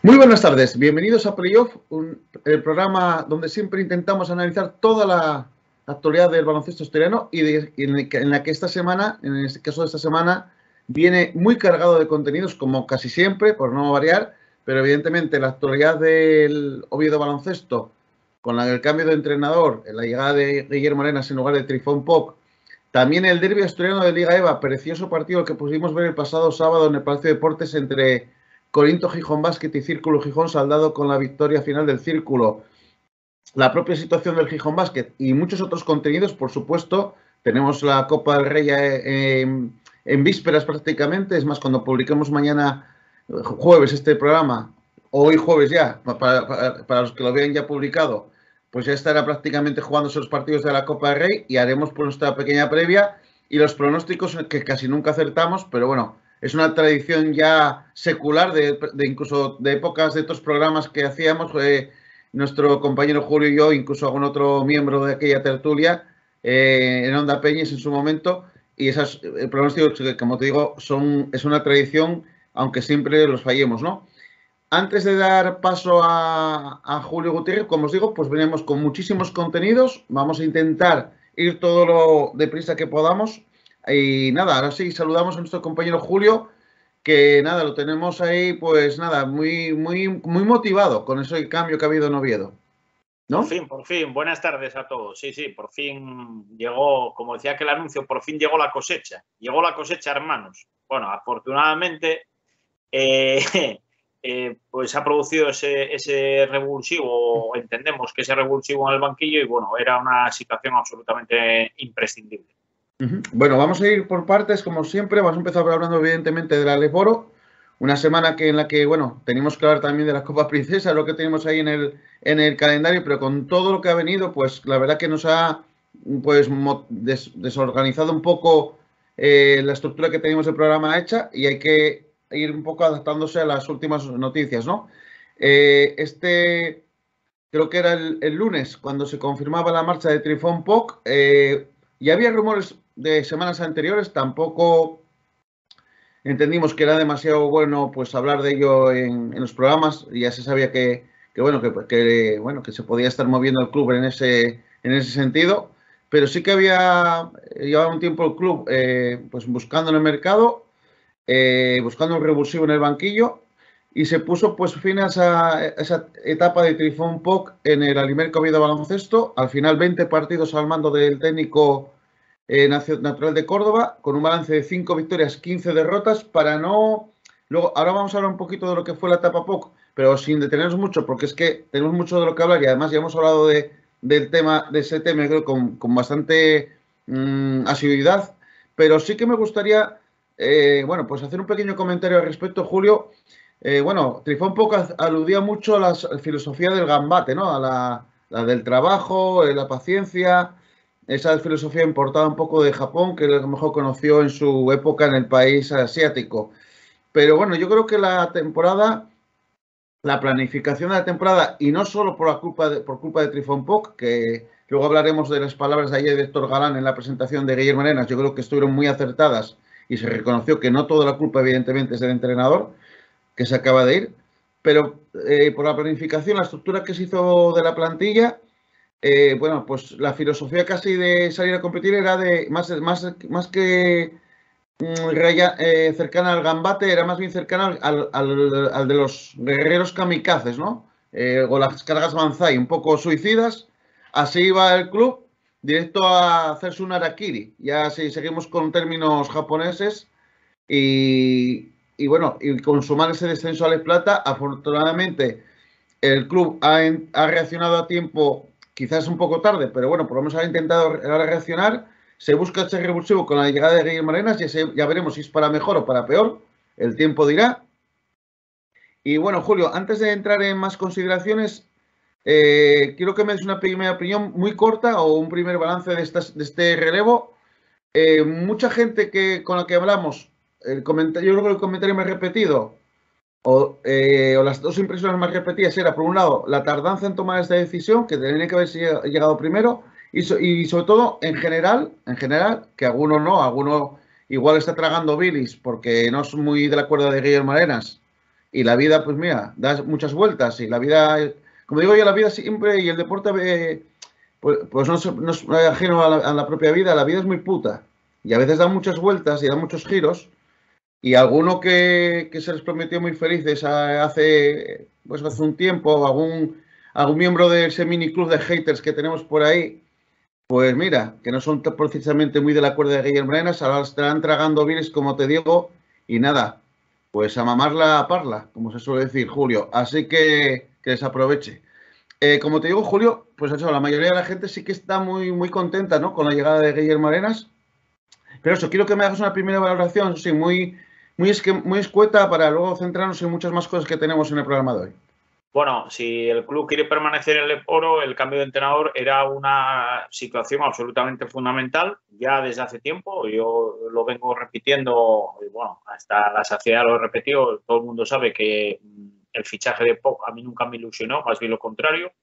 Muy buenas tardes, bienvenidos a Playoff, el programa donde siempre intentamos analizar toda la actualidad del baloncesto asturiano y en la que esta semana, en este caso de esta semana, viene muy cargado de contenidos como casi siempre, por no variar, pero evidentemente la actualidad del Oviedo Baloncesto, con el cambio de entrenador, la llegada de Guillermo Arenas en lugar de Trifón Poc, también el derbi asturiano de Liga EVA, precioso partido que pudimos ver el pasado sábado en el Palacio de Deportes entre Corinto Gijón Basket y Círculo Gijón, saldado con la victoria final del Círculo. La propia situación del Gijón Basket y muchos otros contenidos, por supuesto. Tenemos la Copa del Rey en vísperas prácticamente. Es más, cuando publiquemos mañana jueves este programa, hoy jueves ya, para los que lo vean ya publicado, pues ya estará prácticamente jugándose los partidos de la Copa del Rey y haremos pues nuestra pequeña previa y los pronósticos que casi nunca acertamos, pero bueno, es una tradición ya secular de incluso de épocas de estos programas que hacíamos, nuestro compañero Julio y yo, incluso algún otro miembro de aquella tertulia, en Onda Peñes en su momento, y esos pronósticos que, como te digo, es una tradición, aunque siempre los fallemos, ¿no? Antes de dar paso a Julio Gutiérrez, como os digo, pues venimos con muchísimos contenidos. Vamos a intentar ir todo lo deprisa que podamos. Y nada, ahora sí, saludamos a nuestro compañero Julio, que nada, lo tenemos ahí, pues nada, muy motivado con ese cambio que ha habido en Oviedo, ¿no? Por fin, buenas tardes a todos. Sí, por fin llegó, como decía aquel anuncio, por fin llegó la cosecha. Llegó la cosecha, hermanos. Bueno, afortunadamente, pues ha producido ese revulsivo, entendemos que ese revulsivo en el banquillo, y bueno, era una situación absolutamente imprescindible. Bueno, vamos a ir por partes, como siempre. Vamos a empezar hablando, evidentemente, de la Leboro. Una semana en la que, bueno, tenemos que hablar también de la Copa Princesa, lo que tenemos ahí en el calendario, pero con todo lo que ha venido, pues la verdad que nos ha pues desorganizado un poco la estructura que teníamos del programa hecha y hay que ir un poco adaptándose a las últimas noticias, ¿no? Creo que era el lunes, cuando se confirmaba la marcha de Trifón Poc. Ya había rumores de semanas anteriores, tampoco entendimos que era demasiado bueno pues hablar de ello en los programas. Ya se sabía que se podía estar moviendo el club en ese sentido, pero sí que llevaba un tiempo el club pues buscando en el mercado, buscando un revulsivo en el banquillo, y se puso pues fin a esa etapa de Trifón Poc en el Alimerca Oviedo Baloncesto. Al final 20 partidos al mando del técnico natural de Córdoba, con un balance de 5 victorias, 15 derrotas, para no... Luego, ahora vamos a hablar un poquito de lo que fue la etapa POC, pero sin detenernos mucho, porque es que tenemos mucho de lo que hablar y además ya hemos hablado de ese tema, creo, con bastante asiduidad, pero sí que me gustaría, bueno, pues hacer un pequeño comentario al respecto, Julio. Bueno, Trifón POC aludía mucho a la filosofía del gambate, ¿no? A la del trabajo, la paciencia, esa filosofía importada un poco de Japón, que a lo mejor conoció en su época en el país asiático. Pero bueno, yo creo que la planificación de la temporada, y no solo por culpa de Trifón Poc, que luego hablaremos de las palabras de ayer de Héctor Galán en la presentación de Guillermo Arenas, yo creo que estuvieron muy acertadas y se reconoció que no toda la culpa evidentemente es del entrenador, que se acaba de ir, pero por la planificación, la estructura que se hizo de la plantilla, bueno, pues la filosofía casi de salir a competir era de más que cercana al gambate, era más bien cercana al de los guerreros kamikazes, ¿no? O las cargas Banzai, un poco suicidas. Así iba el club, directo a hacerse un harakiri. Ya si seguimos con términos japoneses. Y bueno, y consumar ese descenso a Les Plata, afortunadamente el club ha reaccionado a tiempo, quizás un poco tarde, pero bueno, por lo menos ha intentado reaccionar. Se busca ese revulsivo con la llegada de Guillermo Arenas, ya veremos si es para mejor o para peor, el tiempo dirá. Y bueno, Julio, antes de entrar en más consideraciones, quiero que me des una primera opinión muy corta o un primer balance de este relevo. Mucha gente con la que hablamos, yo creo que el comentario me he repetido, o las dos impresiones más repetidas era, por un lado, la tardanza en tomar esta decisión, que tenía que haber llegado primero, y sobre todo, en general, que alguno igual está tragando bilis porque no es muy de la cuerda de Guillermo Arenas y la vida, pues mira, da muchas vueltas y la vida, como digo yo, la vida siempre y el deporte, pues no es ajeno a la propia vida, la vida es muy puta y a veces da muchas vueltas y da muchos giros y alguno que se les prometió muy felices pues hace un tiempo, algún miembro de ese mini club de haters que tenemos por ahí, pues mira, que no son precisamente muy de la cuerda de Guillermo Arenas, ahora estarán tragando viles, como te digo, y nada, pues a mamarla a parla, como se suele decir, Julio. Así que les aproveche. Como te digo, Julio, pues eso, la mayoría de la gente sí que está muy contenta, ¿no? Con la llegada de Guillermo Arenas. Pero eso, quiero que me hagas una primera valoración, sí, muy escueta para luego centrarnos en muchas más cosas que tenemos en el programa de hoy. Bueno, si el club quiere permanecer en el Oro, el cambio de entrenador era una situación absolutamente fundamental ya desde hace tiempo. Yo lo vengo repitiendo, y bueno, hasta la saciedad lo he repetido. Todo el mundo sabe que el fichaje de Poch a mí nunca me ilusionó, más bien lo contrario.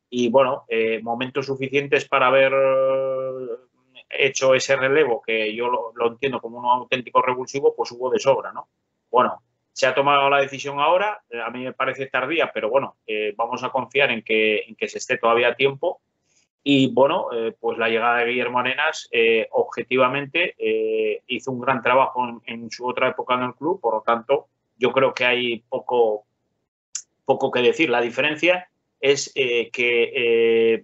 Y bueno, momentos suficientes para haber hecho ese relevo, que yo lo entiendo como un auténtico revulsivo, pues hubo de sobra, ¿no? Bueno, se ha tomado la decisión ahora, a mí me parece tardía, pero bueno, vamos a confiar en que se esté todavía a tiempo. Y bueno, pues la llegada de Guillermo Arenas, objetivamente, hizo un gran trabajo en su otra época en el club, por lo tanto, yo creo que hay poco que decir. La diferencia es que,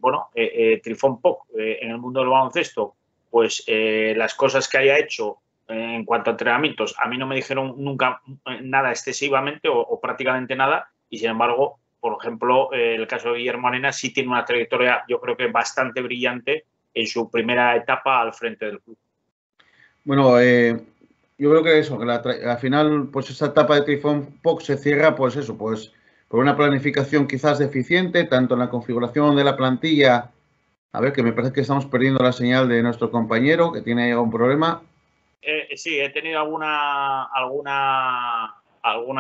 Trifón Poch, en el mundo del baloncesto, pues las cosas que haya hecho en cuanto a entrenamientos, a mí no me dijeron nunca nada excesivamente o prácticamente nada, y sin embargo, por ejemplo, el caso de Guillermo Arenas sí tiene una trayectoria, yo creo que bastante brillante en su primera etapa al frente del club. Bueno, yo creo que eso, que al final, pues esa etapa de Trifón Poch se cierra, pues eso, pues por una planificación quizás deficiente, tanto en la configuración de la plantilla. A ver, que me parece que estamos perdiendo la señal de nuestro compañero, que tiene algún problema. Sí, he tenido alguna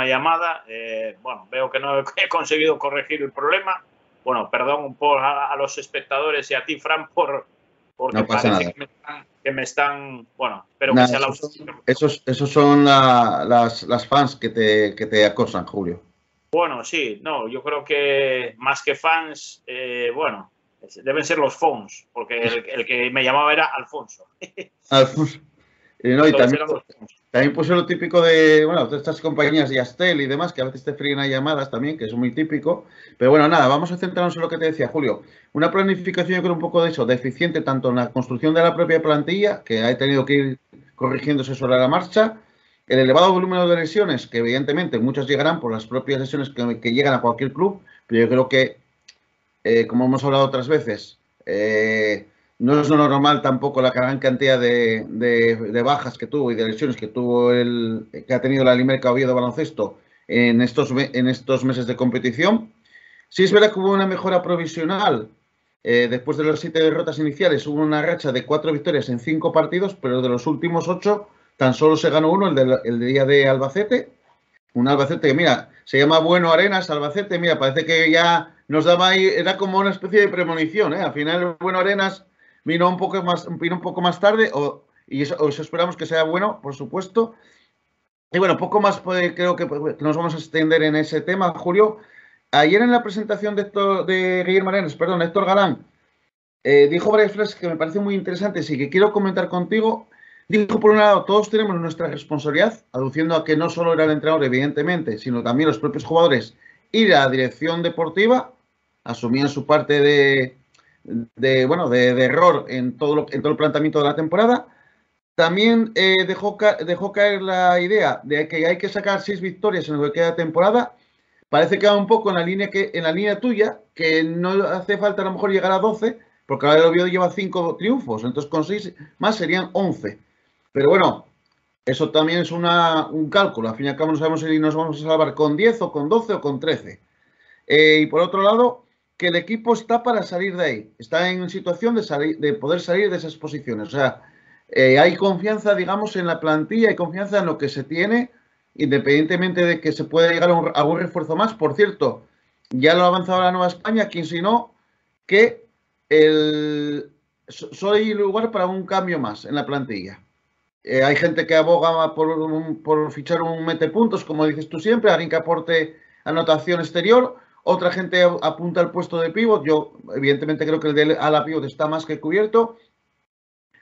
llamada. Bueno, veo que no he conseguido corregir el problema. Bueno, perdón a los espectadores y a ti, Fran, porque No pasa parece nada. que me están. Bueno, espero que Nada, sea la. esos son las fans que te acosan, Julio. Bueno, sí, no, yo creo que más que fans, bueno, deben ser los phones, porque el que me llamaba era Alfonso. Alfonso. No, y Entonces eran los phones. también puse lo típico de, bueno, de estas compañías Yastel y demás, que a veces te fríen a llamadas también, que es muy típico. Pero bueno, nada, vamos a centrarnos en lo que te decía, Julio. Una planificación, yo creo, un poco de eso, deficiente tanto en la construcción de la propia plantilla, que ha tenido que ir corrigiéndose sobre la marcha, el elevado volumen de lesiones, que evidentemente muchas llegarán por las propias lesiones que llegan a cualquier club, pero yo creo que, como hemos hablado otras veces, no es lo normal tampoco la gran cantidad de bajas que tuvo y de lesiones que ha tenido la Limerca Oviedo Baloncesto en estos meses de competición. Sí es verdad que hubo una mejora provisional. Después de las 7 derrotas iniciales hubo una racha de 4 victorias en 5 partidos, pero de los últimos 8 tan solo se ganó uno, el día de Albacete. Un Albacete que, mira, se llama Bueno Arenas, Albacete, mira, parece que ya nos daba ahí, era como una especie de premonición, ¿eh? Al final el Bueno Arenas vino un poco más tarde, y eso esperamos que sea bueno, por supuesto. Y bueno, poco más creo que nos vamos a extender en ese tema, Julio. Ayer en la presentación de Guillermo Arenas, perdón, Héctor Galán, dijo varias frases que me parecen muy interesantes y que quiero comentar contigo. Dijo, por un lado, todos tenemos nuestra responsabilidad, aduciendo a que no solo era el entrenador, evidentemente, sino también los propios jugadores y la dirección deportiva asumían su parte de error en todo el planteamiento de la temporada. También dejó caer la idea de que hay que sacar 6 victorias en lo que queda de temporada. Parece que va un poco en la línea tuya, que no hace falta a lo mejor llegar a 12, porque ahora el Oviedo lleva 5 triunfos, entonces con 6 más serían 11. Pero bueno, eso también es un cálculo. Al fin y al cabo no sabemos si nos vamos a salvar con 10 o con 12 o con 13. Y por otro lado, que el equipo está para salir de ahí. Está en situación de poder salir de esas posiciones. O sea, hay confianza, digamos, en la plantilla, hay confianza en lo que se tiene, independientemente de que se pueda llegar a algún refuerzo más. Por cierto, ya lo ha avanzado la Nueva España, quien si no, que solo hay lugar para un cambio más en la plantilla. Hay gente que aboga por fichar un metepuntos, como dices tú siempre, alguien que aporte anotación exterior. Otra gente apunta al puesto de pívot. Yo, evidentemente, creo que el de ala pívot está más que cubierto.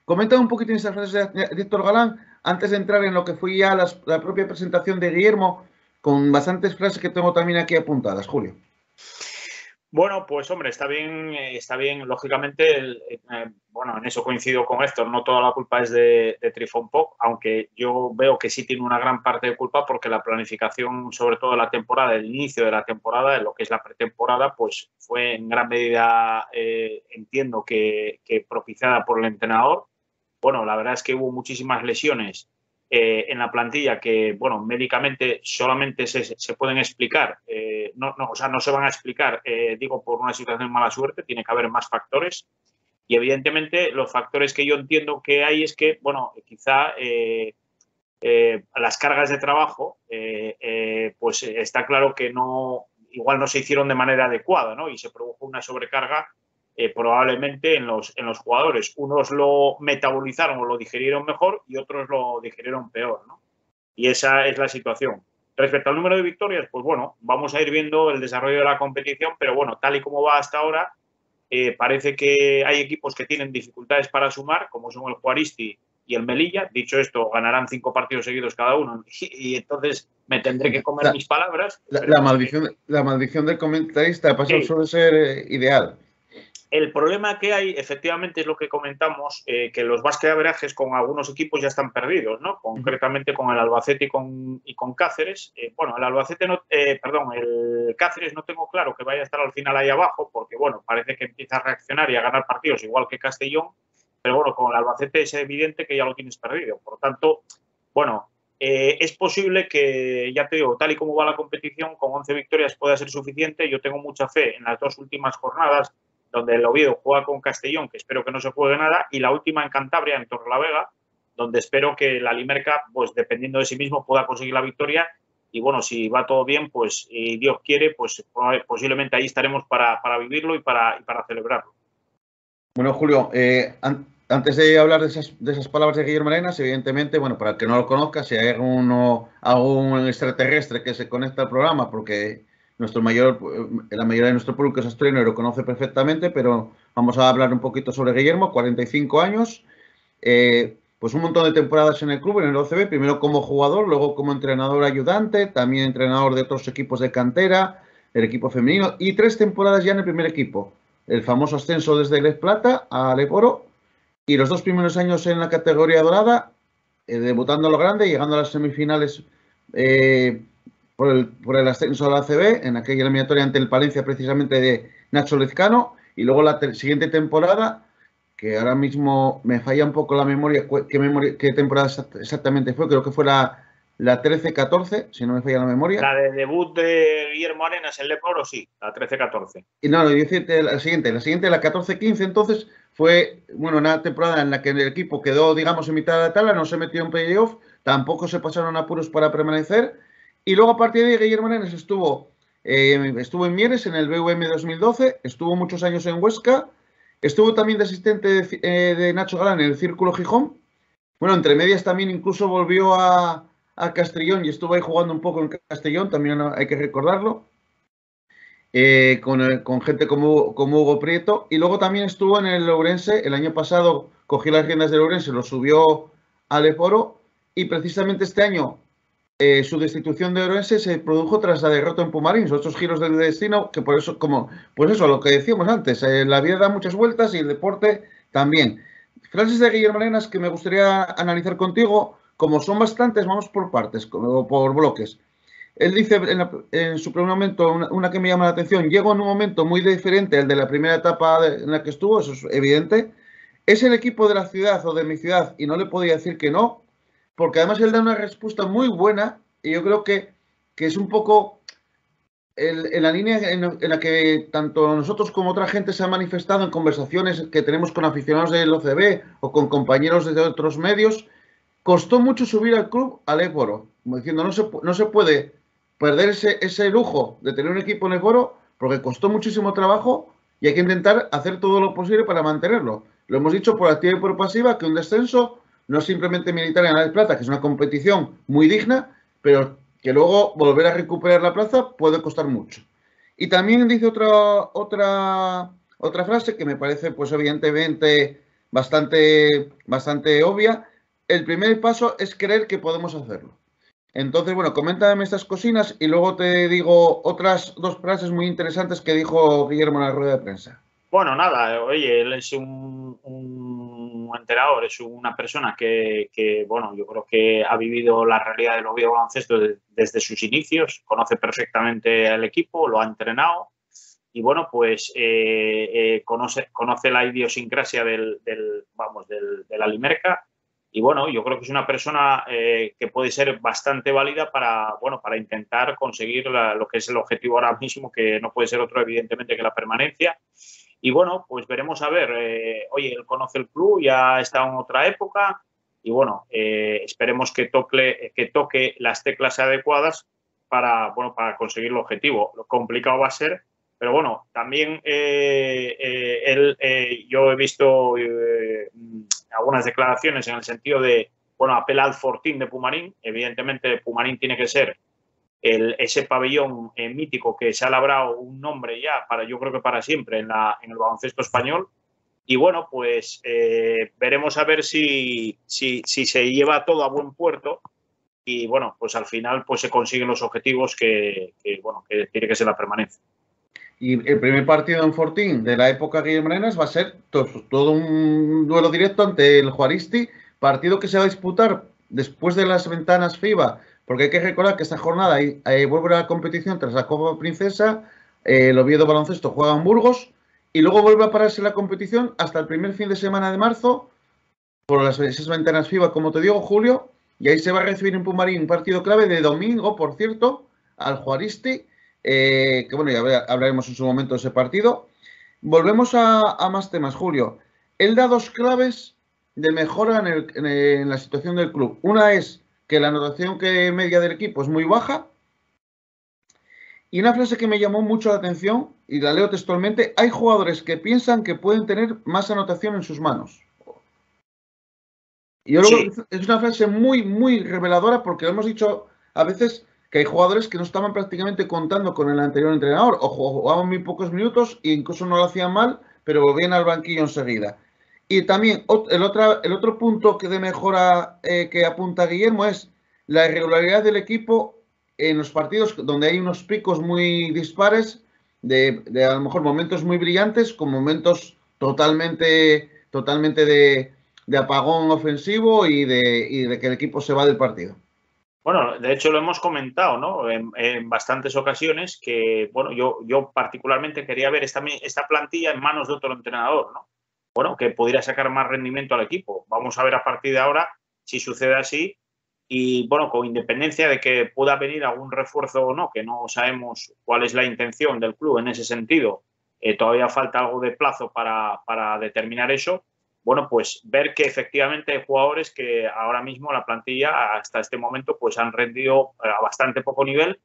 Comenta un poquitín esas frases de Héctor Galán antes de entrar en lo que fue ya la propia presentación de Guillermo, con bastantes frases que tengo también aquí apuntadas, Julio. Bueno, pues hombre, está bien, lógicamente, bueno, en eso coincido con Héctor, no toda la culpa es de Trifón Pop, aunque yo veo que sí tiene una gran parte de culpa porque la planificación, sobre todo de la temporada, el inicio de la temporada, en lo que es la pretemporada, pues fue en gran medida, entiendo que propiciada por el entrenador. Bueno, la verdad es que hubo muchísimas lesiones en la plantilla que, bueno, médicamente solamente se pueden explicar, o sea, no se van a explicar, digo, por una situación de mala suerte, tiene que haber más factores. Y evidentemente los factores que yo entiendo que hay es que, bueno, quizá las cargas de trabajo, pues está claro que igual no se hicieron de manera adecuada, ¿no? Y se produjo una sobrecarga probablemente en los jugadores. Unos lo metabolizaron o lo digirieron mejor y otros lo digirieron peor, ¿no? Y esa es la situación. Respecto al número de victorias, pues bueno, vamos a ir viendo el desarrollo de la competición, pero bueno, tal y como va hasta ahora, parece que hay equipos que tienen dificultades para sumar, como son el Juaristi y el Melilla. Dicho esto, ganarán 5 partidos seguidos cada uno y entonces me tendré que comer mis palabras. La maldición del comentarista pasa, sí, suele ser ideal. El problema que hay, efectivamente, es lo que comentamos, que los basket averages con algunos equipos ya están perdidos, ¿no? Concretamente con el Albacete y con Cáceres. Bueno, el Albacete el Cáceres no tengo claro que vaya a estar al final ahí abajo, porque, bueno, parece que empieza a reaccionar y a ganar partidos igual que Castellón, pero bueno, con el Albacete es evidente que ya lo tienes perdido. Por lo tanto, bueno, es posible que, ya te digo, tal y como va la competición, con 11 victorias pueda ser suficiente. Yo tengo mucha fe en las 2 últimas jornadas, donde el Oviedo juega con Castellón, que espero que no se juegue nada, y la última en Cantabria, en Torrelavega, donde espero que la Limerca, pues dependiendo de sí mismo, pueda conseguir la victoria. Y bueno, si va todo bien, pues y Dios quiere, pues posiblemente ahí estaremos para vivirlo y para celebrarlo. Bueno, Julio, antes de hablar de esas palabras de Guillermo Arenas, evidentemente, bueno, para el que no lo conozca, si hay algún extraterrestre que se conecta al programa, porque la mayoría de nuestro público es asturiano y lo conoce perfectamente, pero vamos a hablar un poquito sobre Guillermo, 45 años, pues un montón de temporadas en el club, en el OCB, primero como jugador, luego como entrenador ayudante, también entrenador de otros equipos de cantera, el equipo femenino, y 3 temporadas ya en el primer equipo. El famoso ascenso desde Les Plata a Leporo, y los 2 primeros años en la categoría dorada, debutando a lo grande, llegando a las semifinales por el ascenso a la ACB, en aquella eliminatoria ante el Palencia, precisamente de Nacho Lezcano, y luego la siguiente temporada, que ahora mismo me falla un poco la memoria, qué temporada exactamente fue, creo que fue la 13-14, si no me falla la memoria. La de debut de Guillermo Arenas en Leporo, sí, la 13-14. Y no, la siguiente, la 14-15, entonces fue, bueno, una temporada en la que el equipo quedó, digamos, en mitad de la tabla, no se metió en playoff, tampoco se pasaron apuros para permanecer, y luego a partir de ahí Guillermo Arenas estuvo en Mieres en el BUM 2012, estuvo muchos años en Huesca, estuvo también de asistente de Nacho Galán en el Círculo Gijón. Bueno, entre medias también incluso volvió a Castellón y estuvo ahí jugando un poco en Castellón, también hay que recordarlo, con gente como Hugo Prieto. Y luego también estuvo en el Ourense, el año pasado cogió las riendas del Ourense, lo subió al Leporo, y precisamente este año su destitución de Ourense se produjo tras la derrota en Pumarins, otros giros del destino, que por eso, pues eso, lo que decíamos antes, la vida da muchas vueltas y el deporte también. Frases de Guillermo Arenas que me gustaría analizar contigo, como son bastantes, vamos por partes, por bloques. Él dice en su primer momento, una que me llama la atención, llegó en un momento muy diferente al de la primera etapa en la que estuvo, eso es evidente. Es el equipo de la ciudad o de mi ciudad y no le podía decir que no, porque además él da una respuesta muy buena y yo creo que es un poco en la línea en la que tanto nosotros como otra gente se ha manifestado en conversaciones que tenemos con aficionados del OCB o con compañeros de otros medios. Costó mucho subir al club al Époro, como diciendo, no se puede perder ese lujo de tener un equipo en Époro porque costó muchísimo trabajo y hay que intentar hacer todo lo posible para mantenerlo. Lo hemos dicho por activa y por pasiva, que un descenso no simplemente militar en la plata, que es una competición muy digna, pero que luego volver a recuperar la plaza puede costar mucho. Y también dice otra frase que me parece, pues evidentemente, bastante obvia. El primer paso es creer que podemos hacerlo. Entonces, bueno, coméntame estas cosinas y luego te digo otras dos frases muy interesantes que dijo Guillermo en la rueda de prensa. Bueno, nada, oye, él es un entrenador, es una persona que, bueno, yo creo que ha vivido la realidad del Oviedo Baloncesto desde sus inicios, conoce perfectamente al equipo, lo ha entrenado y, bueno, pues conoce la idiosincrasia del Alimerca. Y bueno, yo creo que es una persona que puede ser bastante válida para, bueno, para intentar conseguir lo que es el objetivo ahora mismo, que no puede ser otro, evidentemente, que la permanencia. Y bueno, pues veremos a ver. Oye, él conoce el club, ya está en otra época y bueno, esperemos que toque las teclas adecuadas para, bueno, para conseguir el objetivo. Lo complicado va a ser, pero bueno, también yo he visto algunas declaraciones en el sentido de, bueno, apela al Fortín de Pumarín. Evidentemente, Pumarín tiene que ser ese pabellón mítico que se ha labrado un nombre ya, yo creo que para siempre, en el baloncesto español. Y bueno, pues veremos a ver si se lleva todo a buen puerto y bueno, pues al final pues se consiguen los objetivos que tiene que ser la permanencia. Y el primer partido en Fortín de la época Guillermo Arenas va a ser todo un duelo directo ante el Juaristi, partido que se va a disputar después de las ventanas FIBA, porque hay que recordar que esta jornada vuelve a la competición tras la Copa Princesa, el Oviedo Baloncesto juega en Burgos y luego vuelve a pararse la competición hasta el primer fin de semana de marzo por esas ventanas FIBA, como te digo, Julio, y ahí se va a recibir en Pumarín un partido clave de domingo, por cierto, al Juaristi, que bueno, ya hablaremos en su momento de ese partido. Volvemos a más temas, Julio. Él da dos claves de mejora en la situación del club. Una es que la anotación media del equipo es muy baja. Y una frase que me llamó mucho la atención, y la leo textualmente: hay jugadores que piensan que pueden tener más anotación en sus manos. Y yo creo que es una frase muy reveladora, porque lo hemos dicho a veces que hay jugadores que no estaban prácticamente contando con el anterior entrenador o jugaban muy pocos minutos e incluso no lo hacían mal, pero volvían al banquillo enseguida. Y también el otro punto de mejora que apunta Guillermo es la irregularidad del equipo en los partidos donde hay unos picos muy dispares, de a lo mejor momentos muy brillantes con momentos totalmente de apagón ofensivo y de que el equipo se va del partido. Bueno, de hecho lo hemos comentado, ¿no? En bastantes ocasiones que, bueno, yo particularmente quería ver esta plantilla en manos de otro entrenador, ¿no? Bueno, que pudiera sacar más rendimiento al equipo. Vamos a ver a partir de ahora si sucede así y, bueno, con independencia de que pueda venir algún refuerzo o no, que no sabemos cuál es la intención del club en ese sentido, todavía falta algo de plazo para determinar eso. Bueno, pues ver que efectivamente hay jugadores que ahora mismo la plantilla hasta este momento pues han rendido a bastante poco nivel,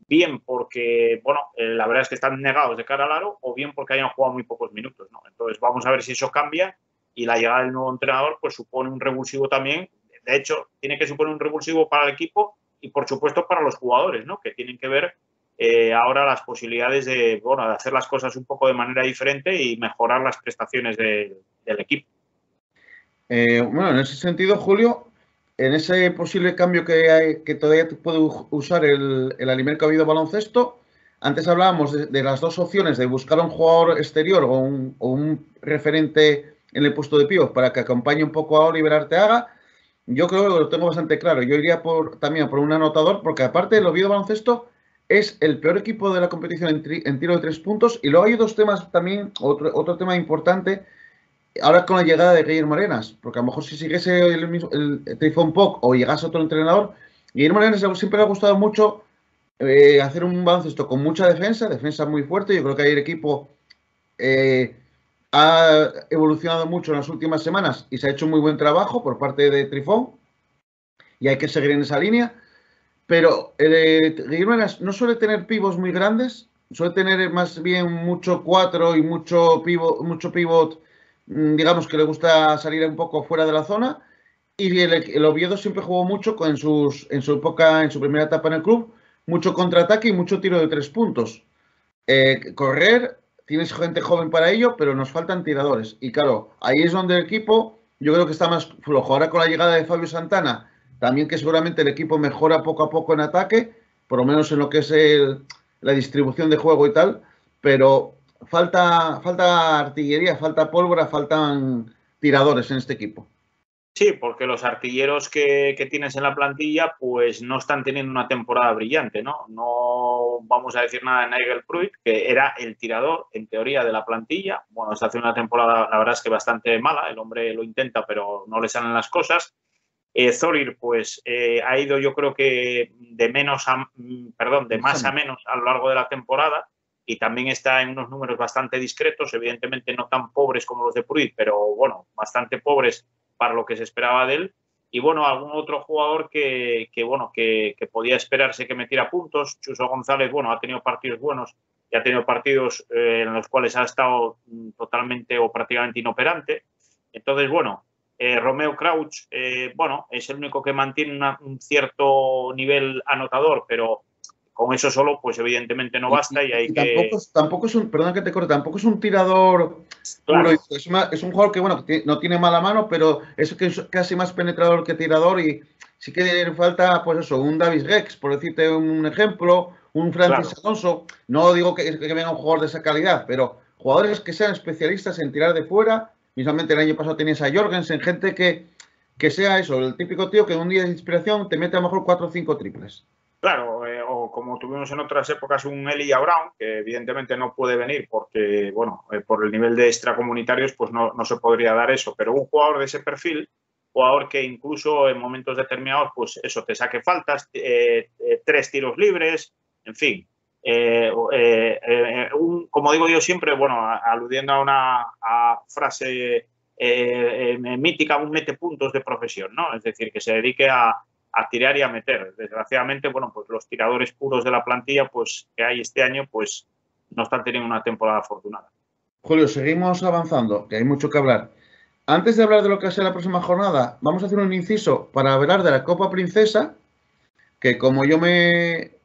bien porque, bueno, la verdad es que están negados de cara al aro o bien porque hayan jugado muy pocos minutos, ¿no? Entonces vamos a ver si eso cambia y la llegada del nuevo entrenador pues supone un revulsivo también. De hecho, tiene que suponer un revulsivo para el equipo y por supuesto para los jugadores, ¿no? Que tienen que ver ahora las posibilidades de, bueno, de hacer las cosas un poco de manera diferente y mejorar las prestaciones del equipo. Bueno, en ese sentido, Julio, en ese posible cambio que hay, que todavía puede usar el Alimerca Oviedo Baloncesto, antes hablábamos de las dos opciones de buscar un jugador exterior o un referente en el puesto de pívot para que acompañe un poco a Oliver Arteaga. Yo creo que lo tengo bastante claro. Yo iría también por un anotador, porque aparte el Oviedo Baloncesto es el peor equipo de la competición en tiro de 3 puntos. Y luego hay dos temas también, otro tema importante. Ahora con la llegada de Guillermo Arenas, porque a lo mejor si siguiese el Trifón Poc o llegase otro entrenador, Guillermo Arenas siempre le ha gustado mucho hacer un baloncesto con mucha defensa muy fuerte. Yo creo que ahí el equipo ha evolucionado mucho en las últimas semanas y se ha hecho muy buen trabajo por parte de Trifón y hay que seguir en esa línea. Pero Guillermo Arenas no suele tener pivos muy grandes, suele tener más bien mucho 4 y mucho pivot, digamos que le gusta salir un poco fuera de la zona Y el Oviedo siempre jugó mucho en su época, en su primera etapa en el club, mucho contraataque y mucho tiro de 3 puntos. Correr, tienes gente joven para ello, pero nos faltan tiradores. Y claro, ahí es donde el equipo, yo creo que está más flojo. Ahora con la llegada de Fabio Santana, también que seguramente el equipo mejora poco a poco en ataque, por lo menos en lo que es la distribución de juego y tal, pero falta artillería, falta pólvora, faltan tiradores en este equipo. Sí, porque los artilleros que tienes en la plantilla pues no están teniendo una temporada brillante, ¿no? No vamos a decir nada de Nigel Pruitt, que era el tirador, en teoría, de la plantilla. Bueno, está haciendo una temporada, la verdad es que bastante mala. El hombre lo intenta, pero no le salen las cosas. Zorir, pues, ha ido, yo creo que de más a menos a lo largo de la temporada y también está en unos números bastante discretos, evidentemente no tan pobres como los de Pruitt, pero bueno, bastante pobres para lo que se esperaba de él. Y bueno, algún otro jugador que podía esperarse que metiera puntos. Chuso González, bueno, ha tenido partidos buenos y ha tenido partidos en los cuales ha estado totalmente o prácticamente inoperante. Entonces, bueno, Romeo Crouch, bueno, es el único que mantiene un cierto nivel anotador, pero con eso solo, pues evidentemente no basta y hay Y que... tampoco es un, perdón que te corte, tampoco es un tirador puro. Claro. Es un jugador que, bueno, no tiene mala mano, pero es que es casi más penetrador que tirador y sí que le falta, pues eso, un Davis Gex, por decirte un ejemplo, un Francis Claro. Alonso. No digo que venga un jugador de esa calidad, pero jugadores que sean especialistas en tirar de fuera. Mismamente el año pasado tenías a Jorgensen, gente que sea eso, el típico tío que en un día de inspiración te mete a lo mejor 4 o 5 triples. Claro, o como tuvimos en otras épocas un Elijah Brown, que evidentemente no puede venir porque, bueno, por el nivel de extracomunitarios, pues no se podría dar eso. Pero un jugador de ese perfil, jugador que incluso en momentos determinados, pues eso, te saque faltas, 3 tiros libres, en fin. Como digo yo siempre, bueno, aludiendo a una frase mítica, un mete puntos de profesión, ¿no? Es decir, que se dedique a tirar y a meter. Desgraciadamente, bueno, pues los tiradores puros de la plantilla, pues que hay este año, pues no están teniendo una temporada afortunada. Julio, seguimos avanzando, que hay mucho que hablar. Antes de hablar de lo que va a ser la próxima jornada, vamos a hacer un inciso para hablar de la Copa Princesa, que como yo me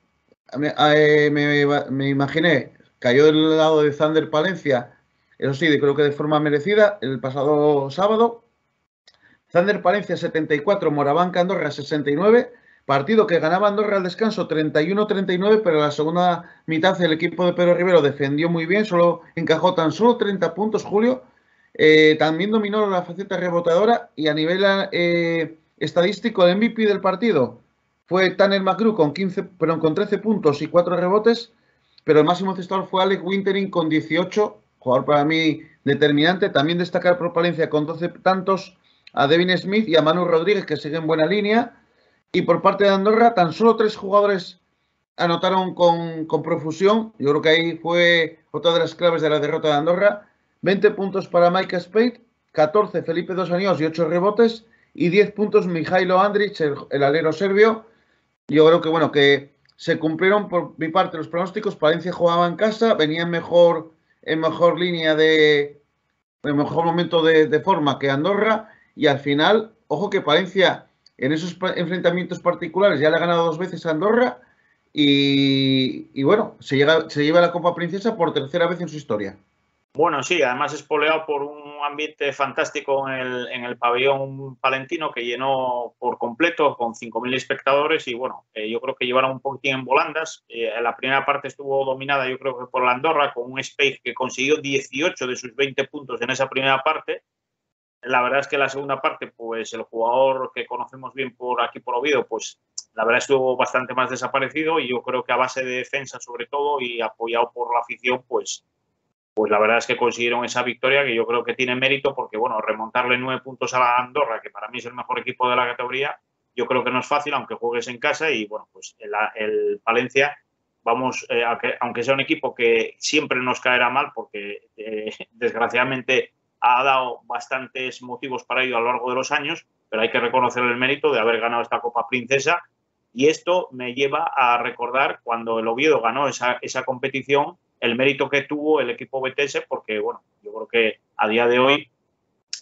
imaginé, cayó del lado de Thunder Palencia, eso sí, creo que de forma merecida, el pasado sábado. Thunder Palencia 74, Morabanca Andorra 69, partido que ganaba Andorra al descanso 31-39, pero en la segunda mitad el equipo de Pedro Rivero defendió muy bien, solo encajó tan solo 30 puntos, Julio. También dominó la faceta rebotadora y a nivel estadístico el MVP del partido fue Tanner McGrew con 13 puntos y 4 rebotes, pero el máximo cestador fue Alec Wintering con 18, jugador para mí determinante. También destacar por Palencia con 12 tantos a Devin Smith y a Manu Rodríguez, que siguen buena línea. Y por parte de Andorra, tan solo 3 jugadores anotaron con profusión. Yo creo que ahí fue otra de las claves de la derrota de Andorra. 20 puntos para Mike Spade, 14 Felipe Dos Años y 8 rebotes, y 10 puntos Mijailo Andrić, el alero serbio. Yo creo que, bueno, que se cumplieron por mi parte los pronósticos. Palencia jugaba en casa, venía en mejor línea en mejor momento de forma que Andorra, y al final, ojo que Palencia en esos enfrentamientos particulares ya le ha ganado 2 veces a Andorra y bueno, se lleva la Copa Princesa por tercera vez en su historia. Bueno, sí, además espoleado por un ambiente fantástico en el pabellón palentino que llenó por completo con 5.000 espectadores y bueno, yo creo que llevaron un poquitín en volandas. La primera parte estuvo dominada yo creo que por la Andorra con un Spade que consiguió 18 de sus 20 puntos en esa primera parte. La verdad es que la segunda parte, pues el jugador que conocemos bien por aquí por Oviedo, pues la verdad estuvo bastante más desaparecido y yo creo que a base de defensa sobre todo y apoyado por la afición, pues la verdad es que consiguieron esa victoria que yo creo que tiene mérito porque, bueno, remontarle 9 puntos a la Andorra, que para mí es el mejor equipo de la categoría, yo creo que no es fácil, aunque juegues en casa y, bueno, pues el Palencia, vamos, aunque sea un equipo que siempre nos caerá mal porque desgraciadamente ha dado bastantes motivos para ello a lo largo de los años, pero hay que reconocer el mérito de haber ganado esta Copa Princesa y esto me lleva a recordar cuando el Oviedo ganó esa competición, el mérito que tuvo el equipo BTS, porque, bueno, yo creo que a día de hoy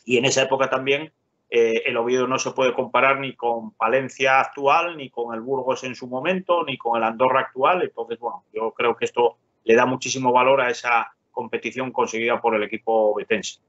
y en esa época también el Oviedo no se puede comparar ni con Palencia actual, ni con el Burgos en su momento, ni con el Andorra actual. Entonces, bueno, yo creo que esto le da muchísimo valor a esa competición conseguida por el equipo ovetense.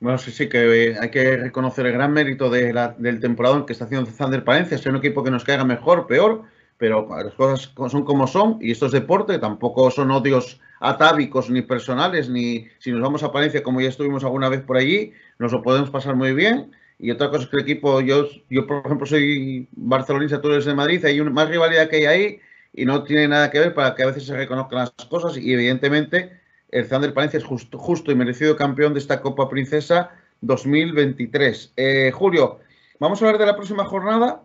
Bueno, sí, que hay que reconocer el gran mérito del temporadón que está haciendo Thunder Palencia. Sea un equipo que nos caiga mejor, peor, pero las cosas son como son y esto es deporte, tampoco son odios atávicos ni personales, ni si nos vamos a Palencia, como ya estuvimos alguna vez por allí, nos lo podemos pasar muy bien. Y otra cosa es que el equipo, yo por ejemplo soy barcelonista, tú eres de Madrid, hay más rivalidad que hay ahí y no tiene nada que ver para que a veces se reconozcan las cosas y evidentemente el Thunder Palencia es justo y merecido campeón de esta Copa Princesa 2023. Julio, vamos a hablar de la próxima jornada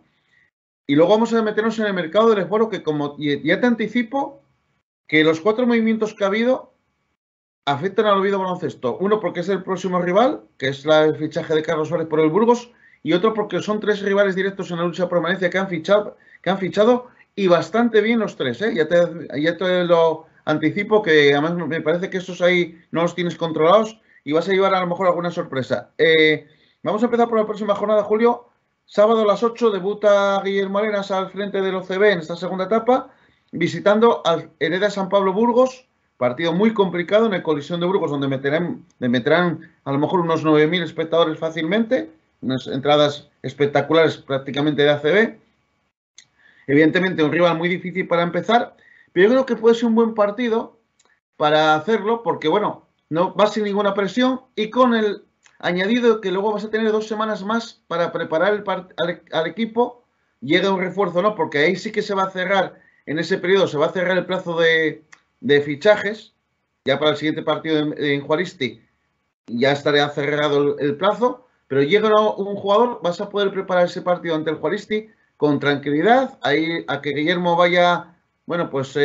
y luego vamos a meternos en el mercado del esfuerzo, que como ya te anticipo, que los 4 movimientos que ha habido afectan al Oviedo Baloncesto. Uno porque es el próximo rival, que es el fichaje de Carlos Suárez por el Burgos, y otro porque son 3 rivales directos en la lucha de permanencia que han fichado y bastante bien los 3. Ya te lo anticipo, que además me parece que estos ahí no los tienes controlados y vas a llevar a lo mejor alguna sorpresa. Vamos a empezar por la próxima jornada, Julio. Sábado a las 8 debuta Guillermo Arenas al frente del OCB en esta segunda etapa, visitando al Hereda San Pablo Burgos. Partido muy complicado en el Colisión de Burgos, donde meterán a lo mejor unos 9.000 espectadores fácilmente, unas entradas espectaculares prácticamente de ACB. Evidentemente un rival muy difícil para empezar, pero yo creo que puede ser un buen partido para hacerlo, porque bueno, no va sin ninguna presión y con el añadido que luego vas a tener 2 semanas más para preparar al equipo, llega un refuerzo, ¿no? Porque ahí sí que se va a cerrar, en ese periodo se va a cerrar el plazo de fichajes, ya para el siguiente partido en Juaristi ya estará cerrado el plazo, pero llega un jugador, vas a poder preparar ese partido ante el Juaristi con tranquilidad, ahí a que Guillermo vaya, bueno, pues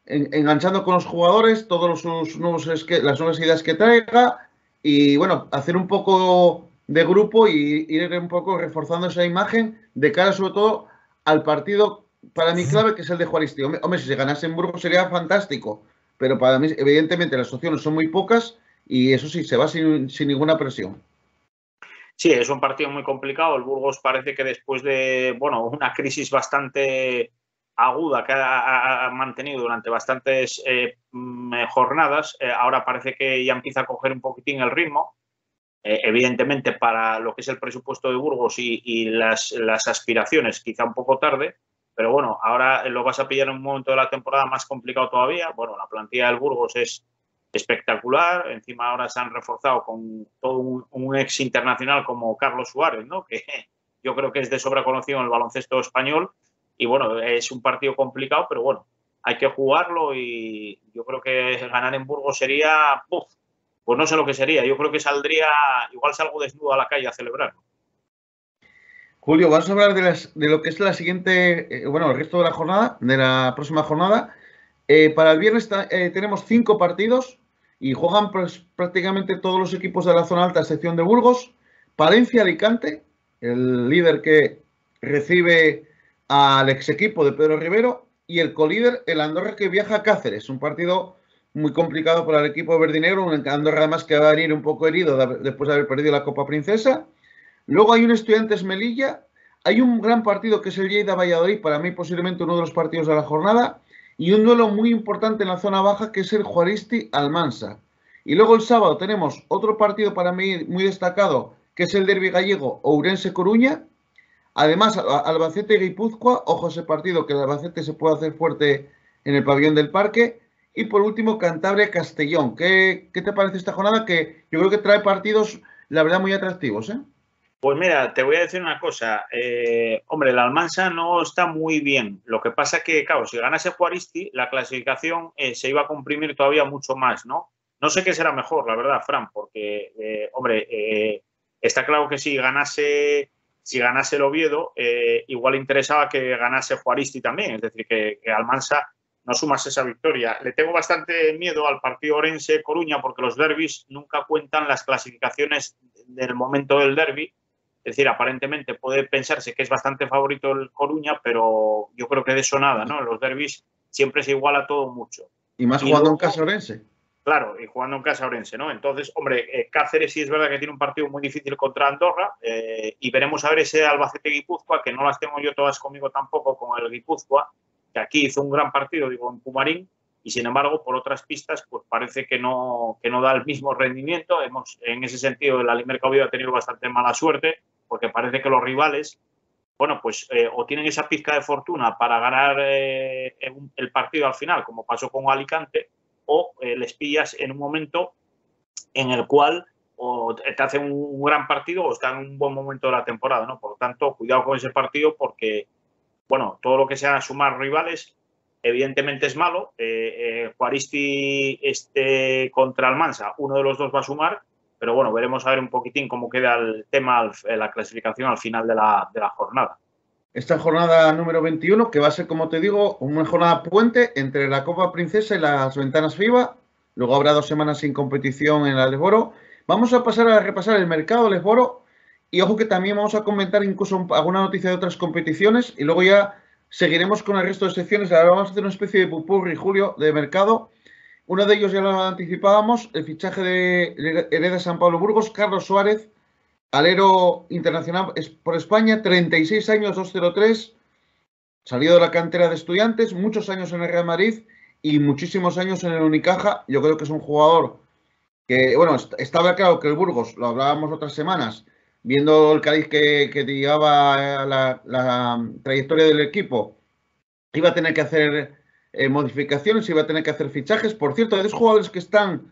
enganchando con los jugadores, todos las nuevas ideas que traiga y, bueno, hacer un poco de grupo y ir un poco reforzando esa imagen de cara sobre todo al partido para mí clave, que es el de Juaristi. Hombre, si se ganase en Burgos sería fantástico, pero para mí, evidentemente, las opciones son muy pocas y eso sí, se va sin ninguna presión. Sí, es un partido muy complicado. El Burgos parece que después de, bueno, una crisis bastante aguda que ha mantenido durante bastantes jornadas, ahora parece que ya empieza a coger un poquitín el ritmo. Evidentemente, para lo que es el presupuesto de Burgos y las aspiraciones, quizá un poco tarde, pero bueno, ahora lo vas a pillar en un momento de la temporada más complicado todavía. Bueno, la plantilla del Burgos es espectacular, encima ahora se han reforzado con todo un ex internacional como Carlos Suárez, ¿no? Que yo creo que es de sobra conocido en el baloncesto español y bueno, es un partido complicado, pero bueno, hay que jugarlo y yo creo que ganar en Burgos sería, pues no sé lo que sería, yo creo que igual salgo desnudo a la calle a celebrar. Julio, vamos a hablar de lo que es la siguiente, bueno, el resto de la jornada, de la próxima jornada. Para el viernes tenemos 5 partidos y juegan prácticamente todos los equipos de la zona alta, a excepción de Burgos. Palencia-Alicante, el líder que recibe al ex equipo de Pedro Rivero, y el colíder, el Andorra, que viaja a Cáceres. Un partido muy complicado para el equipo verdinegro, un Andorra además que va a venir un poco herido después de haber perdido la Copa Princesa. Luego hay un Estudiantes Melilla, hay un gran partido que es el Lleida Valladolid, para mí posiblemente uno de los partidos de la jornada, y un duelo muy importante en la zona baja que es el Juaristi Almansa. Y luego el sábado tenemos otro partido para mí muy destacado, que es el derbi gallego Ourense-Coruña. Además, Albacete-Guipúzcoa, ojo a ese partido, que el Albacete se puede hacer fuerte en el pabellón del Parque. Y por último, Cantabria-Castellón. ¿Qué te parece esta jornada? Que yo creo que trae partidos, la verdad, muy atractivos, ¿eh? Pues mira, te voy a decir una cosa. Hombre, el Almansa no está muy bien. Lo que pasa que, claro, si ganase Juaristi, la clasificación se iba a comprimir todavía mucho más, ¿no? No sé qué será mejor, la verdad, Fran, porque, hombre, está claro que si ganase el Oviedo, igual interesaba que ganase Juaristi también. Es decir, que Almansa no sumase esa victoria. Le tengo bastante miedo al partido Orense-Coruña porque los derbis nunca cuentan las clasificaciones del momento del derbi. Es decir, aparentemente puede pensarse que es bastante favorito el Coruña, pero yo creo que de eso nada, ¿no? En los derbis siempre se iguala todo mucho. Y más jugando en casa Orense. Claro, y jugando en casa Orense, ¿no? Entonces, hombre, Cáceres sí es verdad que tiene un partido muy difícil contra Andorra y veremos a ver ese Albacete-Guipúzcoa, que no las tengo yo todas conmigo tampoco con el Guipúzcoa, que aquí hizo un gran partido, digo, en Pumarín, y sin embargo, por otras pistas, pues parece que no da el mismo rendimiento. En ese sentido, el Alimerca Oviedo ha tenido bastante mala suerte, porque parece que los rivales, bueno, pues o tienen esa pizca de fortuna para ganar el partido al final, como pasó con Alicante, o les pillas en un momento en el cual o te hacen un gran partido o están en un buen momento de la temporada, ¿no? Por lo tanto, cuidado con ese partido porque, bueno, todo lo que sea sumar rivales, evidentemente es malo. Juaristi contra Almansa, uno de los dos va a sumar, pero bueno, veremos a ver un poquitín cómo queda el tema, la clasificación al final de la jornada. Esta jornada número 21, que va a ser, como te digo, una jornada puente entre la Copa Princesa y las ventanas FIBA. Luego habrá 2 semanas sin competición en el Lesboro. Vamos a pasar a repasar el mercado Lesboro y ojo que también vamos a comentar incluso alguna noticia de otras competiciones y luego ya seguiremos con el resto de secciones. Ahora vamos a hacer una especie de pupurri, Julio, de mercado. Uno de ellos ya lo anticipábamos, el fichaje de Hereda San Pablo Burgos, Carlos Suárez, alero internacional por España, 36 años, 203, salido de la cantera de Estudiantes, muchos años en el Real Madrid y muchísimos años en el Unicaja. Yo creo que es un jugador que, bueno, estaba claro que el Burgos, lo hablábamos otras semanas, viendo el cariz que llevaba la trayectoria del equipo, iba a tener que hacer modificaciones, iba a tener que hacer fichajes. Por cierto, hay dos jugadores que están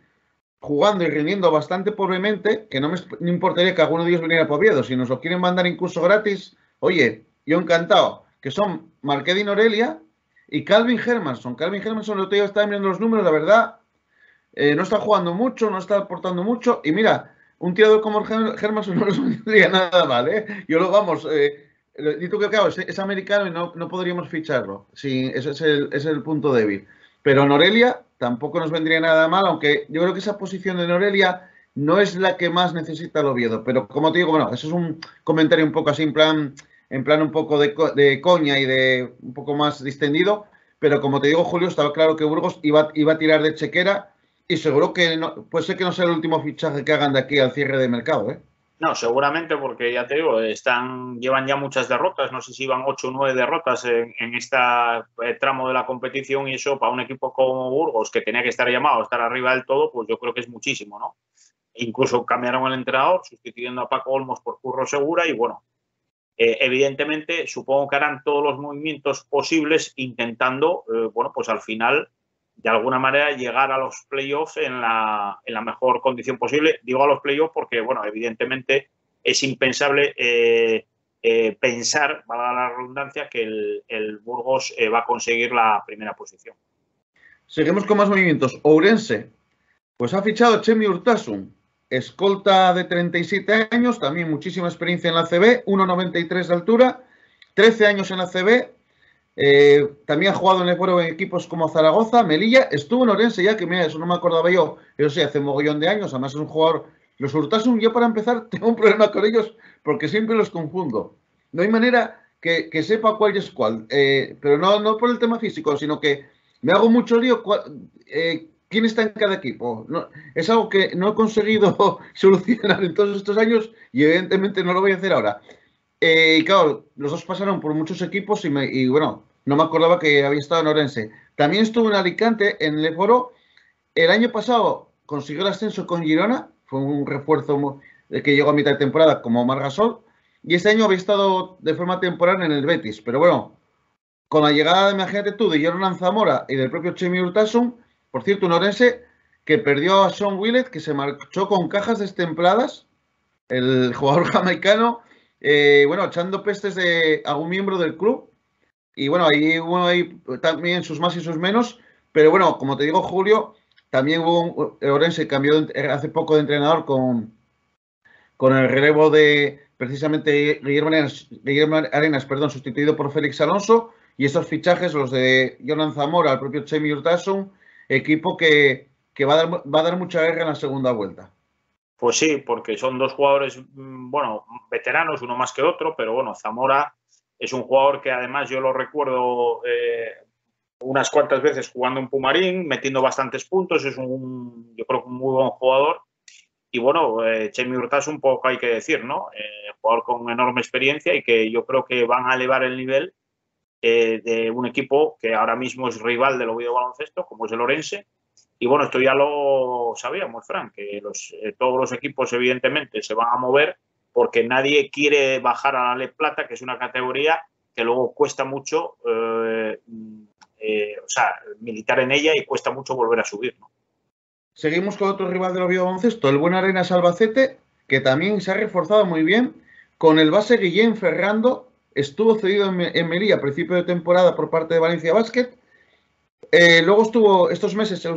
jugando y rindiendo bastante pobremente, que no me importaría que alguno de ellos viniera por Oviedo. Si nos lo quieren mandar incluso gratis, oye, yo encantado. Que son Marquedin Orelia y Calvin Hermanson. Calvin Hermanson, el otro día estaba mirando los números, la verdad, no está jugando mucho, no está aportando mucho. Y mira, un tirador como Hermanson no les vendría nada mal, ¿eh? Yo lo vamos. Digo que claro, es americano y no podríamos ficharlo. Sí, ese es el punto débil. Pero Norelia tampoco nos vendría nada mal, aunque yo creo que esa posición de Norelia no es la que más necesita el Oviedo. Pero como te digo, bueno, eso es un comentario un poco así, en plan un poco de coña y de un poco más distendido. Pero como te digo, Julio, estaba claro que Burgos iba a tirar de chequera y seguro que no, puede ser que no sea el último fichaje que hagan de aquí al cierre de mercado, ¿eh? No, seguramente porque ya te digo, llevan ya muchas derrotas, no sé si iban 8 o 9 derrotas en este tramo de la competición y eso para un equipo como Burgos, que tenía que estar llamado a estar arriba del todo, pues yo creo que es muchísimo, ¿no? Incluso cambiaron el entrenador, sustituyendo a Paco Olmos por Curro Segura y bueno, evidentemente supongo que harán todos los movimientos posibles intentando, bueno, pues al final de alguna manera llegar a los playoffs en la mejor condición posible. Digo a los playoffs porque, bueno, evidentemente es impensable pensar, valga la redundancia, que el Burgos va a conseguir la primera posición. Seguimos con más movimientos. Ourense, pues ha fichado Chemi Urtasun, escolta de 37 años, también muchísima experiencia en la CB, 1,93 de altura, 13 años en la CB. También ha jugado en el Lesboro en equipos como Zaragoza, Melilla, estuvo en Orense ya, que mira, eso no me acordaba yo, pero sí, hace un mogollón de años, además es un jugador, los Urtasun, yo para empezar tengo un problema con ellos porque siempre los confundo. No hay manera que sepa cuál es cuál, pero no por el tema físico, sino que me hago mucho lío quién está en cada equipo. No, es algo que no he conseguido solucionar en todos estos años y evidentemente no lo voy a hacer ahora. Y claro, los dos pasaron por muchos equipos y bueno, no me acordaba que había estado en Orense. También estuvo en Alicante, en Lesboro. El año pasado consiguió el ascenso con Girona, fue un refuerzo que llegó a mitad de temporada como Margasol. Y este año había estado de forma temporal en el Betis. Pero bueno, con la llegada, imagínate tú, de Jordan Zamora y del propio Chemi Urtasun, por cierto, un orense que perdió a Sean Willett, que se marchó con cajas destempladas, el jugador jamaicano, bueno, echando pestes de algún miembro del club. Y bueno, ahí hubo también sus más y sus menos. Pero bueno, como te digo, Julio, también hubo Orense cambió hace poco de entrenador con el relevo de precisamente Guillermo Arenas, perdón, sustituido por Félix Alonso. Y esos fichajes, los de Jonan Zamora, el propio Chemi Urtasun, equipo que va a dar mucha guerra en la segunda vuelta. Pues sí, porque son dos jugadores, bueno, veteranos, uno más que otro, pero bueno, Zamora es un jugador que además yo lo recuerdo unas cuantas veces jugando en Pumarín, metiendo bastantes puntos, es yo creo que un muy buen jugador. Y bueno, Chemi Hurtado un poco hay que decir, ¿no? Jugador con enorme experiencia y que yo creo que van a elevar el nivel de un equipo que ahora mismo es rival del Oviedo Baloncesto, como es el Orense. Y bueno, esto ya lo sabíamos, Fran, que todos los equipos evidentemente se van a mover porque nadie quiere bajar a la Les Plata, que es una categoría que luego cuesta mucho, militar en ella y cuesta mucho volver a subir, ¿no? Seguimos con otro rival del Oviedo Baloncesto, el Buen Arenas Albacete, que también se ha reforzado muy bien con el base Guillén Ferrando. Estuvo cedido en Melilla a principio de temporada por parte de Valencia Basket. Luego estuvo estos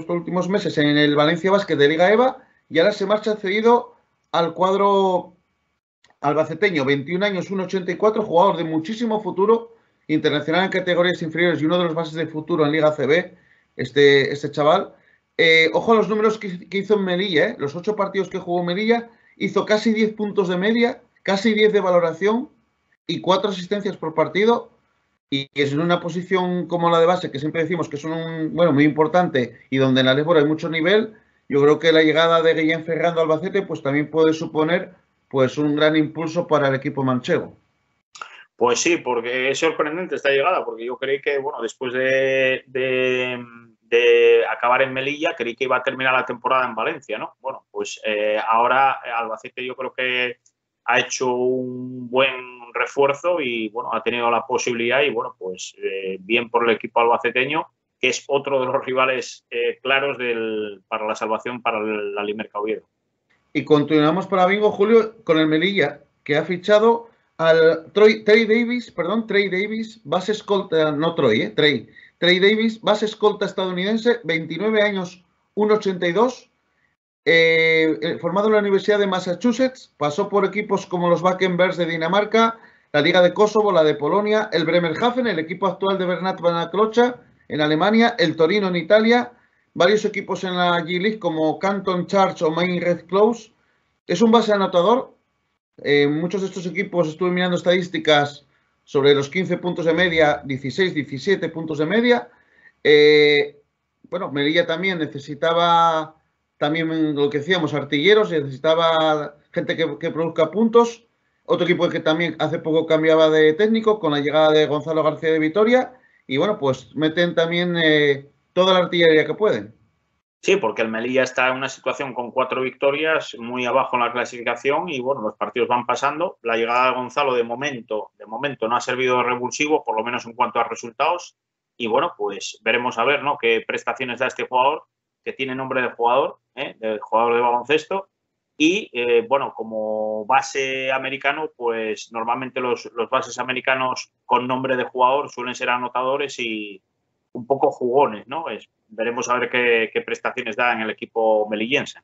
últimos meses en el Valencia Basket de Liga EVA y ahora se marcha cedido al cuadro albaceteño, 21 años, 1,84, jugador de muchísimo futuro, internacional en categorías inferiores y uno de los bases de futuro en Liga CB, este chaval. Ojo a los números que hizo en Melilla, los 8 partidos que jugó en Melilla, hizo casi 10 puntos de media, casi 10 de valoración y 4 asistencias por partido. Y es en una posición como la de base, que siempre decimos que es muy importante y donde en la Lesbora hay mucho nivel. Yo creo que la llegada de Guillén Ferrando Albacete pues también puede suponer pues un gran impulso para el equipo manchego. Pues sí, porque es sorprendente esta llegada, porque yo creí que, bueno, después de acabar en Melilla, creí que iba a terminar la temporada en Valencia, ¿no? Bueno, pues ahora Albacete yo creo que ha hecho un buen refuerzo y, bueno, ha tenido la posibilidad y, bueno, pues bien por el equipo albaceteño, que es otro de los rivales claros para la salvación para la Limerca Oviedo. Y continuamos para Bingo, Julio, con el Melilla, que ha fichado al Trey Davis, base escolta, no Troy, Trey Davis, base escolta estadounidense, 29 años, 1,82, formado en la Universidad de Massachusetts, pasó por equipos como los Wacken Bears de Dinamarca, la Liga de Kosovo, la de Polonia, el Bremerhaven, el equipo actual de Bernat Banaclocha en Alemania, el Torino en Italia, varios equipos en la G-League como Canton Charge o Main Red Close. Es un base anotador. Muchos de estos equipos estuve mirando estadísticas sobre los 15 puntos de media, 16, 17 puntos de media. Bueno, Melilla también necesitaba, también lo que decíamos, artilleros, necesitaba gente que produzca puntos. Otro equipo que también hace poco cambiaba de técnico con la llegada de Gonzalo García de Vitoria. Y bueno, pues meten también toda la artillería que pueden. Sí, porque el Melilla está en una situación con 4 victorias, muy abajo en la clasificación y, bueno, los partidos van pasando. La llegada de Gonzalo de momento no ha servido de revulsivo, por lo menos en cuanto a resultados. Y, bueno, pues veremos a ver, ¿no?, qué prestaciones da este jugador, que tiene nombre de jugador de baloncesto. Y, bueno, como base americano, pues normalmente los bases americanos con nombre de jugador suelen ser anotadores y un poco jugones, ¿no? Veremos a ver qué prestaciones da en el equipo melillense.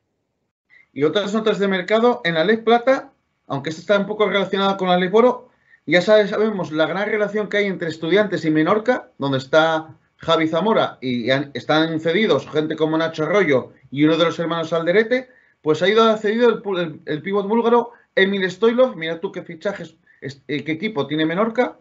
Y otras notas de mercado, en la Les Plata, aunque esta está un poco relacionada con la Les Boro, ya sabemos la gran relación que hay entre Estudiantes y Menorca, donde está Javi Zamora y están cedidos gente como Nacho Arroyo y uno de los hermanos Alderete, pues ha ido cedido el pívot búlgaro Emil Stoilov. Mira tú qué fichajes, qué equipo tiene Menorca.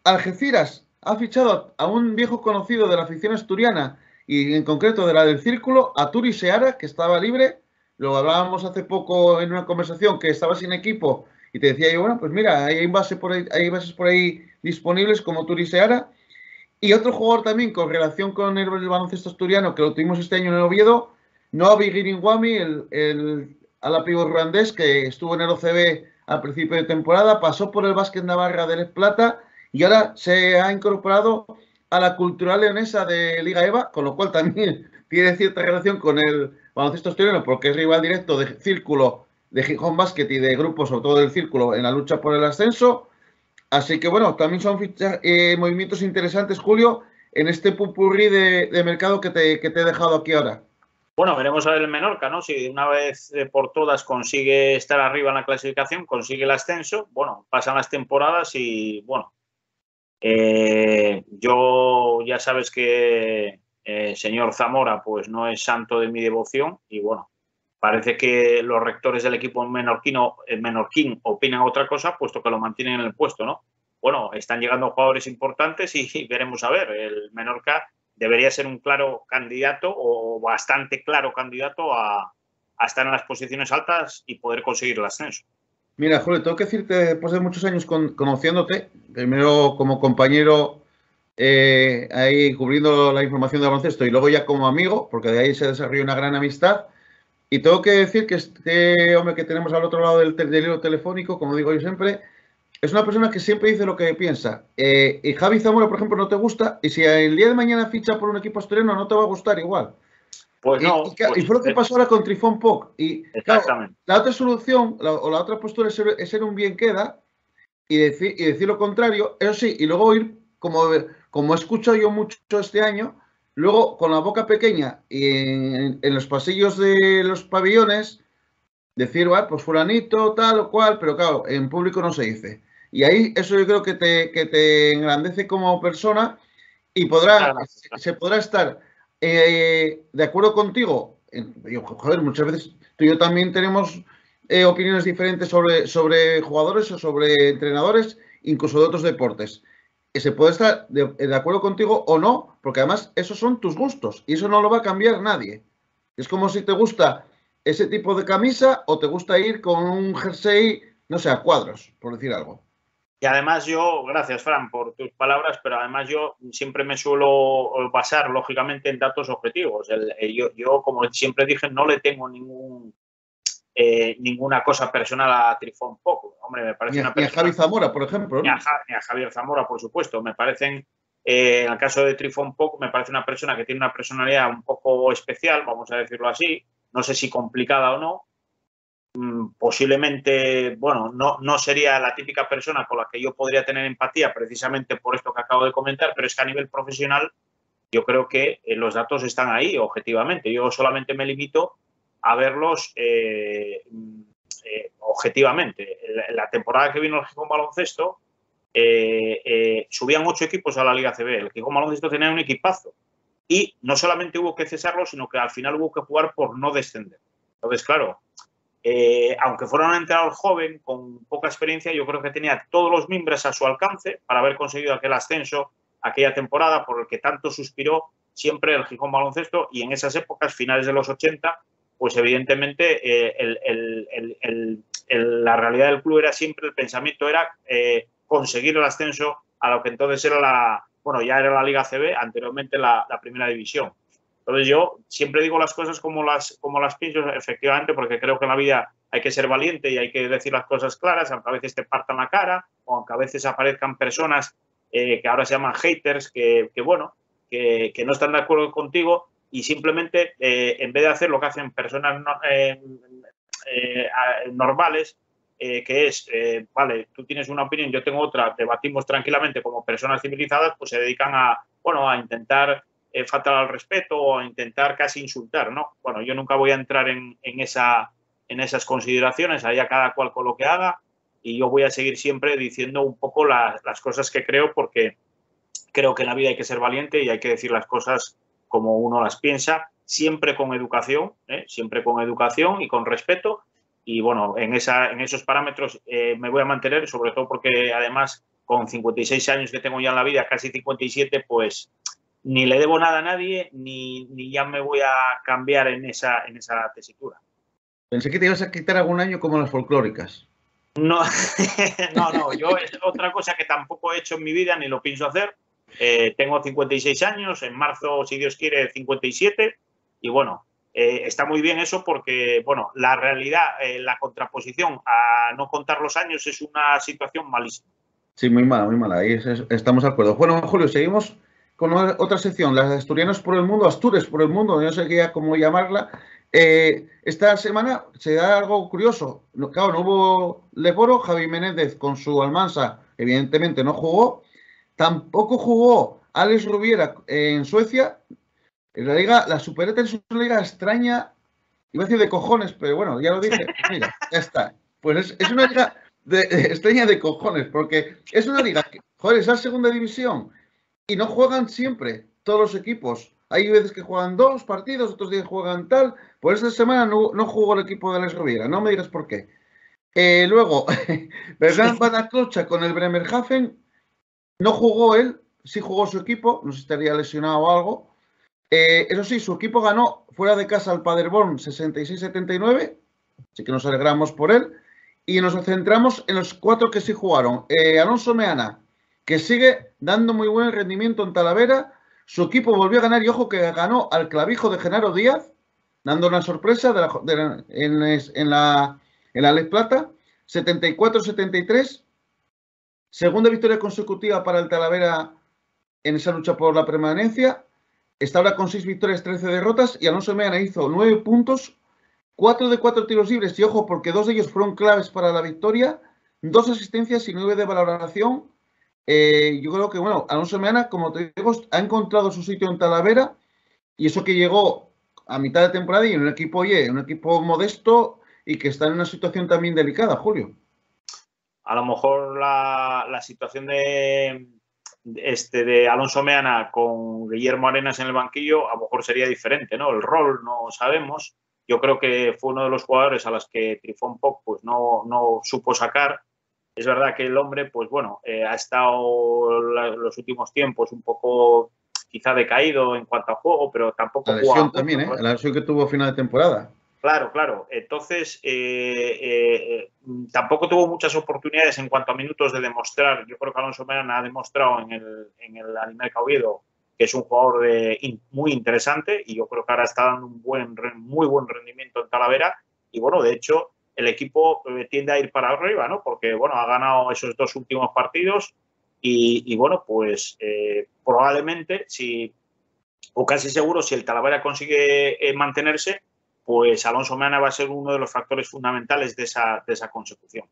Algeciras ha fichado a un viejo conocido de la afición asturiana y en concreto de la del Círculo, a Turi Seara, que estaba libre. Lo hablábamos hace poco en una conversación que estaba sin equipo y te decía yo, bueno, pues mira, hay bases por ahí disponibles como Turi Seara. Y otro jugador también con relación con el baloncesto asturiano que lo tuvimos este año en el Oviedo, Noah Bigiringuami, el ala pívot ruandés que estuvo en el OCB al principio de temporada, pasó por el Básquet Navarra de Les Plata y ahora se ha incorporado a la Cultural Leonesa de Liga EVA, con lo cual también tiene cierta relación con el baloncesto asturiano porque es rival directo de Círculo, de Gijón Basket y de grupos, sobre todo del Círculo, en la lucha por el ascenso. Así que bueno, también son movimientos interesantes, Julio, en este pupurrí de mercado que te he dejado aquí ahora. Bueno, veremos a ver el Menorca, ¿no? Si de una vez por todas consigue estar arriba en la clasificación, consigue el ascenso, bueno, pasan las temporadas y, bueno, yo ya sabes que señor Zamora pues no es santo de mi devoción y, bueno, parece que los rectores del equipo menorquín opinan otra cosa, puesto que lo mantienen en el puesto, ¿no? bueno, están llegando jugadores importantes y veremos a ver. El Menorca debería ser un claro candidato o bastante claro candidato a estar en las posiciones altas y poder conseguir el ascenso. Mira, Julio, tengo que decirte, después de muchos años conociéndote, primero como compañero ahí cubriendo la información de baloncesto y luego ya como amigo, porque de ahí se desarrolló una gran amistad. Y tengo que decir que este hombre que tenemos al otro lado del hilo telefónico, como digo yo siempre, es una persona que siempre dice lo que piensa. Y Javi Zamora, por ejemplo, no te gusta, y si el día de mañana ficha por un equipo asturiano, no te va a gustar igual. Pues no. Y fue lo que pasó ahora con Trifón Poc. Y exactamente. Claro, la otra solución o la otra postura es ser un bien queda y decir lo contrario, eso sí, y luego ir, como he escuchado yo mucho este año, luego con la boca pequeña y en los pasillos de los pabellones, decir, bueno, pues fulanito, tal o cual, pero claro, en público no se dice. Y ahí eso yo creo que te engrandece como persona y se podrá estar de acuerdo contigo. Joder, muchas veces tú y yo también tenemos opiniones diferentes sobre jugadores o sobre entrenadores, incluso de otros deportes. Se puede estar de acuerdo contigo o no, porque además esos son tus gustos y eso no lo va a cambiar nadie. Es como si te gusta ese tipo de camisa o te gusta ir con un jersey, no sé, a cuadros, por decir algo. Y además yo, gracias Fran por tus palabras, pero además yo siempre me suelo basar lógicamente en datos objetivos. Yo, como siempre dije, no le tengo ninguna cosa personal a Trifón Poc. Hombre, me parece una persona... Ni a Javi Zamora, por ejemplo, ¿no? Ni a Javier Zamora, por supuesto. Me parecen, en el caso de Trifón Poc, me parece una persona que tiene una personalidad un poco especial, vamos a decirlo así. No sé si complicada o no. Posiblemente, bueno, no sería la típica persona con la que yo podría tener empatía precisamente por esto que acabo de comentar, pero es que a nivel profesional yo creo que los datos están ahí, objetivamente. Yo solamente me limito a verlos objetivamente. La temporada que vino el Gijón Baloncesto subían 8 equipos a la Liga CB. El Gijón Baloncesto tenía un equipazo y no solamente hubo que cesarlo, sino que al final hubo que jugar por no descender. Entonces, claro, aunque fuera un entrenador joven, con poca experiencia, yo creo que tenía todos los mimbres a su alcance para haber conseguido aquel ascenso, aquella temporada por el que tanto suspiró siempre el Gijón Baloncesto, y en esas épocas, finales de los 80, pues evidentemente la realidad del club era siempre, el pensamiento era conseguir el ascenso a lo que entonces era ya era la Liga CB, anteriormente la Primera División. Entonces yo siempre digo las cosas como las pienso, efectivamente, porque creo que en la vida hay que ser valiente y hay que decir las cosas claras, aunque a veces te partan la cara o aunque a veces aparezcan personas que ahora se llaman haters, que no están de acuerdo contigo y simplemente en vez de hacer lo que hacen personas normales, que es, vale, tú tienes una opinión, yo tengo otra, debatimos tranquilamente como personas civilizadas, pues se dedican a intentar faltar al respeto o a intentar casi insultar, ¿no? Bueno, yo nunca voy a entrar en esas consideraciones, allá cada cual con lo que haga, y yo voy a seguir siempre diciendo un poco las cosas que creo, porque creo que en la vida hay que ser valiente y hay que decir las cosas como uno las piensa, siempre con educación y con respeto. Y bueno, en esos parámetros me voy a mantener, sobre todo porque además con 56 años que tengo ya en la vida, casi 57, pues ni le debo nada a nadie, ni ya me voy a cambiar en esa tesitura. Pensé que te ibas a quitar algún año como las folclóricas. No, no, yo es otra cosa que tampoco he hecho en mi vida, ni lo pienso hacer. Tengo 56 años, en marzo, si Dios quiere, 57, y bueno, está muy bien eso porque, bueno, la realidad, la contraposición a no contar los años es una situación malísima. Sí, muy mala, ahí estamos de acuerdo. Bueno, Julio, seguimos con otra sección, las asturianos por el mundo, Astures por el mundo, no sé cómo llamarla. Esta semana se da algo curioso. Claro, no hubo Leporo, Javi Menéndez con su Almansa, evidentemente no jugó. Tampoco jugó Alex Rubiera en Suecia. En la liga, la Supereta es una liga extraña, iba a decir de cojones, pero bueno, ya lo dije. Pues mira, ya está. Pues es una liga extraña de cojones, porque es una liga que, joder, es la segunda división y no juegan siempre todos los equipos. Hay veces que juegan 2 partidos, otros días juegan tal. Pues esta semana no jugó el equipo de Alex Rubiera, no me digas por qué. Luego, Bernard Van Aclocha con el Bremerhaven No jugó él, sí jugó su equipo, no sé si estaría lesionado o algo. Eso sí, su equipo ganó fuera de casa al Paderborn 66-79, así que nos alegramos por él. Y nos centramos en los 4 que sí jugaron. Alonso Meana, que sigue dando muy buen rendimiento en Talavera. Su equipo volvió a ganar y ojo que ganó al Clavijo de Genaro Díaz, dando una sorpresa en la Les Plata, 74-73. Segunda victoria consecutiva para el Talavera en esa lucha por la permanencia. Está ahora con 6 victorias, 13 derrotas y Alonso Meana hizo 9 puntos, 4 de 4 tiros libres y ojo porque 2 de ellos fueron claves para la victoria, 2 asistencias y 9 de valoración. Yo creo que, bueno, Alonso Meana, como te digo, ha encontrado su sitio en Talavera y eso que llegó a mitad de temporada y en un equipo, oye, un equipo modesto y que está en una situación también delicada, Julio. A lo mejor la situación de Alonso Meana con Guillermo Arenas en el banquillo a lo mejor sería diferente, ¿no? El rol no sabemos. Yo creo que fue uno de los jugadores a los que Trifón Poc pues no supo sacar. Es verdad que el hombre, pues bueno, ha estado los últimos tiempos un poco quizá decaído en cuanto a juego, pero tampoco La juega lesión mucho, también, ¿no? la lesión que tuvo a final de temporada. Claro, claro. Entonces, tampoco tuvo muchas oportunidades en cuanto a minutos de demostrar. Yo creo que Alonso Meana ha demostrado en el Animalca Oviedo que es un jugador muy interesante y yo creo que ahora está dando un muy buen rendimiento en Talavera. Y bueno, de hecho, el equipo tiende a ir para arriba, ¿no? Porque, bueno, ha ganado esos 2 últimos partidos y bueno, pues probablemente, o casi seguro, si el Talavera consigue mantenerse, pues Alonso Meana va a ser uno de los factores fundamentales de esa consecución.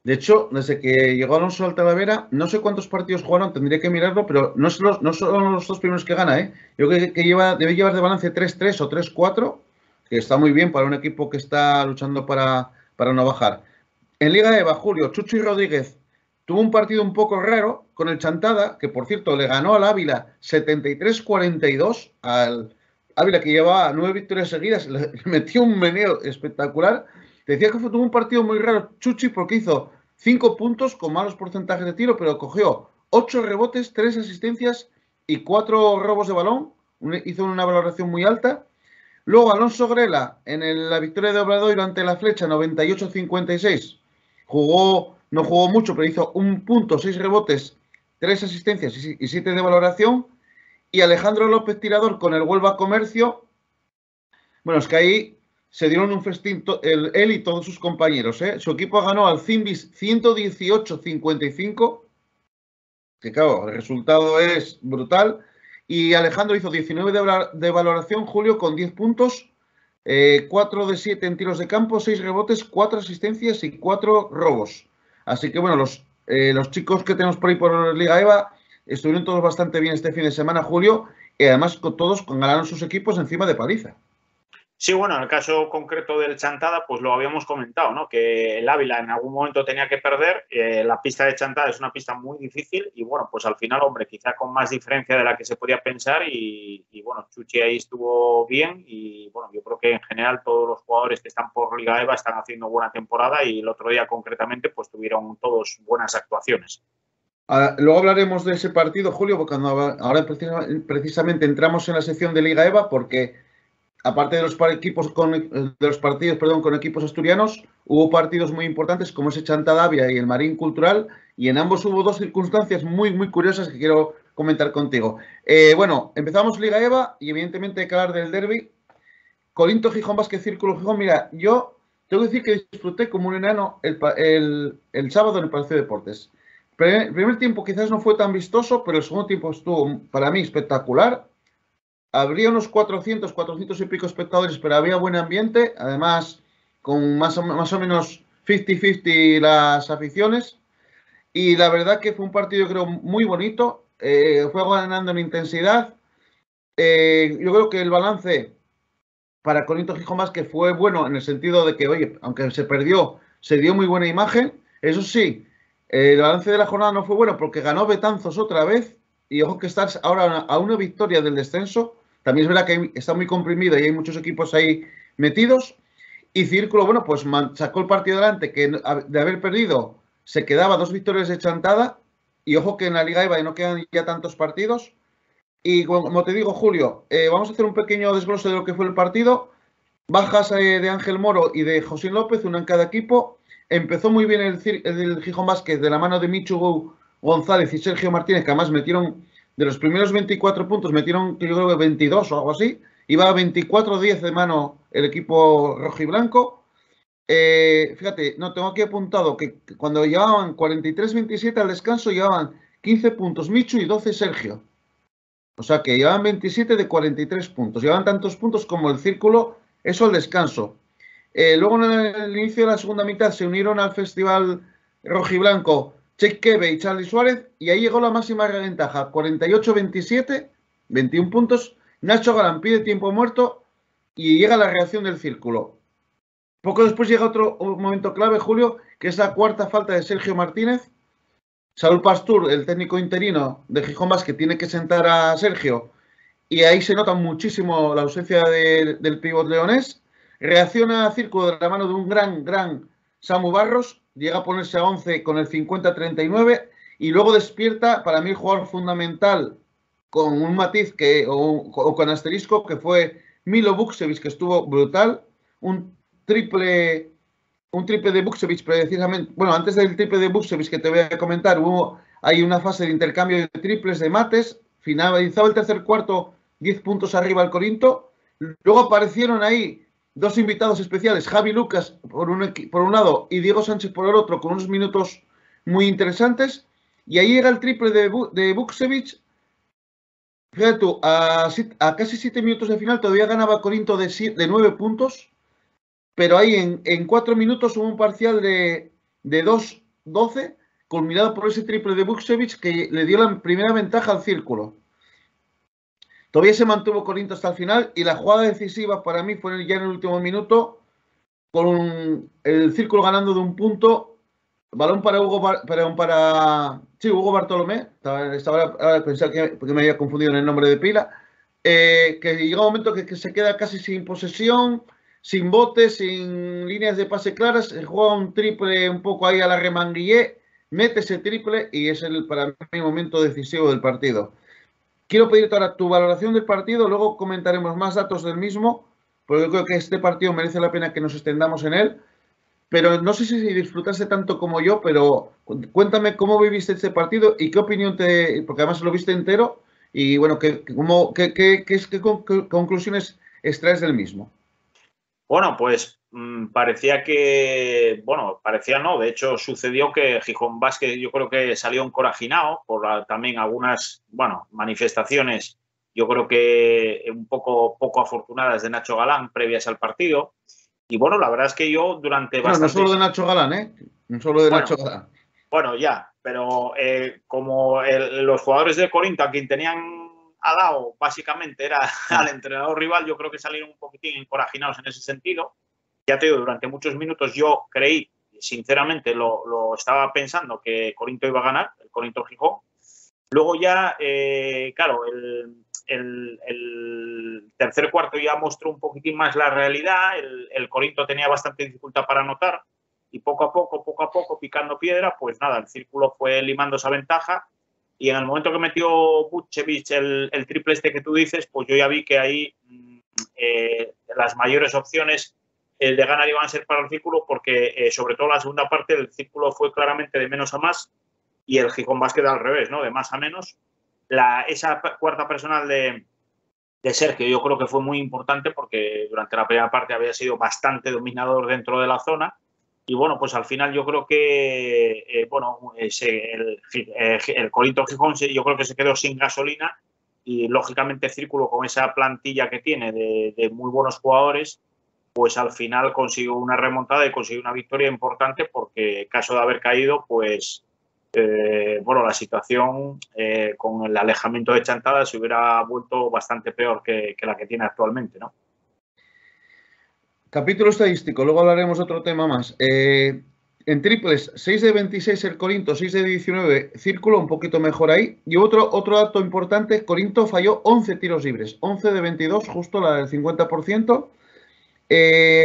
De hecho, desde que llegó Alonso al Talavera, no sé cuántos partidos jugaron, tendría que mirarlo, pero no son los 2 primeros que gana, ¿eh? Yo creo que debe llevar de balance 3-3 o 3-4, que está muy bien para un equipo que está luchando para no bajar. En Liga EVA, Julio, Chuchi Rodríguez tuvo un partido un poco raro con el Chantada, que por cierto le ganó al Ávila 73-42, al Ávila que llevaba 9 victorias seguidas, le metió un meneo espectacular. Decía que tuvo un partido muy raro Chuchi porque hizo 5 puntos con malos porcentajes de tiro, pero cogió 8 rebotes, 3 asistencias y 4 robos de balón. Hizo una valoración muy alta. Luego Alonso Grela en la victoria de Obradoiro ante la Flecha 98-56. No jugó mucho, pero hizo 1 punto, 6 rebotes, 3 asistencias y 7 de valoración. Y Alejandro López Tirador con el Huelva Comercio. Bueno, es que ahí se dieron un festín él y todos sus compañeros. Su equipo ganó al Cimbis 118-55, que claro, el resultado es brutal. Y Alejandro hizo 19 de valoración, Julio, con 10 puntos, 4 de 7 en tiros de campo, 6 rebotes, 4 asistencias y 4 robos. Así que bueno, los chicos que tenemos por ahí por Liga EVA estuvieron todos bastante bien este fin de semana, Julio, y además todos ganaron sus equipos encima de paliza. Sí, bueno, en el caso concreto del Chantada, pues lo habíamos comentado, ¿no? Que el Ávila en algún momento tenía que perder. La pista de Chantada es una pista muy difícil y, bueno, pues al final, hombre, quizá con más diferencia de la que se podía pensar y bueno, Chuchi ahí estuvo bien y, bueno, yo creo que en general todos los jugadores que están por Liga EVA están haciendo buena temporada y el otro día concretamente, pues tuvieron todos buenas actuaciones. Luego hablaremos de ese partido, Julio, porque ahora precisamente entramos en la sección de Liga EVA porque aparte de los partidos con equipos asturianos, hubo partidos muy importantes como ese Chantadavia y el Marín Cultural, y en ambos hubo 2 circunstancias muy, muy curiosas que quiero comentar contigo. Bueno, empezamos Liga EVA y evidentemente hay que hablar del derbi. Corinto Gijón Vázquez Círculo Gijón. Mira, yo tengo que decir que disfruté como un enano el sábado en el Palacio de Deportes. El primer tiempo quizás no fue tan vistoso, pero el segundo tiempo estuvo para mí espectacular. Habría unos 400 y pico espectadores, pero había buen ambiente, además con más o menos 50-50 las aficiones. Y la verdad que fue un partido, creo, muy bonito. Fue ganando en intensidad. Yo creo que el balance para Corinto Gijón Vázquez fue bueno en el sentido de que, oye, aunque se perdió, se dio muy buena imagen. Eso sí, el balance de la jornada no fue bueno porque ganó Betanzos otra vez. Y ojo que estás ahora a una victoria del descenso. También es verdad que está muy comprimido y hay muchos equipos ahí metidos. Y Círculo, bueno, pues sacó el partido adelante, que de haber perdido se quedaba 2 victorias de Chantada. Y ojo que en la Liga EVA no quedan ya tantos partidos. Y como te digo, Julio, vamos a hacer un pequeño desglose de lo que fue el partido. Bajas de Ángel Moro y de José López, una en cada equipo. Empezó muy bien el Gijón Basket de la mano de Michu González y Sergio Martínez, que además metieron, de los primeros 24 puntos, metieron yo creo que 22 o algo así. Iba a 24-10 de mano el equipo rojiblanco. Fíjate, no tengo aquí apuntado que cuando llevaban 43-27 al descanso, llevaban 15 puntos Michu y 12 Sergio. O sea que llevaban 27 de 43 puntos. Llevaban tantos puntos como el Círculo, eso al descanso. Luego en el inicio de la segunda mitad se unieron al festival rojiblanco Cheik Kebe y Charlie Suárez y ahí llegó la máxima ventaja, 48-27, 21 puntos. Nacho Galán pide tiempo muerto y llega la reacción del Círculo. Poco después llega otro momento clave, Julio, que es la cuarta falta de Sergio Martínez. Saúl Pastur, el técnico interino de Gijón Basket, tiene que sentar a Sergio y ahí se nota muchísimo la ausencia del pívot leonés. Reacciona a Círculo de la mano de un gran Samu Barros, llega a ponerse a 11 con el 50-39 y luego despierta, para mí, el jugador fundamental con un matiz o con asterisco, que fue Milo Vukcevic, que estuvo brutal, un triple de Vukcevic precisamente. Bueno, antes del triple de Vukcevic que te voy a comentar, hay una fase de intercambio de triples de mates, finalizaba el tercer cuarto 10 puntos arriba al Corinto. Luego aparecieron ahí dos invitados especiales, Javi Lucas por un lado y Diego Sánchez por el otro, con unos minutos muy interesantes. Y ahí llega el triple de Vukcevic. Fíjate tú, a casi 7 minutos de final todavía ganaba Corinto de 9 puntos. Pero ahí en 4 minutos hubo un parcial de 2-12, culminado por ese triple de Vukcevic que le dio la primera ventaja al Círculo. Todavía se mantuvo Corinto hasta el final y la jugada decisiva para mí fue ya en el último minuto, con el Círculo ganando de un punto, balón para Hugo Bartolomé, estaba pensando que me había confundido en el nombre de pila, que llega un momento que se queda casi sin posesión, sin botes, sin líneas de pase claras, juega un triple un poco ahí a la Remanguillé, mete ese triple y es para mí el momento decisivo del partido. Quiero pedirte ahora tu valoración del partido, luego comentaremos más datos del mismo, porque yo creo que este partido merece la pena que nos extendamos en él, pero no sé si disfrutaste tanto como yo, pero cuéntame cómo viviste este partido y qué opinión porque además lo viste entero, y bueno, ¿qué conclusiones extraes del mismo? Bueno, pues parecía no, de hecho sucedió que Gijón Basket yo creo que salió encorajinado por también algunas, manifestaciones, yo creo que un poco afortunadas de Nacho Galán previas al partido. Y bueno, la verdad es que yo durante no solo de Nacho Galán, ¿eh? No solo de Nacho Galán. Bueno, ya, pero como los jugadores de Corinto a quien tenían ha dado básicamente era al entrenador rival, yo creo que salieron un poquitín encorajinados en ese sentido. Ya te digo, durante muchos minutos yo creí, sinceramente lo estaba pensando, que Corinto iba a ganar, el Corinto Gijón. Luego ya, claro, el tercer cuarto ya mostró un poquitín más la realidad, el Corinto tenía bastante dificultad para anotar y poco a poco, picando piedra, pues nada, el Círculo fue limando esa ventaja. Y en el momento que metió Vukcevic el triple este que tú dices, pues yo ya vi que ahí las mayores opciones de ganar iban a ser para el Círculo, porque sobre todo la segunda parte del Círculo fue claramente de menos a más y el Gijón Basket al revés, ¿no? De más a menos. Esa cuarta personal de Sergio yo creo que fue muy importante porque durante la primera parte había sido bastante dominador dentro de la zona. Y bueno, pues al final yo creo que el Corinto Gijón yo creo que se quedó sin gasolina y lógicamente Círculo con esa plantilla que tiene de muy buenos jugadores, pues al final consiguió una remontada y consiguió una victoria importante porque en caso de haber caído, pues la situación con el alejamiento de Chantada se hubiera vuelto bastante peor que la que tiene actualmente, ¿no? Capítulo estadístico, luego hablaremos de otro tema más. En triples, 6 de 26 el Corinto, 6 de 19 Círculo, un poquito mejor ahí. Y otro dato importante, Corinto falló 11 tiros libres, 11 de 22, justo la del 50%.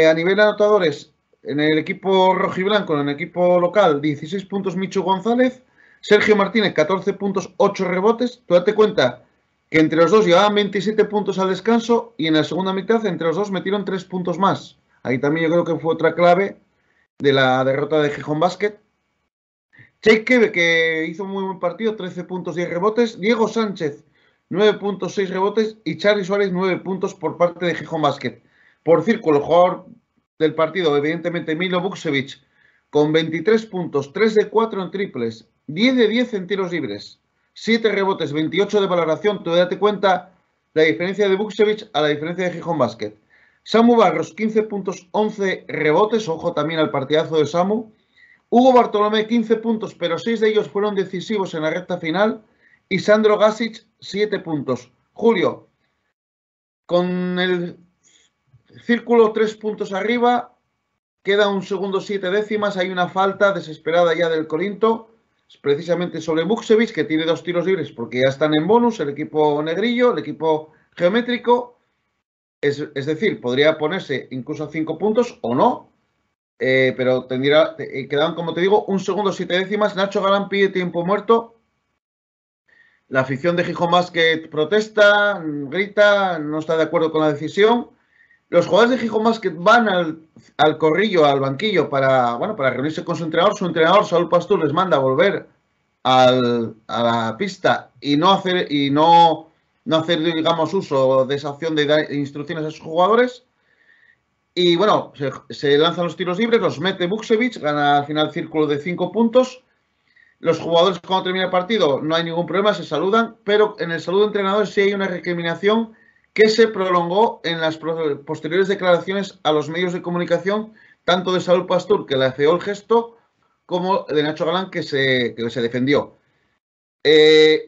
A nivel de anotadores, en el equipo rojiblanco, en el equipo local, 16 puntos Michu González, Sergio Martínez, 14 puntos, 8 rebotes. Tú date cuenta que entre los dos llevaban 27 puntos al descanso y en la segunda mitad entre los dos metieron 3 puntos más. Ahí también yo creo que fue otra clave de la derrota de Gijón Basket. Jake Kebe, que hizo un muy buen partido, 13 puntos, 10 rebotes. Diego Sánchez, 9 puntos, 6 rebotes. Y Charly Suárez, 9 puntos por parte de Gijón Basket. Por círculo, el jugador del partido, evidentemente, Milo Vukcevic, con 23 puntos, 3 de 4 en triples, 10 de 10 en tiros libres, 7 rebotes, 28 de valoración. Tú date cuenta la diferencia de Vukcevic a la diferencia de Gijón Basket. Samu Barros, 15 puntos, 11 rebotes. Ojo también al partidazo de Samu. Hugo Bartolomé, 15 puntos, pero 6 de ellos fueron decisivos en la recta final. Y Sandro Gasic, 7 puntos. Julio, con el círculo 3 puntos arriba, queda un segundo 7 décimas. Hay una falta desesperada ya del Corinto, precisamente sobre Vukcevic, que tiene 2 tiros libres porque ya están en bonus, el equipo negrillo, el equipo geométrico. Es decir, podría ponerse incluso a 5 puntos o no. Pero quedaban, como te digo, un segundo 7 décimas. Nacho Galán pide tiempo muerto. La afición de Gijón Basket protesta, grita, no está de acuerdo con la decisión. Los jugadores de Gijón Basket van al corrillo, al banquillo, para reunirse con su entrenador. Su entrenador, Saúl Pastur, les manda a volver a la pista y no hacer, digamos, uso de esa opción de dar instrucciones a sus jugadores. Y bueno, se lanzan los tiros libres, los mete Vukcevic, gana al final círculo de 5 puntos. Los jugadores, cuando termina el partido, no hay ningún problema, se saludan, pero en el saludo de entrenadores sí hay una recriminación que se prolongó en las posteriores declaraciones a los medios de comunicación, tanto de Saúl Pastur, que le afeó el gesto, como de Nacho Galán, que se defendió.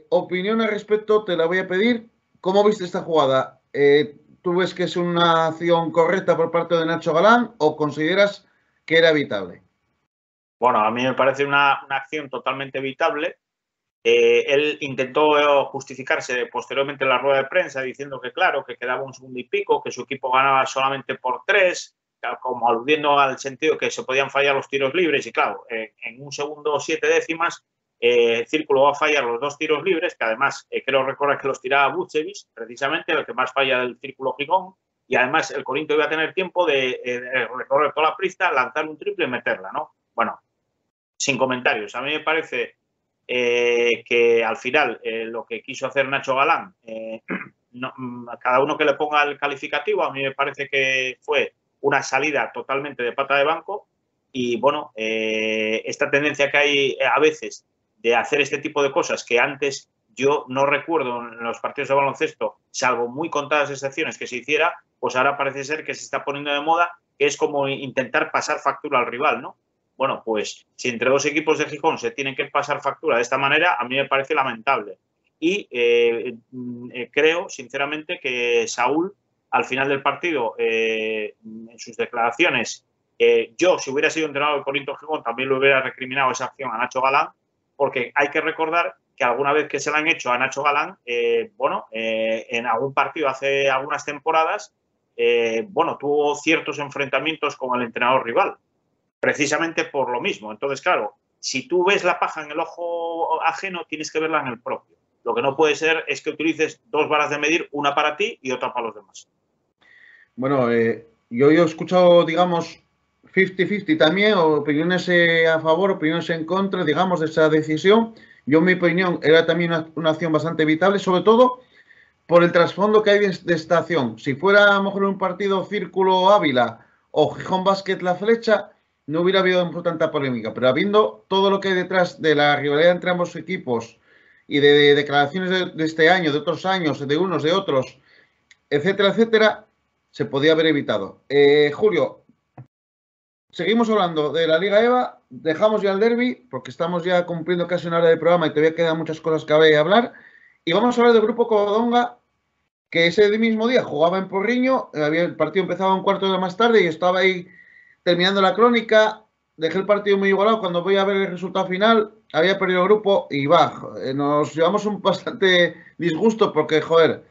Opinión al respecto, te la voy a pedir. ¿Cómo viste esta jugada? ¿Tú ves que es una acción correcta por parte de Nacho Galán o consideras que era evitable? Bueno, a mí me parece una acción totalmente evitable. Él intentó justificarse posteriormente en la rueda de prensa diciendo que, claro, que quedaba un segundo y pico, que su equipo ganaba solamente por 3, como aludiendo al sentido que se podían fallar los tiros libres. Y claro, en un segundo 7 décimas, el círculo va a fallar los 2 tiros libres, que además creo recordar que los tiraba Vukcevic, precisamente, el que más falla del círculo Gijón. Y además el Corinto iba a tener tiempo de recorrer toda la pista, lanzar un triple y meterla, ¿no? Bueno, sin comentarios. A mí me parece que al final lo que quiso hacer Nacho Galán, a cada uno que le ponga el calificativo, a mí me parece que fue una salida totalmente de pata de banco. Y bueno, esta tendencia que hay a veces de hacer este tipo de cosas que antes yo no recuerdo en los partidos de baloncesto, salvo muy contadas excepciones que se hiciera, pues ahora parece ser que se está poniendo de moda, que es como intentar pasar factura al rival, ¿no? Bueno, pues si entre 2 equipos de Gijón se tienen que pasar factura de esta manera, a mí me parece lamentable. Y creo, sinceramente, que Saúl, al final del partido, en sus declaraciones, yo, si hubiera sido entrenador del Corinto Gijón, también le hubiera recriminado esa acción a Nacho Galán, porque hay que recordar que alguna vez que se la han hecho a Nacho Galán, en algún partido hace algunas temporadas, tuvo ciertos enfrentamientos con el entrenador rival, precisamente por lo mismo. Entonces, claro, si tú ves la paja en el ojo ajeno, tienes que verla en el propio. Lo que no puede ser es que utilices 2 varas de medir, una para ti y otra para los demás. Bueno, yo he escuchado, digamos, 50-50 también, opiniones a favor, opiniones en contra, digamos, de esa decisión. Yo, en mi opinión, era también una acción bastante evitable, sobre todo por el trasfondo que hay de esta acción. Si fuera a lo mejor un partido Círculo Ávila o Gijón Basket La Flecha, no hubiera habido tanta polémica. Pero habiendo todo lo que hay detrás de la rivalidad entre ambos equipos y de declaraciones de este año, de otros años, de unos, de otros, etcétera, etcétera, se podía haber evitado. Julio, seguimos hablando de la Liga EVA, dejamos ya el derbi, porque estamos ya cumpliendo casi una hora de programa y todavía quedan muchas cosas que hablar, y vamos a hablar del Grupo Covadonga, que ese mismo día jugaba en Porriño, el partido empezaba un cuarto de hora más tarde y estaba ahí terminando la crónica. Dejé el partido muy igualado. Cuando voy a ver el resultado final, había perdido el grupo y nos llevamos un bastante disgusto porque, joder,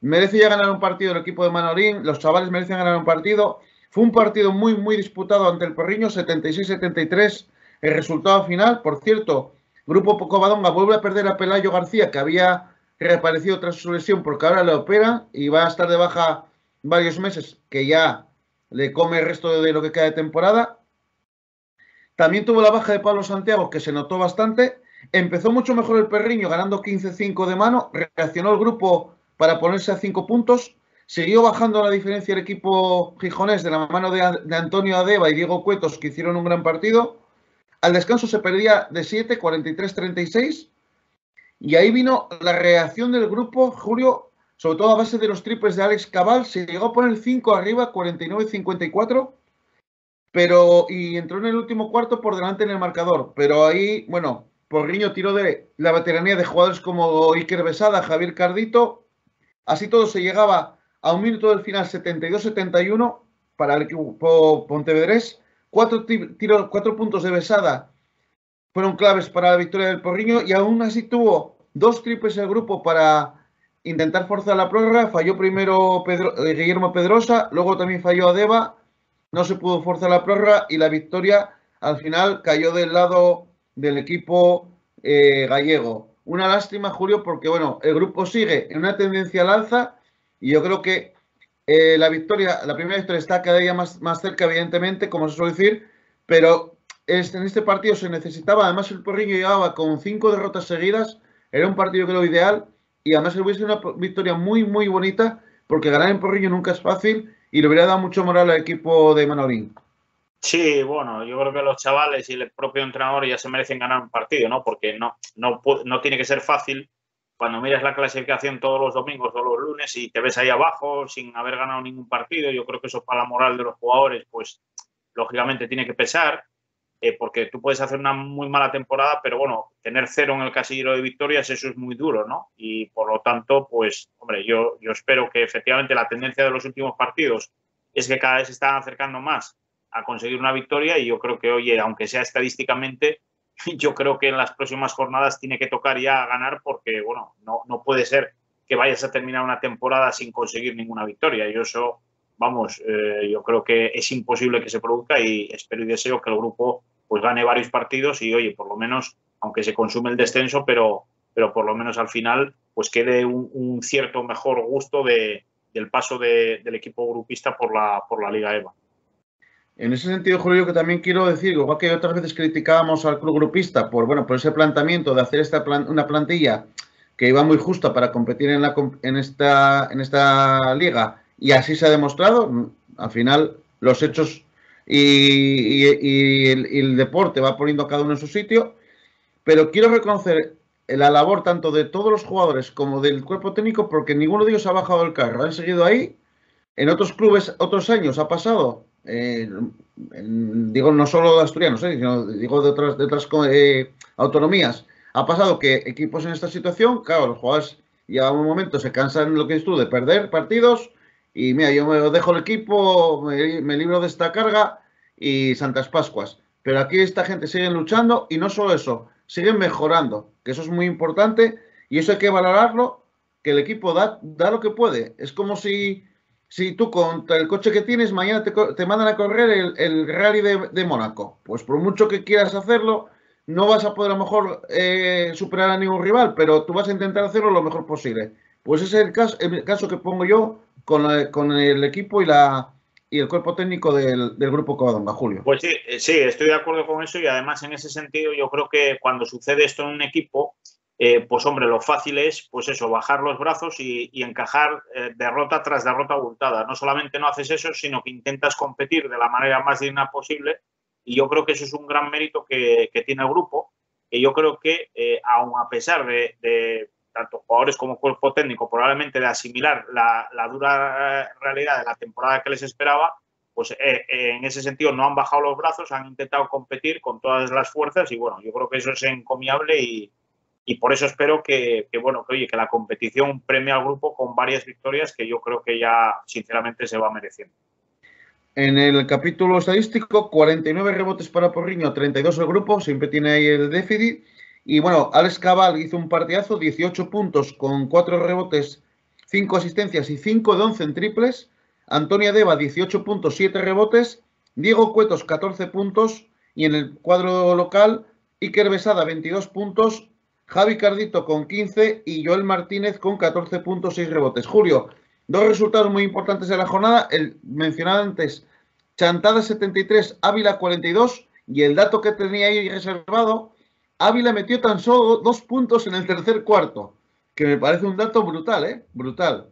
merece ya ganar un partido el equipo de Manolín, los chavales merecen ganar un partido. Fue un partido muy, muy disputado ante el Porriño, 76-73 el resultado final. Por cierto, Grupo Covadonga vuelve a perder a Pelayo García, que había reaparecido tras su lesión porque ahora le opera y va a estar de baja varios meses, que ya le come el resto de lo que queda de temporada. También tuvo la baja de Pablo Santiago, que se notó bastante. Empezó mucho mejor el Perriño, ganando 15-5 de mano. Reaccionó el grupo para ponerse a 5 puntos. Siguió bajando la diferencia el equipo gijonés de la mano de Antonio Adeba y Diego Cuetos, que hicieron un gran partido. Al descanso se perdía de 7, 43-36. Y ahí vino la reacción del grupo, Julio, sobre todo a base de los triples de Alex Cabal. Se llegó a poner 5 arriba, 49-54. Y entró en el último cuarto por delante en el marcador. Pero ahí, bueno, Porriño tiró de la veteranía de jugadores como Iker Besada, Javier Cardito. Así todo se llegaba a un minuto del final, 72-71 para el equipo pontevedrés. 4 puntos de Besada fueron claves para la victoria del Porriño y aún así tuvo 2 triples el grupo para intentar forzar la prórroga. Falló primero Guillermo Pedrosa, luego también falló Adeba. No se pudo forzar la prórroga y la victoria al final cayó del lado del equipo gallego. Una lástima, Julio, porque bueno, el grupo sigue en una tendencia al alza y yo creo que la primera victoria está cada día más cerca, evidentemente, como se suele decir, pero en este partido se necesitaba, además el Porriño llegaba con 5 derrotas seguidas, era un partido creo ideal y además hubiese una victoria muy, muy bonita porque ganar en Porriño nunca es fácil y le hubiera dado mucho moral al equipo de Manolín. Sí, bueno, yo creo que los chavales y el propio entrenador ya se merecen ganar un partido, ¿no? Porque no tiene que ser fácil cuando miras la clasificación todos los domingos o los lunes y te ves ahí abajo sin haber ganado ningún partido. Yo creo que eso para la moral de los jugadores, pues lógicamente tiene que pesar, porque tú puedes hacer una muy mala temporada, pero bueno, tener 0 en el casillero de victorias, eso es muy duro, ¿no? Y por lo tanto, pues, hombre, yo espero que efectivamente la tendencia de los últimos partidos es que cada vez se están acercando más a conseguir una victoria y yo creo que, oye, aunque sea estadísticamente, yo creo que en las próximas jornadas tiene que tocar ya ganar porque, bueno, no puede ser que vayas a terminar una temporada sin conseguir ninguna victoria. Y eso, vamos, yo creo que es imposible que se produzca y espero y deseo que el grupo pues gane varios partidos y, oye, por lo menos, aunque se consume el descenso, pero por lo menos al final pues quede un cierto mejor gusto del paso del equipo grupista por la Liga EVA. En ese sentido, Julio, yo que también quiero decir, igual que otras veces criticábamos al club grupista por ese planteamiento de hacer una plantilla que iba muy justa para competir en esta liga, y así se ha demostrado. Al final, los hechos y el deporte va poniendo a cada uno en su sitio, pero quiero reconocer la labor tanto de todos los jugadores como del cuerpo técnico, porque ninguno de ellos ha bajado el carro, han seguido ahí. En otros clubes, otros años ha pasado, digo no solo de asturianos, sino digo de otras autonomías, ha pasado que equipos en esta situación, claro, los jugadores ya a un momento se cansan, lo que dices tú, de perder partidos y mira, yo me dejo el equipo, me libro de esta carga y Santas Pascuas. Pero aquí esta gente sigue luchando y no solo eso, siguen mejorando, que eso es muy importante y eso hay que valorarlo, que el equipo da lo que puede. Es como si tú con el coche que tienes, mañana te mandan a correr el rally de Mónaco. Pues por mucho que quieras hacerlo, no vas a poder a lo mejor superar a ningún rival, pero tú vas a intentar hacerlo lo mejor posible. Pues ese es el caso que pongo yo con el equipo y el cuerpo técnico del Grupo Covadonga, Julio. Pues sí, estoy de acuerdo con eso y además en ese sentido yo creo que cuando sucede esto en un equipo, pues hombre, lo fácil es, pues eso, bajar los brazos y encajar derrota tras derrota abultada. No solamente no haces eso, sino que intentas competir de la manera más digna posible y yo creo que eso es un gran mérito que tiene el grupo, que yo creo que aun a pesar de tanto jugadores como cuerpo técnico, probablemente de asimilar la dura realidad de la temporada que les esperaba, pues en ese sentido no han bajado los brazos, han intentado competir con todas las fuerzas y bueno, yo creo que eso es encomiable y por eso espero que la competición premie al grupo con varias victorias que yo creo que ya sinceramente se va mereciendo. En el capítulo estadístico, 49 rebotes para Porriño, 32 el grupo, siempre tiene ahí el déficit. Y bueno, Alex Cabal hizo un partidazo, 18 puntos con 4 rebotes, 5 asistencias y 5 de 11 en triples. Antonio Adeba, 18 puntos, 7 rebotes. Diego Cuetos, 14 puntos. Y en el cuadro local, Iker Besada 22 puntos, Javi Cardito con 15 y Joel Martínez con 14 puntos, 6 rebotes. Julio, dos resultados muy importantes de la jornada. El mencionado antes, Chantada 73, Ávila 42 y el dato que tenía ahí reservado, Ávila metió tan solo 2 puntos en el tercer cuarto, que me parece un dato brutal, ¿eh? Brutal.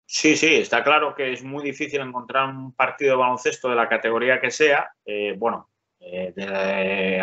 Sí, sí, está claro que es muy difícil encontrar un partido de baloncesto de la categoría que sea. A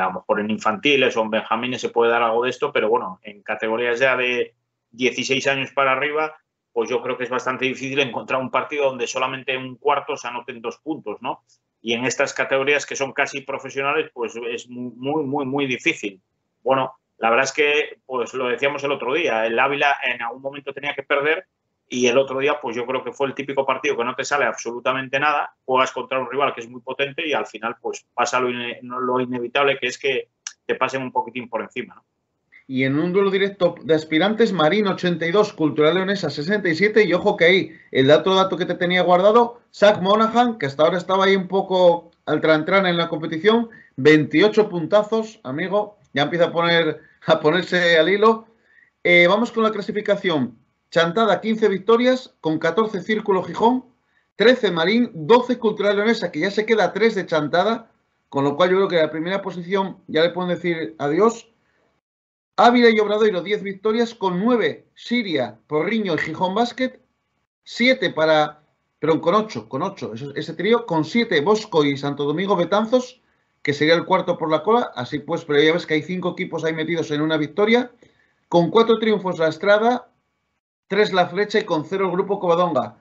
lo mejor en infantiles o en benjamines se puede dar algo de esto, pero bueno, en categorías ya de 16 años para arriba, pues yo creo que es bastante difícil encontrar un partido donde solamente en un cuarto se anoten 2 puntos, ¿no? Y en estas categorías que son casi profesionales, pues es muy, muy, muy difícil. Bueno, la verdad es que, pues lo decíamos el otro día, el Ávila en algún momento tenía que perder. Y el otro día, pues yo creo que fue el típico partido que no te sale absolutamente nada, juegas contra un rival que es muy potente y al final pues pasa lo inevitable, que es que te pasen un poquitín por encima, ¿no? Y en un duelo directo de aspirantes, Marín 82, Cultural Leonesa 67, y ojo que ahí, el otro dato que te tenía guardado, Zach Monahan, que hasta ahora estaba ahí un poco al trantran en la competición, 28 puntazos, amigo, ya empieza a ponerse al hilo. Vamos con la clasificación. Chantada 15 victorias, con 14 Círculo Gijón, 13 Marín, 12 Cultural Leonesa, que ya se queda a 3 de Chantada, con lo cual yo creo que la primera posición ya le pueden decir adiós. Ávila y Obradoiro 10 victorias, con 9 Siria, Porriño y Gijón Basket, 7 perdón, con 8 ese trío, con 7 Bosco y Santo Domingo Betanzos, que sería el cuarto por la cola, así pues, pero ya ves que hay 5 equipos ahí metidos en una victoria, con 4 triunfos La Estrada, 3 La Flecha y con 0 el Grupo Covadonga.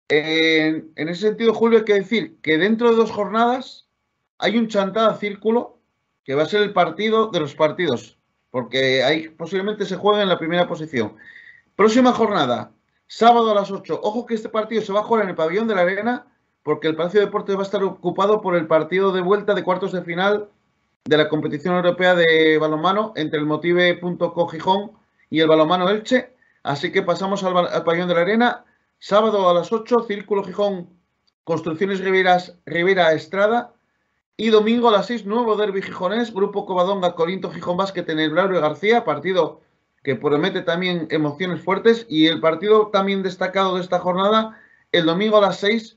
En ese sentido, Julio, hay que decir que dentro de 2 jornadas hay un Chantada Círculo que va a ser el partido de los partidos, porque ahí posiblemente se juegue en la primera posición. Próxima jornada, sábado a las 8. Ojo que este partido se va a jugar en el Pabellón de la Arena, porque el Palacio de Deportes va a estar ocupado por el partido de vuelta de cuartos de final de la competición europea de balonmano entre el Motive.co Gijón y el balonmano Elche. Así que pasamos al Pabellón de la Arena. Sábado a las 8, Círculo Gijón, Construcciones Rivera Estrada. Y domingo a las 6, nuevo derbi gijonés, Grupo Covadonga, Corinto Gijón Basket en el Braulio García, partido que promete también emociones fuertes. Y el partido también destacado de esta jornada, el domingo a las 6,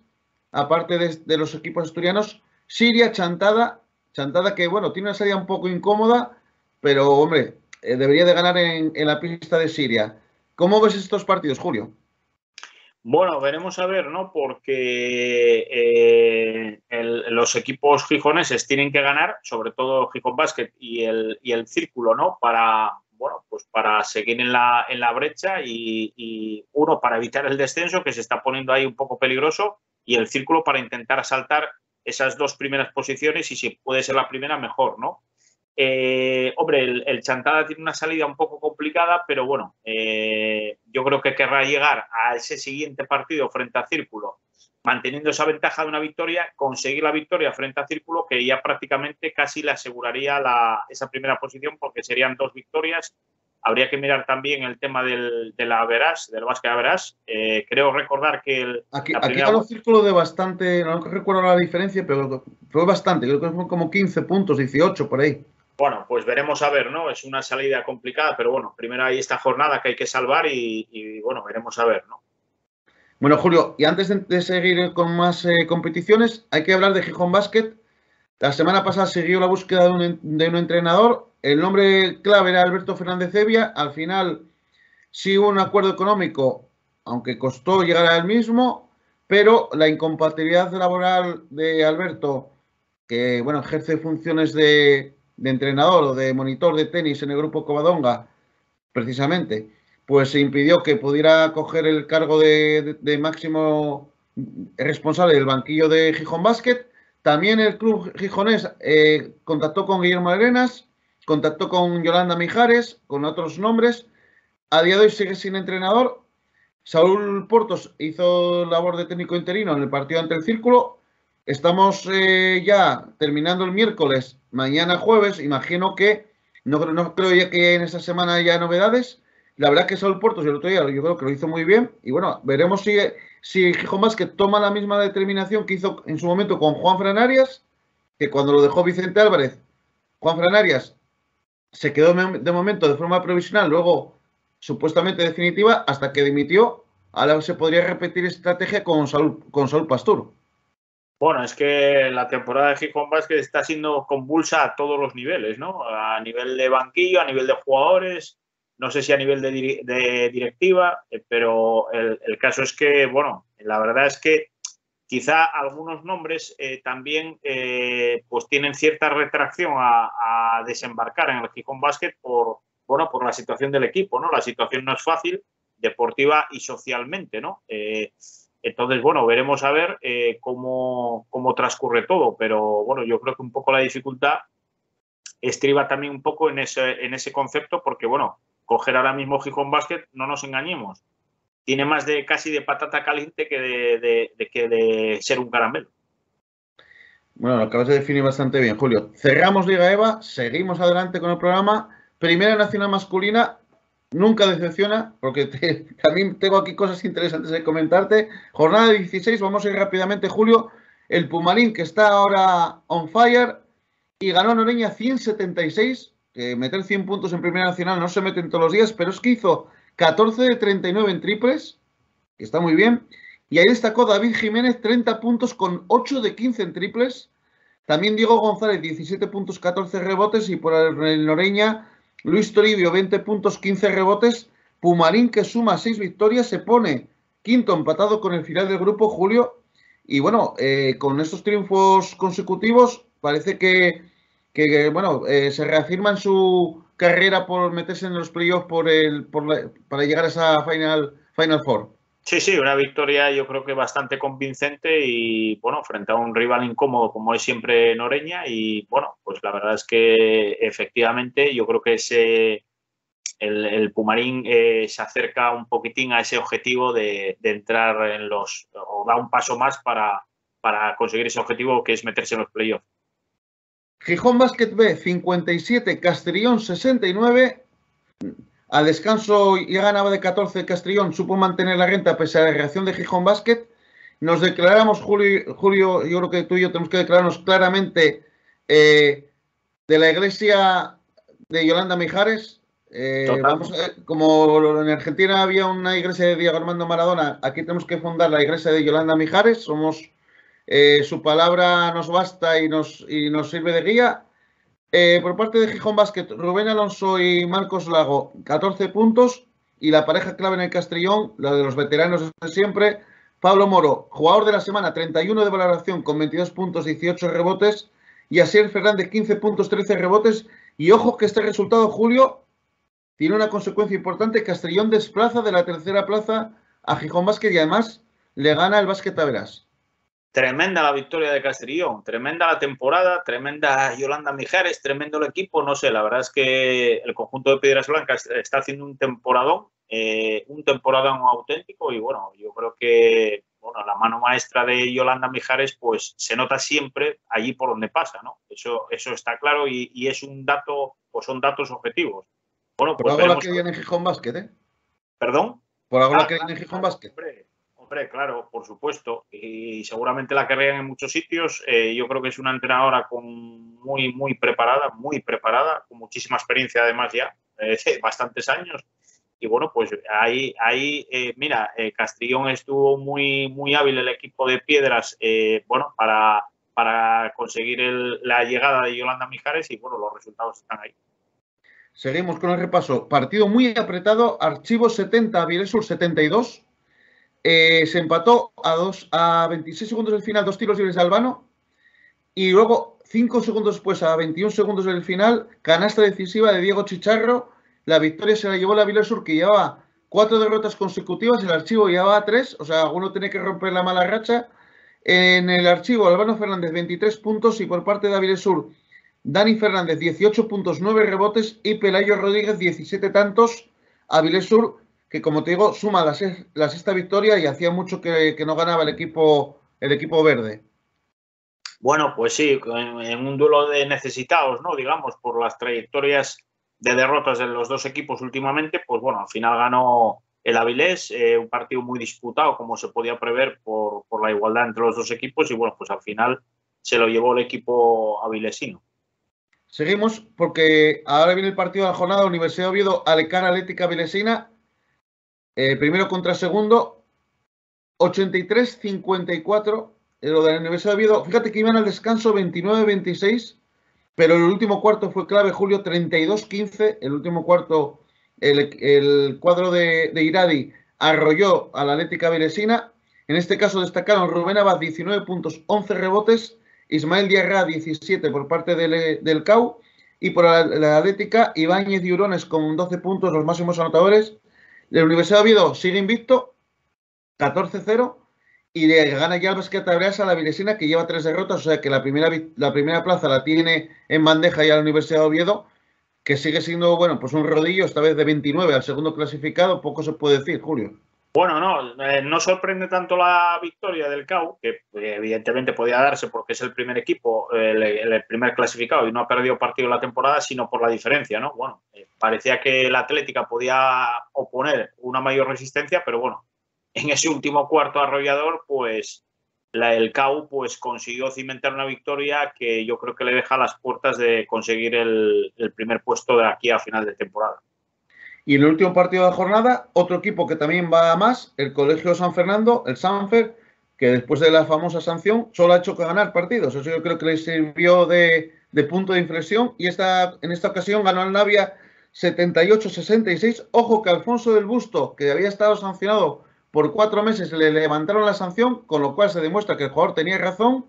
aparte de los equipos asturianos, Siria, Chantada que, bueno, tiene una salida un poco incómoda, pero, hombre, debería de ganar en la pista de Siria. ¿Cómo ves estos partidos, Julio? Bueno, veremos a ver, ¿no? Porque los equipos gijoneses tienen que ganar, sobre todo Gijón Basket y el Círculo, ¿no? Bueno, pues para seguir en la brecha y uno para evitar el descenso, que se está poniendo ahí un poco peligroso, y el Círculo para intentar asaltar esas 2 primeras posiciones y si puede ser la primera, mejor, ¿no? Hombre, el Chantada tiene una salida un poco complicada, pero bueno, yo creo que querrá llegar a ese siguiente partido frente a Círculo, manteniendo esa ventaja de una victoria, conseguir la victoria frente a Círculo, que ya prácticamente casi le aseguraría esa primera posición, porque serían 2 victorias. Habría que mirar también el tema del básquet Average. Creo recordar que Aquí ganó Círculo de bastante, no recuerdo la diferencia, pero fue bastante, creo que fue como 15 puntos, 18 por ahí. Bueno, pues veremos a ver, ¿no? Es una salida complicada, pero bueno, primero hay esta jornada que hay que salvar y bueno, veremos a ver, ¿no? Bueno, Julio, y antes de seguir con más competiciones, hay que hablar de Gijón Basket. La semana pasada siguió la búsqueda de un entrenador. El nombre clave era Alberto Fernández Evia. Al final sí hubo un acuerdo económico, aunque costó llegar al mismo, pero la incompatibilidad laboral de Alberto, que bueno, ejerce funciones de entrenador o de monitor de tenis en el Grupo Covadonga, precisamente, pues se impidió que pudiera coger el cargo de máximo responsable del banquillo de Gijón Basket. También el club gijonés contactó con Guillermo Arenas, contactó con Yolanda Mijares, con otros nombres. A día de hoy sigue sin entrenador. Saúl Portos hizo labor de técnico interino en el partido ante el Círculo. Estamos ya terminando el miércoles, mañana jueves. Imagino que no creo ya que en esta semana haya novedades. La verdad que Saúl Portos el otro día yo creo que lo hizo muy bien. Y bueno, veremos si Gijón Basket toma la misma determinación que hizo en su momento con Juan Fran Arias, que cuando lo dejó Vicente Álvarez, Juan Fran Arias se quedó de momento de forma provisional, luego supuestamente definitiva, hasta que dimitió. Ahora se podría repetir estrategia con Saúl Pastur. Bueno, es que la temporada de Gijón Basket está siendo convulsa a todos los niveles, ¿no? A nivel de banquillo, a nivel de jugadores, no sé si a nivel de directiva, pero el caso es que, bueno, la verdad es que quizá algunos nombres también pues tienen cierta retracción a desembarcar en el Gijón Basket por la situación del equipo, ¿no? La situación no es fácil, deportiva y socialmente, ¿no? Entonces, bueno, veremos a ver cómo transcurre todo, pero bueno, yo creo que un poco la dificultad estriba también un poco en ese concepto, porque bueno, coger ahora mismo Gijón Basket, no nos engañemos, tiene más de casi de patata caliente que de ser un caramelo. Bueno, lo acabas de definir bastante bien, Julio. Cerramos Liga EVA, seguimos adelante con el programa. Primera Nacional Masculina, nunca decepciona, porque también tengo aquí cosas interesantes de comentarte. Jornada 16, vamos a ir rápidamente, Julio. El Pumarín, que está ahora on fire, y ganó Noreña 176, que meter 100 puntos en Primera Nacional no se meten todos los días, pero es que hizo 14 de 39 en triples, que está muy bien. Y ahí destacó David Jiménez, 30 puntos con 8 de 15 en triples. También Diego González, 17 puntos, 14 rebotes. Y por el Noreña, Luis Toribio, 20 puntos, 15 rebotes. Pumarín, que suma 6 victorias, se pone quinto empatado con el final del grupo, Julio. Y bueno, con estos triunfos consecutivos, parece que bueno, se reafirma en su carrera por meterse en los playoffs para llegar a esa Final Four. Sí, sí, una victoria yo creo que bastante convincente y bueno, frente a un rival incómodo como es siempre Noreña y bueno, pues la verdad es que efectivamente yo creo que el Pumarín se acerca un poquitín a ese objetivo de entrar o da un paso más para conseguir ese objetivo que es meterse en los playoffs. Gijón Basket B 57, Castellón 69. A descanso ya ganaba de 14 Castellón, supo mantener la renta pese a la reacción de Gijón Basket. Nos declaramos, Julio, yo creo que tú y yo tenemos que declararnos claramente de la iglesia de Yolanda Mijares. Vamos a ver, como en Argentina había una iglesia de Diego Armando Maradona, aquí tenemos que fundar la iglesia de Yolanda Mijares. Somos su palabra nos basta y nos sirve de guía. Por parte de Gijón Basket, Rubén Alonso y Marcos Lago, 14 puntos. Y la pareja clave en el Castellón, la de los veteranos de siempre, Pablo Moro, jugador de la semana, 31 de valoración con 22 puntos, 18 rebotes. Y Asier Fernández, 15 puntos, 13 rebotes. Y ojo que este resultado, Julio, tiene una consecuencia importante. Castellón desplaza de la tercera plaza a Gijón Basket y además le gana el Basket Taveras. Tremenda la victoria de Castellón, tremenda la temporada, tremenda Yolanda Mijares, tremendo el equipo. No sé, la verdad es que el conjunto de Piedras Blancas está haciendo un temporadón auténtico y bueno, yo creo que bueno, la mano maestra de Yolanda Mijares pues se nota siempre allí por donde pasa, ¿no? Eso está claro y es un dato, pues son datos objetivos. Bueno, Por pues algo la que viene en Gijón Basket, ¿eh? ¿Perdón? Por algo la que viene en Gijón Basket. Hombre, claro, por supuesto. Y seguramente la querrían en muchos sitios. Yo creo que es una entrenadora muy preparada, con muchísima experiencia además ya, bastantes años. Y bueno, pues ahí mira, Castellón estuvo muy hábil el equipo de Piedras, bueno, para conseguir la llegada de Yolanda Mijares y bueno, los resultados están ahí. Seguimos con el repaso. Partido muy apretado. Archivo 70, Viresur 72. Se empató a 26 segundos del final, 2 tiros libres de Albano. Y luego, 5 segundos después, a 21 segundos del final, canasta decisiva de Diego Chicharro. La victoria se la llevó la Viresur, que llevaba 4 derrotas consecutivas. El Archivo llevaba 3. O sea, alguno tiene que romper la mala racha. En el Archivo, Albano Fernández, 23 puntos. Y por parte de Viresur, Dani Fernández, 18 puntos, 9 rebotes. Y Pelayo Rodríguez, 17 tantos. Avilesur, que como te digo, suma la sexta victoria y hacía mucho que no ganaba el equipo verde. Bueno, pues sí, en un duelo de necesitados, ¿no? Digamos, por las trayectorias de derrotas de los dos equipos últimamente, pues bueno, al final ganó el Avilés, un partido muy disputado, como se podía prever por la igualdad entre los dos equipos, y bueno, pues al final se lo llevó el equipo avilesino. Seguimos porque ahora viene el partido de la jornada, Universidad de Oviedo, Alecar Atlética Vilesina, primero contra segundo, 83-54, lo de la Universidad de Oviedo. Fíjate que iban al descanso 29-26, pero el último cuarto fue clave, Julio, 32-15, el último cuarto, el cuadro de Iradi arrolló a la Atlética Vilesina. En este caso destacaron Rubén Abad, 19 puntos, 11 rebotes, Ismael Diarra, 17 por parte del CAU, y por la Atlética, Ibáñez y Urones con 12 puntos, los máximos anotadores. La Universidad de Oviedo sigue invicto, 14-0, y le gana ya el Basquet Abreasa a la Vilesina, que lleva 3 derrotas, o sea que la primera plaza la tiene en bandeja ya la Universidad de Oviedo, que sigue siendo, bueno, pues un rodillo, esta vez de 29 al segundo clasificado, poco se puede decir, Julio. Bueno, no sorprende tanto la victoria del CAU, que evidentemente podía darse porque es el primer equipo, el primer clasificado y no ha perdido partido en la temporada, sino por la diferencia, ¿no? Bueno, parecía que la Atlética podía oponer una mayor resistencia, pero bueno, en ese último cuarto arrollador, pues el CAU pues consiguió cimentar una victoria que yo creo que le deja las puertas de conseguir el primer puesto de aquí a final de temporada. Y en el último partido de la jornada, otro equipo que también va a más, el Colegio San Fernando, el Sanfer, que después de la famosa sanción solo ha hecho que ganar partidos. Eso yo creo que le sirvió de punto de inflexión, y en esta ocasión ganó el Navia 78-66. Ojo que Alfonso del Busto, que había estado sancionado por 4 meses, le levantaron la sanción, con lo cual se demuestra que el jugador tenía razón.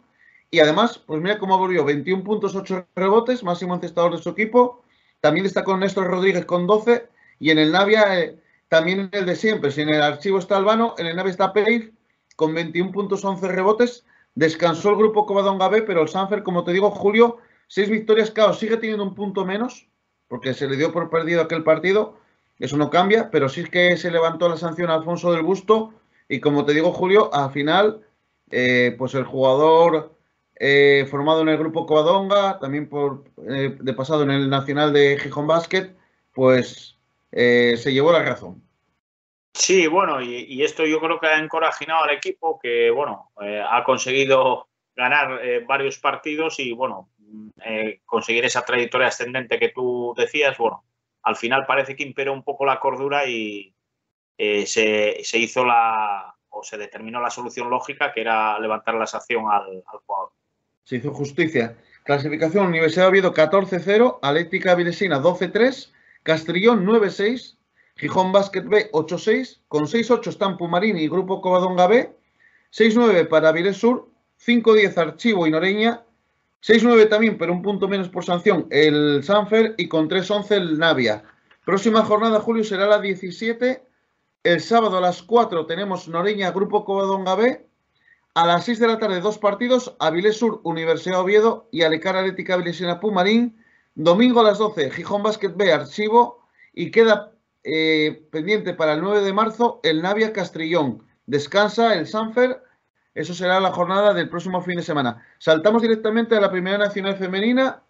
Y además, pues mira cómo volvió: 21 puntos, 8 rebotes, máximo encestador de su equipo. También destacó Néstor Rodríguez con 12. Y en el Navia, también el de siempre. Si en el archivo está Albano, en el Navia está Peif con 21 puntos, 11 rebotes. Descansó el grupo Covadonga B, pero el Sanfer, como te digo, Julio, 6 victorias. Claro, sigue teniendo un punto menos, porque se le dio por perdido aquel partido. Eso no cambia, pero sí que se levantó la sanción a Alfonso del Busto. Y como te digo, Julio, al final, pues el jugador formado en el grupo Covadonga, también de pasado en el Nacional de Gijón Basket, pues se llevó la razón. Sí, bueno, y esto yo creo que ha encorajado al equipo, que bueno, ha conseguido ganar varios partidos y bueno, conseguir esa trayectoria ascendente que tú decías. Bueno, al final parece que imperó un poco la cordura y se hizo se determinó la solución lógica, que era levantar la sanción al jugador. Se hizo justicia. Clasificación: Universidad de Oviedo 14-0, Atlética Vilesina 12-3, Castrillón 9-6, Gijón Basket B 8-6, con 6-8 están Pumarín y Grupo Covadonga B, 6-9 para Avilés Sur, 5-10 Archivo y Noreña, 6-9 también, pero un punto menos por sanción, el Sanfer, y con 3-11 el Navia. Próxima jornada, Julio, será la 17. El sábado a las 4 tenemos Noreña, Grupo Covadonga B. A las 6 de la tarde, 2 partidos: Avilés Sur, Universidad de Oviedo, y Alecar Atlética Vilesina Pumarín. Domingo a las 12, Gijón Basket B, Archivo, y queda pendiente para el 9 de marzo el Navia Castrillón. Descansa el Sanfer. Eso será la jornada del próximo fin de semana. Saltamos directamente a la Primera Nacional Femenina.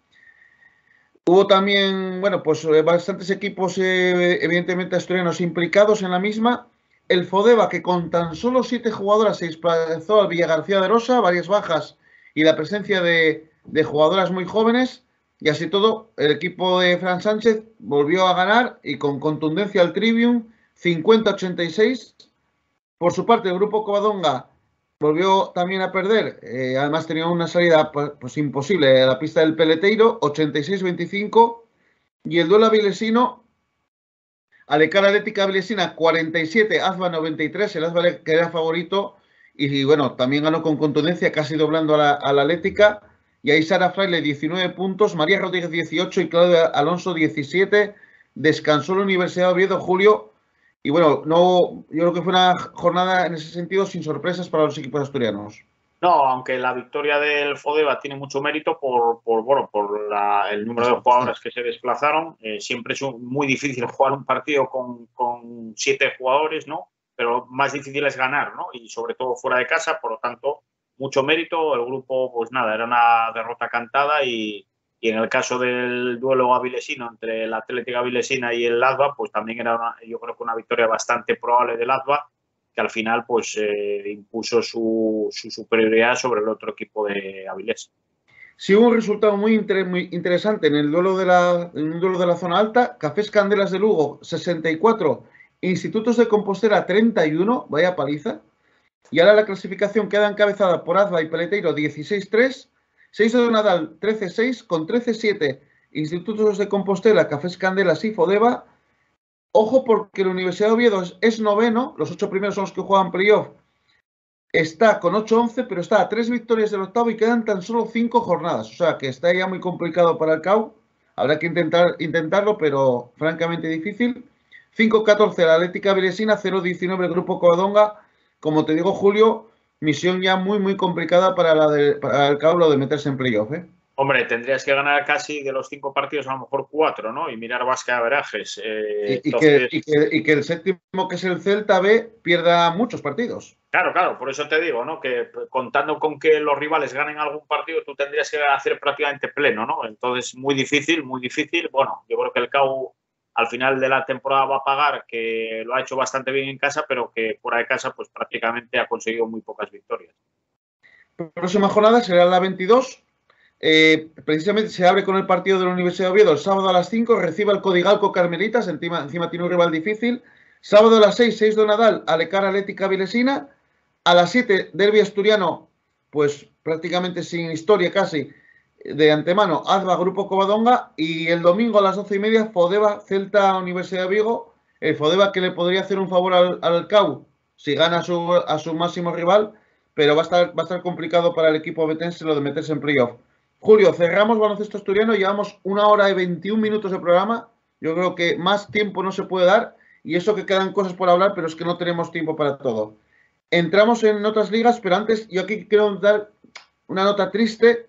Hubo también, bueno, pues bastantes equipos, evidentemente asturianos, implicados en la misma. El Fodeva, que con tan solo 7 jugadoras se desplazó al Villa García de Arosa, varias bajas y la presencia de jugadoras muy jóvenes. Y así todo, el equipo de Fran Sánchez volvió a ganar, y con contundencia, al Trivium, 50-86. Por su parte, el grupo Covadonga volvió también a perder. Además tenía una salida pues imposible a la pista del Peleteiro, 86-25. Y el duelo avilesino: Alecar Atlética Vilesina 47, Azba 93. El Azba, que era favorito, y bueno, también ganó con contundencia, casi doblando a la Atlética. Y ahí Sara Fraile 19 puntos, María Rodríguez 18 y Claudia Alonso 17. Descansó la Universidad de Oviedo, Julio. Y bueno, yo creo que fue una jornada en ese sentido sin sorpresas para los equipos asturianos. No, aunque la victoria del Fodeva tiene mucho mérito por el número de jugadoras que se desplazaron. Siempre es muy difícil jugar un partido con 7 jugadores, ¿no? Pero más difícil es ganar, ¿no? Y sobre todo fuera de casa, por lo tanto, mucho mérito. El grupo, pues nada, era una derrota cantada, y en el caso del duelo avilesino entre la Atlética Avilesina y el ADVA, pues también era yo creo que una victoria bastante probable del ADVA, que al final pues impuso su superioridad sobre el otro equipo de Avilés. Sí, hubo un resultado muy interesante en el duelo en un duelo de la zona alta. Cafés Candelas de Lugo 64, Institutos de Compostela 31, vaya paliza. Y ahora la clasificación queda encabezada por Azba y Peleteiro 16-3, 6 de Nadal 13-6, con 13-7 Institutos de Compostela, Cafés Candelas y Fodeva. Ojo porque la Universidad de Oviedo es noveno, los 8 primeros son los que juegan playoff. Está con 8-11, pero está a 3 victorias del octavo y quedan tan solo 5 jornadas. O sea que está ya muy complicado para el CAU. Habrá que intentarlo, pero francamente difícil. 5-14 la Atlética Vilesina, 0-19 el Grupo Covadonga. Como te digo, Julio, misión ya muy complicada para el CAU, lo de meterse en playoff, ¿eh? Hombre, tendrías que ganar casi de los 5 partidos, a lo mejor 4, ¿no? Y mirar averajes. Que el séptimo, que es el Celta B, pierda muchos partidos. Claro, por eso te digo, ¿no? Que contando con que los rivales ganen algún partido, tú tendrías que hacer prácticamente pleno, ¿no? Entonces, muy difícil. Bueno, yo creo que el CAU al final de la temporada va a pagar, que lo ha hecho bastante bien en casa, pero que fuera de casa, pues prácticamente ha conseguido muy pocas victorias. La próxima jornada será la 22. Precisamente se abre con el partido de la Universidad de Oviedo el sábado a las 5, recibe al Codigalco Carmelitas, encima tiene un rival difícil. Sábado a las 6 de Nadal, Alecar Atlética Vilesina. A las 7, derbi asturiano, pues prácticamente sin historia casi, de antemano, Azba Grupo Covadonga. Y el domingo a las 12:30, Fodeva Celta Universidad de Vigo. El Fodeva que le podría hacer un favor al CAU si gana a su máximo rival, pero va a estar complicado para el equipo betense lo de meterse en playoff. Julio, cerramos baloncesto asturiano, llevamos 1 hora y 21 minutos de programa. Yo creo que más tiempo no se puede dar, y eso que quedan cosas por hablar, pero es que no tenemos tiempo para todo. Entramos en otras ligas, pero antes yo aquí quiero dar una nota triste,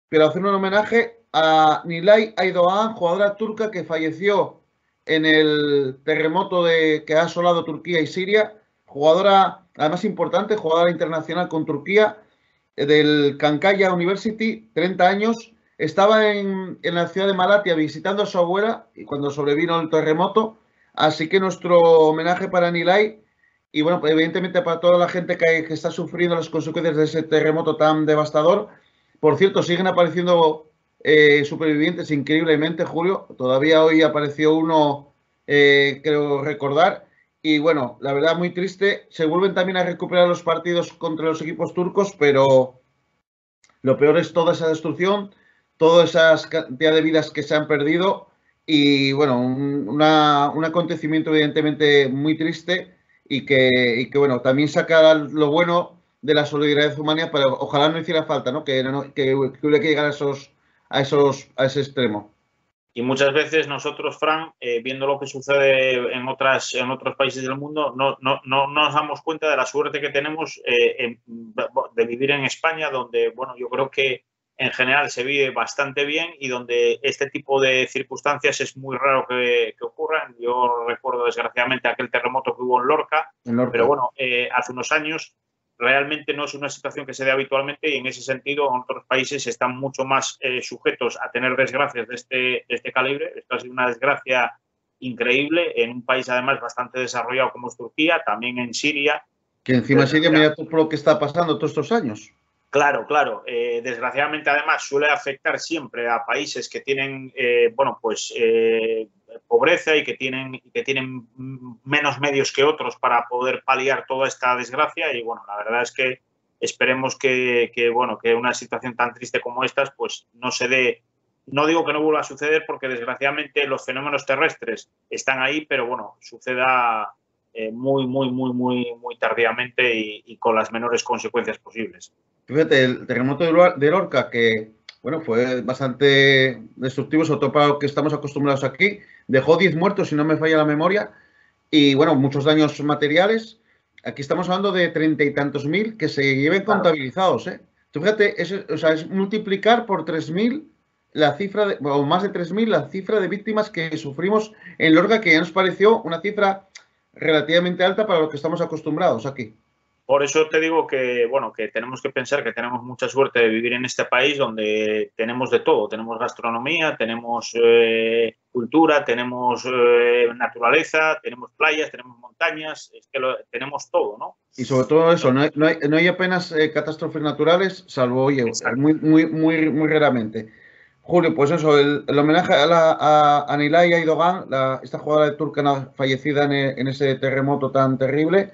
pero hacer un homenaje a Nilay Aydoğan, jugadora turca que falleció en el terremoto que ha asolado Turquía y Siria. Jugadora, además importante, jugadora internacional con Turquía, del Kankaya University, 30 años. Estaba en la ciudad de Malatya visitando a su abuela y cuando sobrevino el terremoto. Así que nuestro homenaje para Nilay y, bueno, pues evidentemente para toda la gente que está sufriendo las consecuencias de ese terremoto tan devastador. Por cierto, siguen apareciendo supervivientes increíblemente, Julio. Todavía hoy apareció uno, creo recordar. Y bueno, la verdad muy triste. Se vuelven también a recuperar los partidos contra los equipos turcos, pero lo peor es toda esa destrucción, toda esa cantidad de vidas que se han perdido y bueno, un acontecimiento evidentemente muy triste y que bueno, también saca lo bueno de la solidaridad humana, pero ojalá no hiciera falta, ¿no? Que hubiera que llegar a ese extremo. Y muchas veces nosotros, Fran, viendo lo que sucede en otros países del mundo, no nos damos cuenta de la suerte que tenemos de vivir en España, donde, bueno, yo creo que en general se vive bastante bien y donde este tipo de circunstancias es muy raro que ocurran. Yo recuerdo, desgraciadamente, aquel terremoto que hubo en Lorca. Pero bueno, hace unos años realmente no es una situación que se dé habitualmente y en ese sentido en otros países están mucho más sujetos a tener desgracias de este calibre. Esto ha sido una desgracia increíble en un país además bastante desarrollado como es Turquía, también en Siria. Que encima Siria, mira todo lo que está pasando todos estos años. Claro. Desgraciadamente, además, suele afectar siempre a países que tienen, pobreza y que tienen menos medios que otros para poder paliar toda esta desgracia. Y bueno, la verdad es que esperemos que una situación tan triste como estas, pues no se dé. No digo que no vuelva a suceder, porque desgraciadamente los fenómenos terrestres están ahí, pero bueno, suceda muy tardíamente y con las menores consecuencias posibles. Fíjate, el terremoto de Lorca, que bueno, fue bastante destructivo, sobre todo para lo que estamos acostumbrados aquí, dejó 10 muertos, si no me falla la memoria, y bueno, muchos daños materiales. Aquí estamos hablando de 30 y tantos mil que se lleven contabilizados, ¿eh? Tú fíjate, es multiplicar por 3.000 la cifra, o más de 3.000 la cifra de víctimas que sufrimos en Lorca, que ya nos pareció una cifra relativamente alta para lo que estamos acostumbrados aquí. Por eso te digo que, bueno, que tenemos que pensar que tenemos mucha suerte de vivir en este país donde tenemos de todo. Tenemos gastronomía, tenemos cultura, tenemos naturaleza, tenemos playas, tenemos montañas, es que tenemos todo, ¿no? Y sobre todo eso, no hay apenas catástrofes naturales, salvo, oye, Exacto. muy raramente. Julio, pues eso, el homenaje a Nilay Aydogan, esta jugadora de Turkana fallecida en ese terremoto tan terrible.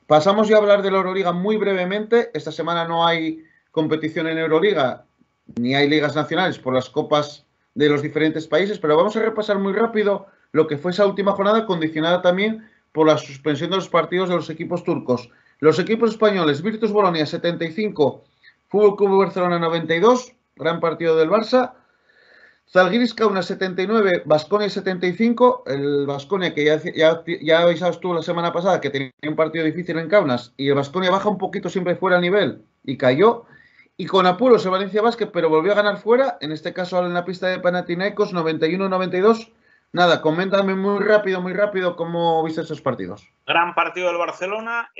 Pasamos ya a hablar de la Euroliga muy brevemente. Esta semana no hay competición en Euroliga, ni hay ligas nacionales por las copas de los diferentes países, pero vamos a repasar muy rápido lo que fue esa última jornada, condicionada también por la suspensión de los partidos de los equipos turcos. Los equipos españoles, Virtus Bolonia 75, Fútbol Club Barcelona 92, gran partido del Barça. Zalgiris Kaunas 79, Baskonia 75. El Baskonia, que ya avisabas tú la semana pasada que tenía un partido difícil en Kaunas, y el Baskonia baja un poquito siempre fuera a nivel y cayó. Y con apuros el Valencia Basket, pero volvió a ganar fuera, en este caso en la pista de Panathinaikos 91-92. Nada, coméntame muy rápido cómo viste esos partidos. Gran partido del Barcelona,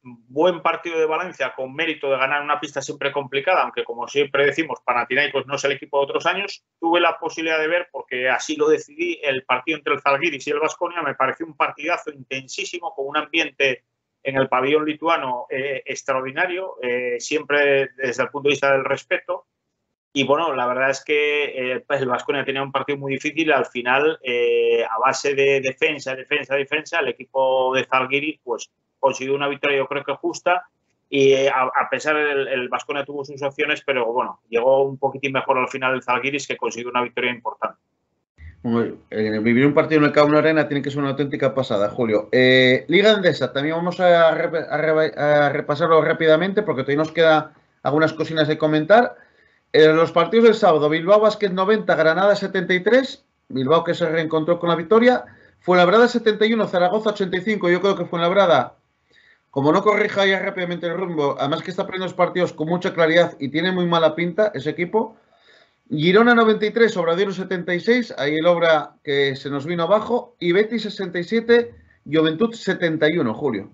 buen partido de Valencia con mérito de ganar una pista siempre complicada, aunque como siempre decimos, Panathinaikos no es el equipo de otros años. Tuve la posibilidad de ver, porque así lo decidí, el partido entre el Zalgiris y el Baskonia. Me pareció un partidazo intensísimo, con un ambiente en el pabellón lituano extraordinario, siempre desde el punto de vista del respeto. Y bueno, la verdad es que el Baskonia tenía un partido muy difícil y al final, a base de defensa, el equipo de Zalgiris pues consiguió una victoria yo creo que justa, y a pesar el Baskonia tuvo sus opciones, pero bueno, llegó un poquitín mejor al final el Zalgiris, que consiguió una victoria importante. Vivir un partido en el Kauno Arena tiene que ser una auténtica pasada, Julio. Liga Endesa, también vamos a repasarlo rápidamente porque todavía nos queda algunas cosinas de comentar. Los partidos del sábado, Bilbao Basket 90, Granada 73, Bilbao que se reencontró con la victoria, Fuenlabrada 71, Zaragoza 85. Yo creo que Fuenlabrada, como no corrija ya rápidamente el rumbo, además que está perdiendo los partidos con mucha claridad y tiene muy mala pinta ese equipo. Girona 93, Obradoiro 76, ahí el Obra que se nos vino abajo, y Betis 67, Juventud 71, Julio.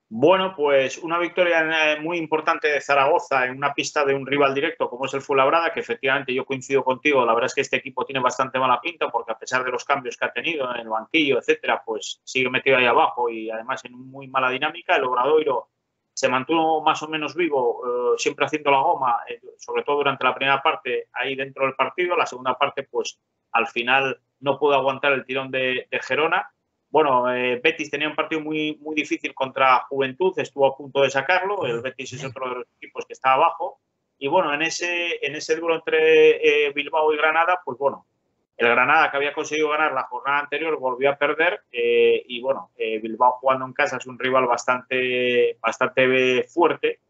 Bueno, pues una victoria muy importante de Zaragoza en una pista de un rival directo como es el Fuenlabrada, que efectivamente yo coincido contigo. La verdad es que este equipo tiene bastante mala pinta, porque a pesar de los cambios que ha tenido en el banquillo, etcétera, pues sigue metido ahí abajo y además en muy mala dinámica. El Obradoiro se mantuvo más o menos vivo, siempre haciendo la goma, sobre todo durante la primera parte ahí dentro del partido. La segunda parte, pues al final no pudo aguantar el tirón de Gerona. Bueno, Betis tenía un partido muy difícil contra Juventud, estuvo a punto de sacarlo. El Betis es otro de los equipos que está abajo. Y bueno, en ese duelo entre Bilbao y Granada, pues bueno, el Granada, que había conseguido ganar la jornada anterior, volvió a perder. Y bueno, Bilbao jugando en casa es un rival bastante fuerte.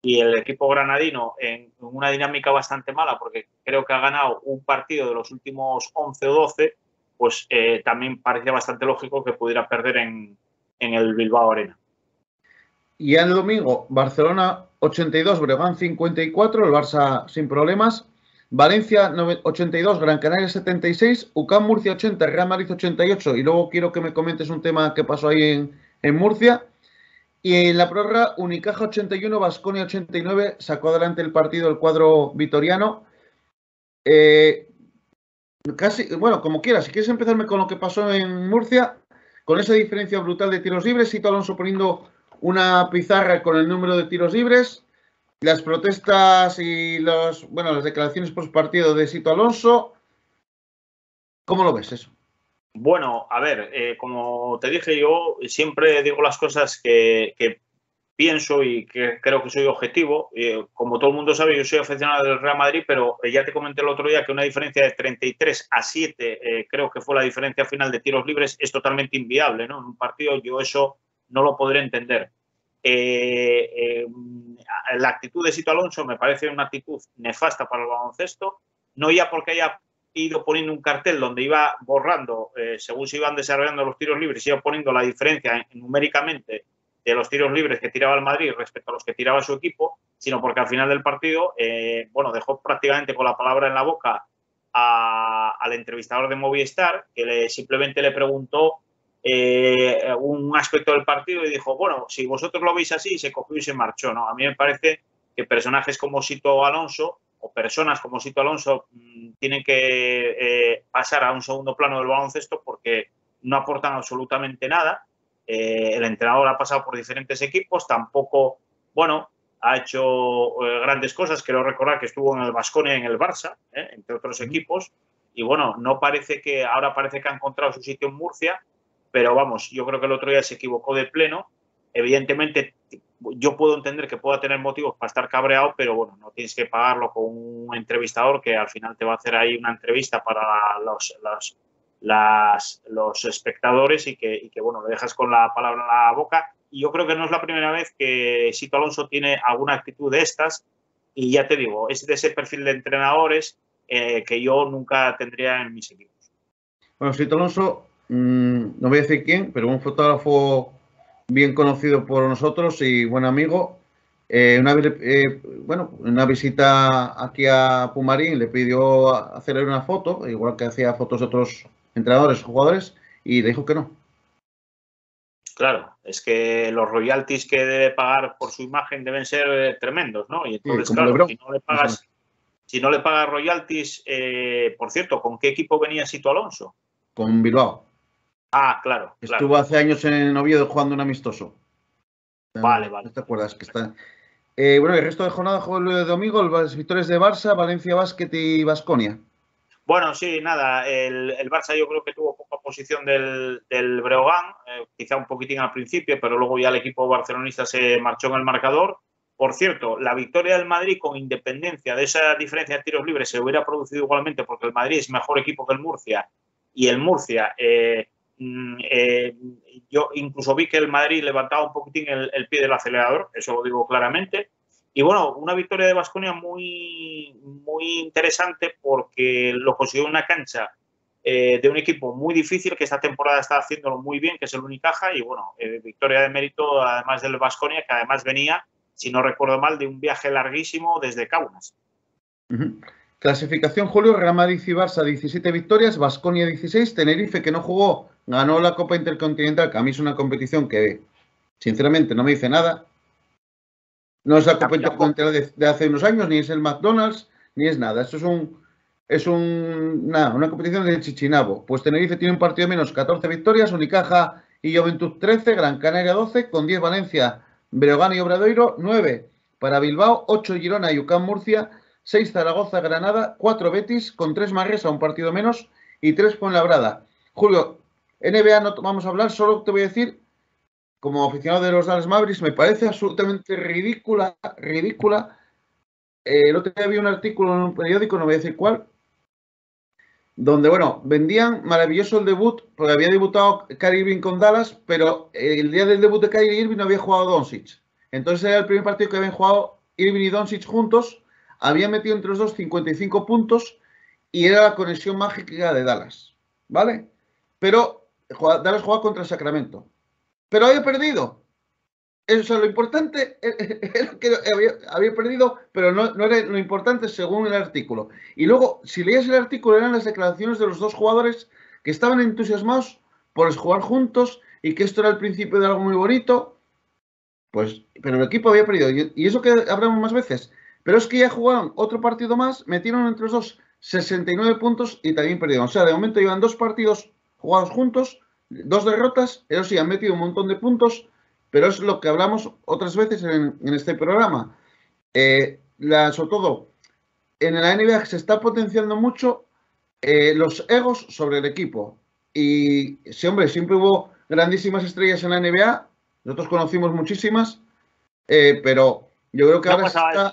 Y el equipo granadino en una dinámica bastante mala, porque creo que ha ganado un partido de los últimos 11 o 12, pues también parecía bastante lógico que pudiera perder en el Bilbao Arena. Y el domingo, Barcelona 82, Breogán 54, el Barça sin problemas. Valencia 82, Gran Canaria 76, UCAM Murcia 80, Real Madrid 88. Y luego quiero que me comentes un tema que pasó ahí en Murcia. Y en la prórroga, Unicaja 81, Baskonia 89, sacó adelante el partido el cuadro vitoriano. Casi, bueno, como quieras, si quieres empezarme con lo que pasó en Murcia, con esa diferencia brutal de tiros libres, Sito Alonso poniendo una pizarra con el número de tiros libres, las protestas y las declaraciones post partido de Sito Alonso. ¿Cómo lo ves eso? Bueno, a ver, como te dije, yo siempre digo las cosas que pienso y que creo que soy objetivo. Como todo el mundo sabe, yo soy aficionado del Real Madrid, pero ya te comenté el otro día que una diferencia de 33-7, creo que fue la diferencia final de tiros libres, es totalmente inviable, ¿no? En un partido yo eso no lo podré entender. La actitud de Sito Alonso me parece una actitud nefasta para el baloncesto, no ya porque haya ido poniendo un cartel donde iba borrando, según se iban desarrollando los tiros libres, iba poniendo la diferencia numéricamente de los tiros libres que tiraba el Madrid respecto a los que tiraba su equipo, sino porque al final del partido, dejó prácticamente con la palabra en la boca al entrevistador de Movistar, que simplemente le preguntó un aspecto del partido y dijo, bueno, si vosotros lo veis así, se cogió y se marchó, ¿no? A mí me parece que personajes como Sito Alonso o personas como Sito Alonso tienen que pasar a un segundo plano del baloncesto porque no aportan absolutamente nada. El entrenador ha pasado por diferentes equipos, tampoco, bueno, ha hecho grandes cosas. Quiero recordar que estuvo en el Baskonia y en el Barça, entre otros equipos, y bueno, no parece que, ahora parece que ha encontrado su sitio en Murcia, pero vamos, yo creo que el otro día se equivocó de pleno. Evidentemente, yo puedo entender que pueda tener motivos para estar cabreado, pero bueno, no tienes que pagarlo con un entrevistador que al final te va a hacer ahí una entrevista para los espectadores y que, bueno, le dejas con la palabra en la boca. Y yo creo que no es la primera vez que Sito Alonso tiene alguna actitud de estas y ya te digo, es de ese perfil de entrenadores que yo nunca tendría en mis equipos. Bueno, Sito Alonso, no voy a decir quién, pero un fotógrafo bien conocido por nosotros y buen amigo, una visita aquí a Pumarín le pidió hacerle una foto, igual que hacía fotos de otros entrenadores, jugadores, y le dijo que no. Claro, es que los royalties que debe pagar por su imagen deben ser tremendos, ¿no? Y entonces, Sí, claro, LeBron, si no le pagas royalties, por cierto, ¿con qué equipo venía Sito Alonso? con Bilbao. Ah, claro, claro. Estuvo hace años en Oviedo jugando un amistoso. Vale. ¿No te acuerdas que está? Bueno, el resto de jornada jugó el de domingo, las victorias de Barça, Valencia Basket y Baskonia. Bueno, sí, nada, el Barça yo creo que tuvo poca posición del Breogán, quizá un poquitín al principio, pero luego ya el equipo barcelonista se marchó en el marcador. Por cierto, la victoria del Madrid, con independencia de esa diferencia de tiros libres, se hubiera producido igualmente porque el Madrid es mejor equipo que el Murcia, y el Murcia, yo incluso vi que el Madrid levantaba un poquitín el pie del acelerador, eso lo digo claramente. Y bueno, una victoria de Baskonia muy, muy interesante porque lo consiguió en una cancha de un equipo muy difícil que esta temporada está haciéndolo muy bien, que es el Unicaja. Y bueno, victoria de mérito además del Baskonia, que además venía, si no recuerdo mal, de un viaje larguísimo desde Kaunas. Clasificación, Julio, Real Madrid y Barça 17 victorias, Baskonia 16, Tenerife, que no jugó, ganó la Copa Intercontinental, que a mí es una competición que sinceramente no me dice nada. No es la Copa Intercontinental de hace unos años, ni es el McDonald's, ni es nada. Esto es una competición de Chichinabo. Pues Tenerife tiene un partido menos, 14 victorias, Unicaja y Juventud 13, Gran Canaria 12, con 10 Valencia, Breogán y Obradoiro, 9 para Bilbao, 8 Girona y UCAM Murcia, 6 Zaragoza, Granada, 4 Betis, con 3 Manresa, un partido menos, y 3 Fuenlabrada. Julio, NBA no vamos a hablar, solo te voy a decir, como aficionado de los Dallas Mavericks, me parece absolutamente ridícula. El otro día vi un artículo en un periódico, no voy a decir cuál, donde, bueno, vendían maravilloso el debut, porque había debutado Kyrie Irving con Dallas, pero el día del debut de Kyrie Irving no había jugado Doncic. Entonces era el primer partido que habían jugado Irving y Doncic juntos, habían metido entre los dos 55 puntos y era la conexión mágica de Dallas, ¿vale? Pero Dallas jugaba contra Sacramento. Pero había perdido. Eso, lo importante era que había perdido, pero no era lo importante según el artículo. Y luego, si leías el artículo, eran las declaraciones de los dos jugadores que estaban entusiasmados por jugar juntos y que esto era el principio de algo muy bonito. Pues, pero el equipo había perdido. Y eso que hablamos más veces. Pero es que ya jugaron otro partido más, metieron entre los dos 69 puntos y también perdieron. O sea, de momento llevan 2 partidos jugados juntos, 2 derrotas, ellos sí han metido un montón de puntos, pero es lo que hablamos otras veces en este programa. Sobre todo, en la NBA se está potenciando mucho los egos sobre el equipo. Y sí, hombre, siempre hubo grandísimas estrellas en la NBA, nosotros conocimos muchísimas, pero yo creo que ahora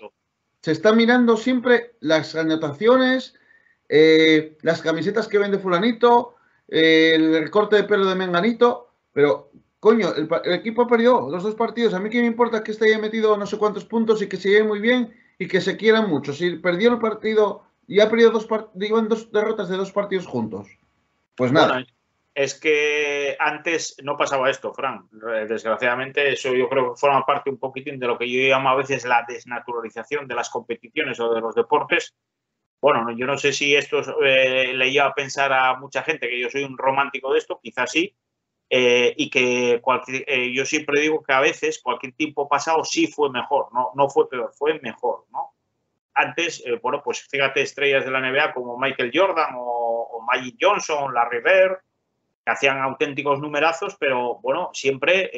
se está mirando siempre las anotaciones, las camisetas que vende fulanito, el corte de pelo de menganito, pero coño, el equipo perdió los 2 partidos. A mí qué me importa que este haya metido no sé cuántos puntos y que se lleve muy bien y que se quieran mucho. Si perdió el partido y ha perdido 2 derrotas de 2 partidos juntos, pues nada. Bueno, es que antes no pasaba esto, Fran. Desgraciadamente, eso yo creo que forma parte un poquitín de lo que yo llamo a veces la desnaturalización de las competiciones o de los deportes. Bueno, yo no sé si esto le lleva a pensar a mucha gente que yo soy un romántico de esto, quizás sí, y que yo siempre digo que a veces cualquier tiempo pasado sí fue mejor, no fue peor, fue mejor, ¿no? Antes, bueno, pues fíjate, estrellas de la NBA como Michael Jordan o Magic Johnson, Larry Bird, que hacían auténticos numerazos, pero bueno, siempre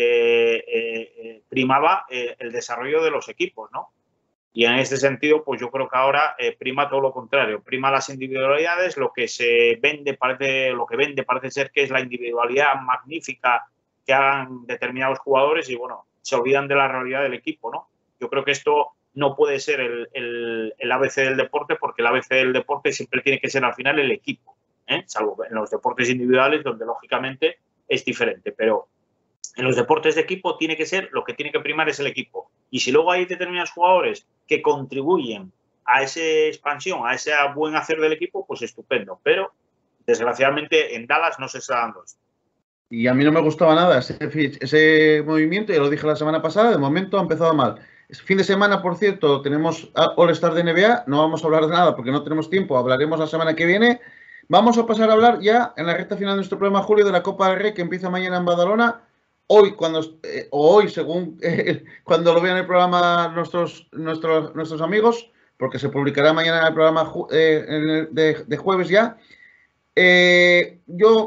primaba el desarrollo de los equipos, ¿no? Y en este sentido, pues yo creo que ahora prima todo lo contrario, prima las individualidades, lo que vende parece ser que es la individualidad magnífica que hagan determinados jugadores y bueno, se olvidan de la realidad del equipo, ¿no? Yo creo que esto no puede ser el ABC del deporte, porque el ABC del deporte siempre tiene que ser al final el equipo, salvo en los deportes individuales donde lógicamente es diferente, pero en los deportes de equipo tiene que ser, lo que tiene que primar es el equipo. Y si luego hay determinados jugadores que contribuyen a esa expansión, a ese buen hacer del equipo, pues estupendo. Pero, desgraciadamente, en Dallas no se está dando esto. Y a mí no me gustaba nada ese movimiento, ya lo dije la semana pasada, de momento ha empezado mal. Fin de semana, por cierto, tenemos All-Star de NBA, no vamos a hablar de nada porque no tenemos tiempo, hablaremos la semana que viene. Vamos a pasar a hablar ya en la recta final de nuestro programa, Julio, de la Copa del Rey que empieza mañana en Badalona. Hoy, según cuando lo vean el programa nuestros amigos, porque se publicará mañana en el programa de jueves ya.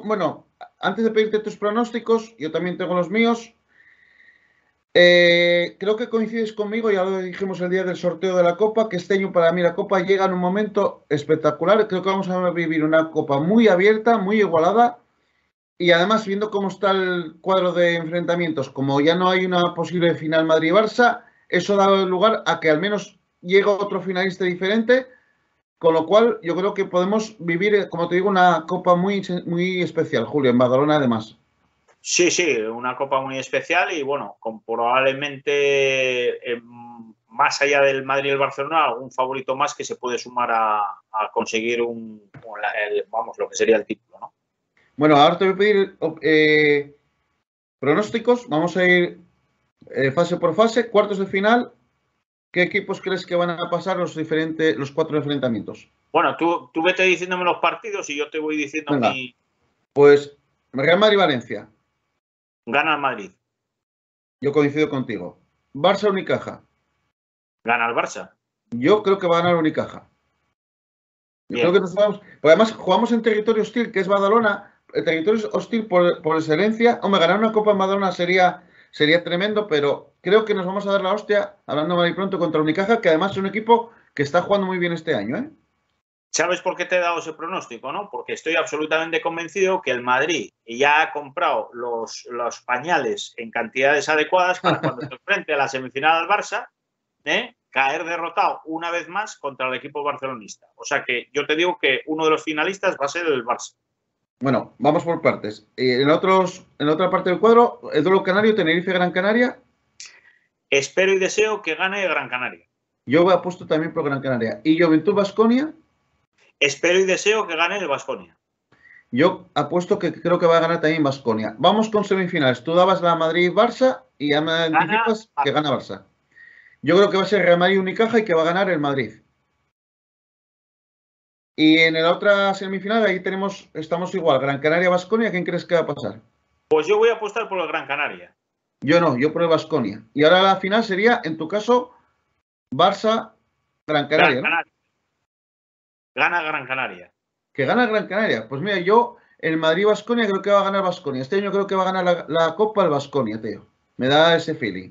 Bueno, antes de pedirte tus pronósticos, yo también tengo los míos. Creo que coincides conmigo, ya lo dijimos el día del sorteo de la Copa, que este año para mí la Copa llega en un momento espectacular. Creo que vamos a vivir una Copa muy abierta, muy igualada. Y además, viendo cómo está el cuadro de enfrentamientos, como ya no hay una posible final Madrid-Barça, eso da lugar a que al menos llegue otro finalista diferente. Con lo cual, yo creo que podemos vivir, como te digo, una Copa muy, muy especial, Julio, en Badalona además. Sí, una Copa muy especial y bueno, con probablemente más allá del Madrid y el Barcelona, algún favorito más que se puede sumar a conseguir lo que sería el título, ¿no? Bueno, ahora te voy a pedir pronósticos. Vamos a ir fase por fase, cuartos de final. ¿Qué equipos crees que van a pasar los 4 enfrentamientos? Bueno, tú vete diciéndome los partidos y yo te voy diciendo Venga, pues Real Madrid-Valencia. Gana el Madrid. Yo coincido contigo. Barça-Unicaja. Gana el Barça. Yo creo que va a ganar Unicaja. Yo creo que nos vamos. Pues además, jugamos en territorio hostil, que es Badalona. El territorio hostil por excelencia. Hombre, ganar una Copa en Badalona sería tremendo, pero creo que nos vamos a dar la hostia, hablando mal y pronto, contra Unicaja, que además es un equipo que está jugando muy bien este año, ¿eh? ¿Sabes por qué te he dado ese pronóstico, no? Porque estoy absolutamente convencido que el Madrid ya ha comprado los pañales en cantidades adecuadas para cuando se enfrente a la semifinal al Barça, caer derrotado una vez más contra el equipo barcelonista. O sea que yo te digo que uno de los finalistas va a ser el Barça. Bueno, vamos por partes. En la otra parte del cuadro, el duelo canario, Tenerife-Gran Canaria. Espero y deseo que gane Gran Canaria. Yo apuesto también por Gran Canaria. ¿Y Juventud-Baskonia? Espero y deseo que gane el Baskonia. Yo apuesto que creo que va a ganar también Baskonia. Vamos con semifinales. Tú dabas la Madrid-Barça y ya me anticipas que gana Barça. Yo creo que va a ser Real Madrid-Unicaja y que va a ganar el Madrid. Y en la otra semifinal, ahí estamos igual. Gran Canaria-Baskonia, ¿quién crees que va a pasar? Pues yo voy a apostar por el Gran Canaria. Yo no, yo por el Baskonia. Y ahora la final sería, en tu caso, Barça-Gran Canaria, ¿no? Gana Gran Canaria. Que gana Gran Canaria. Pues mira, yo, el Madrid-Baskonia, creo que va a ganar Baskonia. Este año creo que va a ganar la Copa el Baskonia, tío. Me da ese feeling.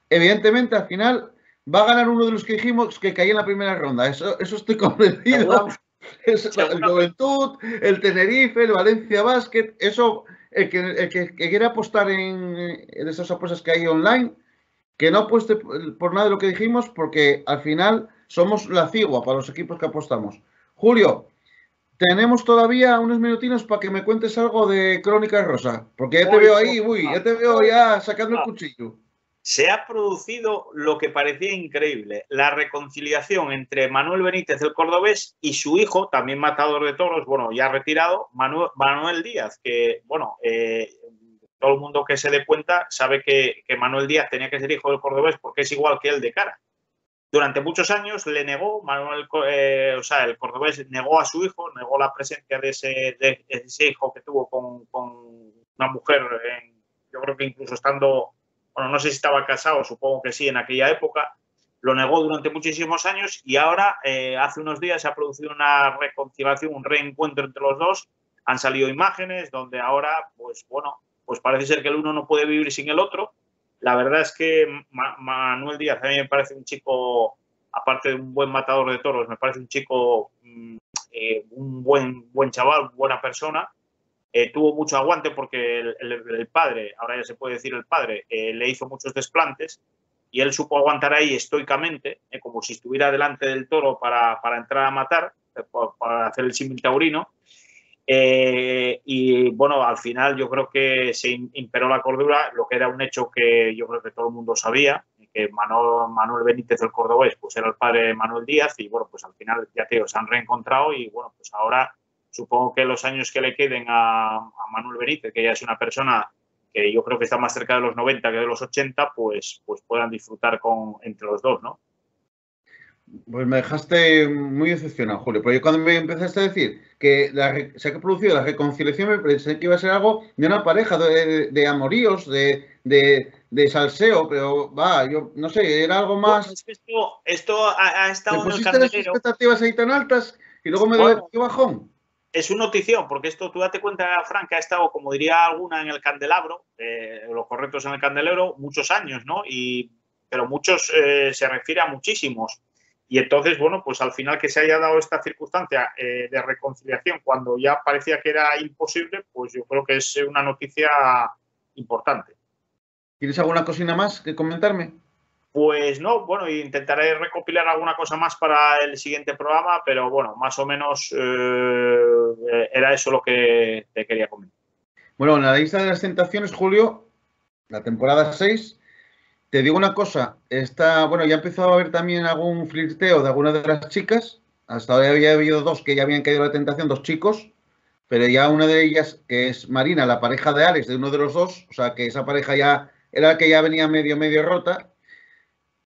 Evidentemente, al final, va a ganar uno de los que dijimos que caía en la primera ronda. Eso estoy convencido. El Juventud, el Tenerife, el Valencia Basket. Eso, el que quiera apostar en esas apuestas que hay online, que no apueste por nada de lo que dijimos, porque al final somos la cigua para los equipos que apostamos. Julio, tenemos todavía unos minutinos para que me cuentes algo de Crónica Rosa, porque ya te veo ahí, ya te veo ya sacando el cuchillo. Se ha producido lo que parecía increíble, la reconciliación entre Manuel Benítez, el cordobés, y su hijo, también matador de toros, bueno, ya retirado, Manuel Díaz, que, bueno, todo el mundo que se dé cuenta sabe que Manuel Díaz tenía que ser hijo del cordobés porque es igual que él de cara. durante muchos años le negó, o sea, el cordobés negó a su hijo, negó la presencia de ese hijo que tuvo con una mujer, yo creo que incluso estando, bueno, no sé si estaba casado, supongo que sí, en aquella época, lo negó durante muchísimos años y ahora, hace unos días, se ha producido una reconciliación, un reencuentro entre los dos. Han salido imágenes donde ahora, pues bueno, pues parece ser que el uno no puede vivir sin el otro. La verdad es que Manuel Díaz a mí me parece un chico, aparte de un buen matador de toros, me parece un chico, un buen chaval, buena persona. Tuvo mucho aguante porque el padre, ahora ya se puede decir el padre, le hizo muchos desplantes y él supo aguantar ahí estoicamente, como si estuviera delante del toro para entrar a matar, para hacer el símil taurino. Y bueno, al final yo creo que se imperó la cordura, lo que era un hecho que yo creo que todo el mundo sabía, que Manuel Benítez, el cordobés, pues era el padre de Manuel Díaz y bueno, pues al final ya te digo, se han reencontrado y bueno, pues ahora supongo que los años que le queden a Manuel Benítez, que ya es una persona que yo creo que está más cerca de los 90 que de los 80, pues puedan disfrutar entre los dos, ¿no? Pues me dejaste muy decepcionado, Julio, porque cuando me empezaste a decir que se ha producido la reconciliación, me pensé que iba a ser algo de una pareja, de amoríos, de salseo, pero va, yo no sé, era algo más. Bueno, es que esto ha estado Me en el pusiste las candelero. expectativas ahí tan altas y luego me Bueno, dio bajón. es una notición, porque esto, tú date cuenta, Frank, que ha estado, como diría alguna, en el candelabro, los correctos en el candelero, muchos años, ¿no? Pero muchos se refiere a muchísimos. Y entonces, bueno, pues al final que se haya dado esta circunstancia de reconciliación cuando ya parecía que era imposible, pues yo creo que es una noticia importante. ¿Tienes alguna cosina más que comentarme? Pues no, bueno, intentaré recopilar alguna cosa más para el siguiente programa, pero bueno, más o menos era eso lo que te quería comentar. Bueno, en la lista de las tentaciones, Julio, la temporada 6, te digo una cosa, bueno, ya ha empezado a haber también algún flirteo de algunas de las chicas, hasta ahora había habido dos que ya habían caído en la tentación, dos chicos, pero ya una de ellas, que es Marina, la pareja de Alex, de uno de los dos, o sea que esa pareja ya era la que ya venía medio rota.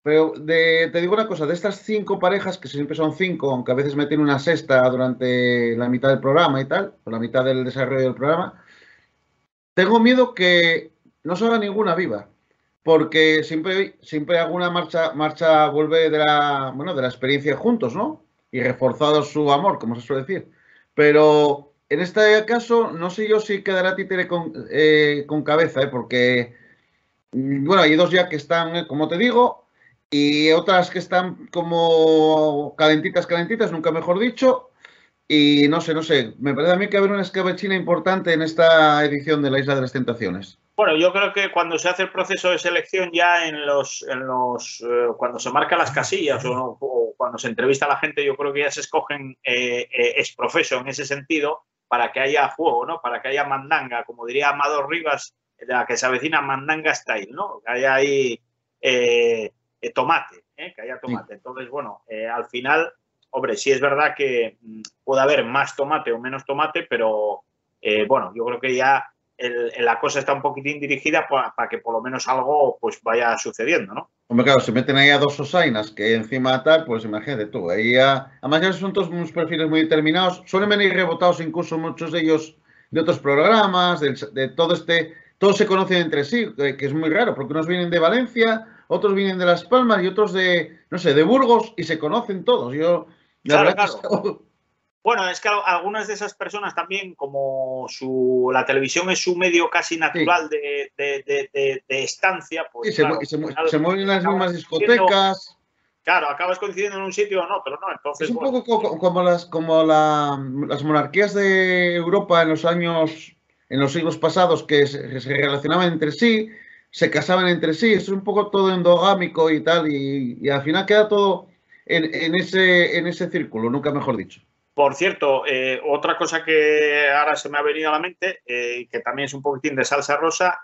Pero te digo una cosa, de estas 5 parejas, que siempre son 5, aunque a veces meten una sexta durante la mitad del programa y tal, o la mitad del desarrollo del programa, tengo miedo que no salga ninguna viva, porque siempre alguna marcha vuelve de la experiencia juntos, ¿no? Y reforzado su amor, como se suele decir. Pero en este caso, no sé yo si quedará títere con cabeza, porque, bueno, hay dos ya que están, como te digo, y otras que están como calentitas, nunca mejor dicho. Y no sé, me parece a mí que va a haber una escabechina importante en esta edición de la Isla de las Tentaciones. Bueno, yo creo que cuando se hace el proceso de selección ya cuando se marcan las casillas o cuando se entrevista a la gente, yo creo que ya se escogen exprofeso en ese sentido para que haya juego, ¿no? Para que haya mandanga, como diría Amador Rivas, la que se avecina mandanga style, ¿no? Que haya ahí tomate, que haya tomate. Sí. Entonces, bueno, al final, hombre, sí es verdad que puede haber más tomate o menos tomate, pero bueno, yo creo que ya la cosa está un poquitín dirigida para que por lo menos algo pues vaya sucediendo, ¿no? Hombre, claro, se meten ahí a dos osainas que encima tal, pues imagínate tú. Ahí además ya son todos unos perfiles muy determinados. Suelen venir rebotados incluso muchos de ellos de otros programas, de todo todos se conocen entre sí, que es muy raro, porque unos vienen de Valencia, otros vienen de Las Palmas y otros no sé, de Burgos y se conocen todos. La verdad claro. Que bueno, es que algunas de esas personas también, como la televisión es su medio casi natural sí. de estancia, pues sí, claro, se mueven en las mismas discotecas. Claro, acabas coincidiendo en un sitio o no, pero no. Entonces, es un poco como las monarquías de Europa en los siglos pasados que se relacionaban entre sí, se casaban entre sí, es un poco todo endogámico y tal, y al final queda todo en ese círculo, nunca mejor dicho. Por cierto, otra cosa que ahora se me ha venido a la mente, que también es un poquitín de salsa rosa,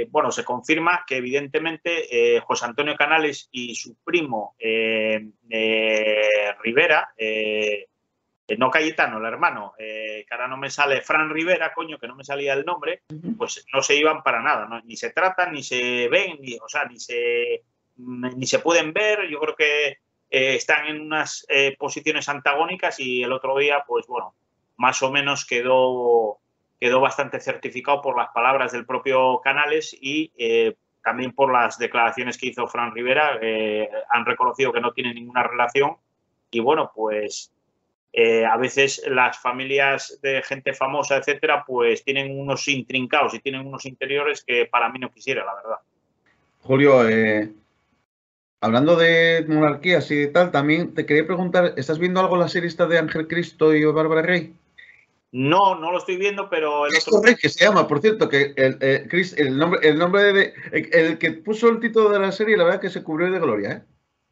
bueno, se confirma que evidentemente José Antonio Canales y su primo Rivera, no Cayetano, el hermano, que ahora no me sale, Fran Rivera, coño, que no me salía el nombre, pues no se iban para nada, ¿no? Ni se tratan, ni se ven, o sea, ni se pueden ver. Yo creo que están en unas posiciones antagónicas y el otro día, pues bueno, más o menos quedó bastante certificado por las palabras del propio Canales y también por las declaraciones que hizo Fran Rivera. Han reconocido que no tienen ninguna relación y bueno, pues a veces las familias de gente famosa, etcétera, pues tienen unos intrincados y tienen unos interiores que para mí no quisiera, la verdad. Julio, hablando de monarquías y de tal, también te quería preguntar, ¿estás viendo algo la serie esta de Ángel Cristo y Bárbara Rey? No, no lo estoy viendo, pero el Cristo otro... Rey, que se llama, por cierto, que el nombre de el que puso el título de la serie, la verdad que se cubrió de gloria, ¿eh?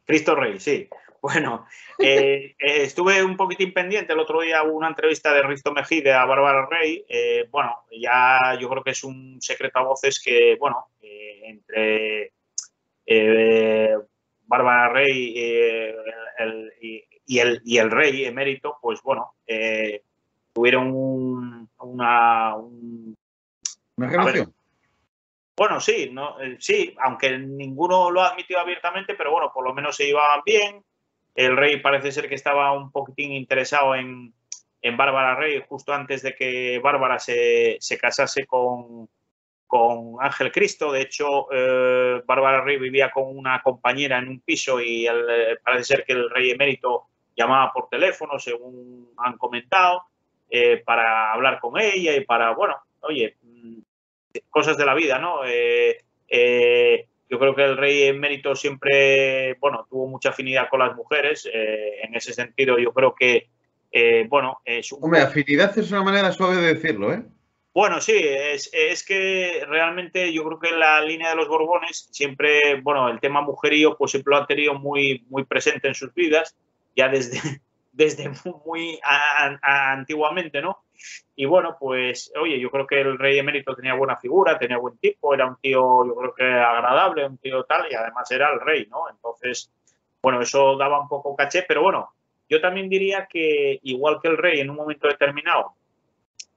Cristo Rey, sí. Bueno, estuve un poquitín pendiente. El otro día hubo una entrevista de Risto Mejide a Bárbara Rey. Bueno, ya yo creo que es un secreto a voces que, bueno, entre Bárbara Rey y el rey emérito, pues bueno, tuvieron Una relación. Bueno, sí, no, sí, aunque ninguno lo ha admitido abiertamente, pero bueno, por lo menos se llevaban bien. El rey parece ser que estaba un poquitín interesado en Bárbara Rey justo antes de que Bárbara se casase con Ángel Cristo. De hecho, Bárbara Rey vivía con una compañera en un piso y parece ser que el rey emérito llamaba por teléfono, según han comentado, para hablar con ella y para, bueno, oye, cosas de la vida, ¿no? Yo creo que el rey emérito siempre, bueno, tuvo mucha afinidad con las mujeres. En ese sentido, yo creo que, bueno, es un... Hombre, afinidad es una manera suave de decirlo, ¿eh? Bueno, sí, es que realmente yo creo que en la línea de los Borbones siempre, bueno, el tema mujerío pues siempre lo han tenido muy, muy presente en sus vidas, ya desde muy antiguamente, ¿no? Y bueno, pues, oye, yo creo que el rey emérito tenía buena figura, tenía buen tipo, era un tío, yo creo que agradable, un tío tal, y además era el rey, ¿no? Entonces, bueno, eso daba un poco caché, pero bueno, yo también diría que igual que el rey en un momento determinado,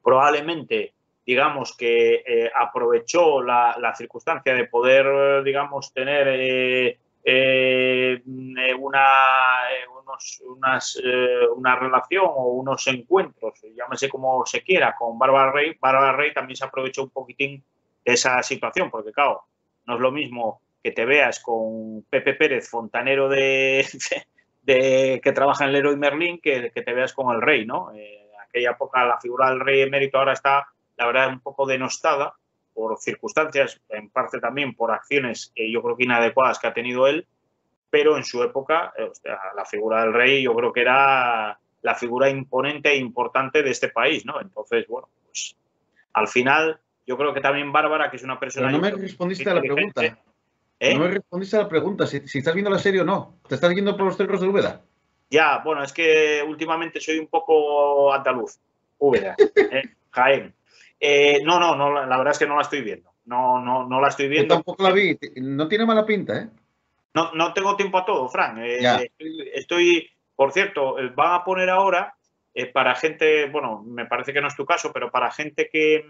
probablemente digamos que aprovechó la circunstancia de poder, digamos, tener una relación o unos encuentros, llámese como se quiera, con Bárbara Rey. Bárbara Rey también se aprovechó un poquitín de esa situación, porque claro, no es lo mismo que te veas con Pepe Pérez, fontanero que trabaja en Leroy Merlin, que te veas con el rey, ¿no? Aquella época la figura del rey emérito ahora está, la verdad, un poco denostada por circunstancias, en parte también por acciones que yo creo que inadecuadas que ha tenido él, pero en su época, la figura del rey yo creo que era la figura imponente e importante de este país, ¿no? Entonces, bueno, pues al final yo creo que también Bárbara, que es una persona... Pero no me respondiste a la pregunta. No me respondiste a la pregunta, si estás viendo la serie o no. ¿Te estás yendo por los cerros de Úbeda? Ya, bueno, es que últimamente soy un poco andaluz. Úbeda, Jaén. No, la verdad es que no la estoy viendo. No la estoy Yo viendo. tampoco la vi. No tiene mala pinta, ¿eh? No tengo tiempo a todo, Fran. Ya. Por cierto, van a poner ahora para gente, bueno, me parece que no es tu caso, pero para gente que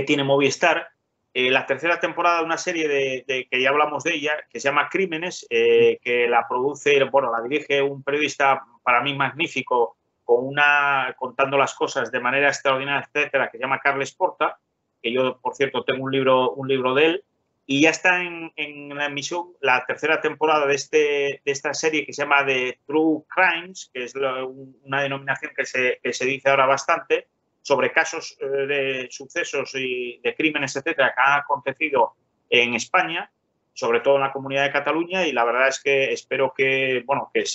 tiene Movistar, la tercera temporada de una serie que ya hablamos de ella, que se llama Crímenes, que la produce, bueno, la dirige un periodista para mí magnífico, contando las cosas de manera extraordinaria, etcétera, que se llama Carles Porta, que yo, por cierto, tengo un libro de él, y ya está en la emisión la tercera temporada de esta serie que se llama The True Crimes, que es una denominación que se dice ahora bastante, sobre casos de sucesos y de crímenes, etcétera, que han acontecido en España, sobre todo en la Comunidad de Cataluña, y la verdad es que espero que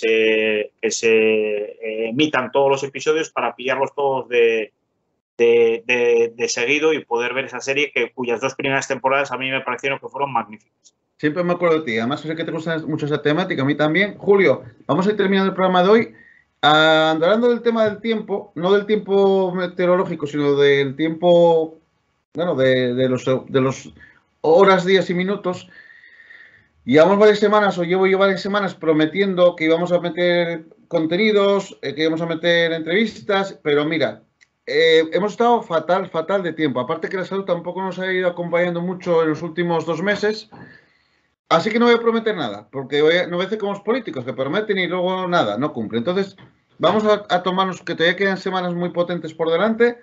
se emitan todos los episodios para pillarlos todos de seguido y poder ver esa serie cuyas 2 primeras temporadas a mí me parecieron que fueron magníficas. Siempre me acuerdo de ti. Además, sé que te gusta mucho esa temática, a mí también. Julio, vamos a ir terminando el programa de hoy. Hablando del tema del tiempo, no del tiempo meteorológico, sino del tiempo, bueno, de los horas, días y minutos. Llevamos varias semanas, o llevo yo varias semanas prometiendo que íbamos a meter contenidos, que íbamos a meter entrevistas, pero mira, hemos estado fatal de tiempo. Aparte que la salud tampoco nos ha ido acompañando mucho en los últimos 2 meses. Así que no voy a prometer nada, porque no voy a hacer como los políticos que prometen y luego nada, no cumplen. Entonces, vamos a tomarnos que todavía quedan semanas muy potentes por delante.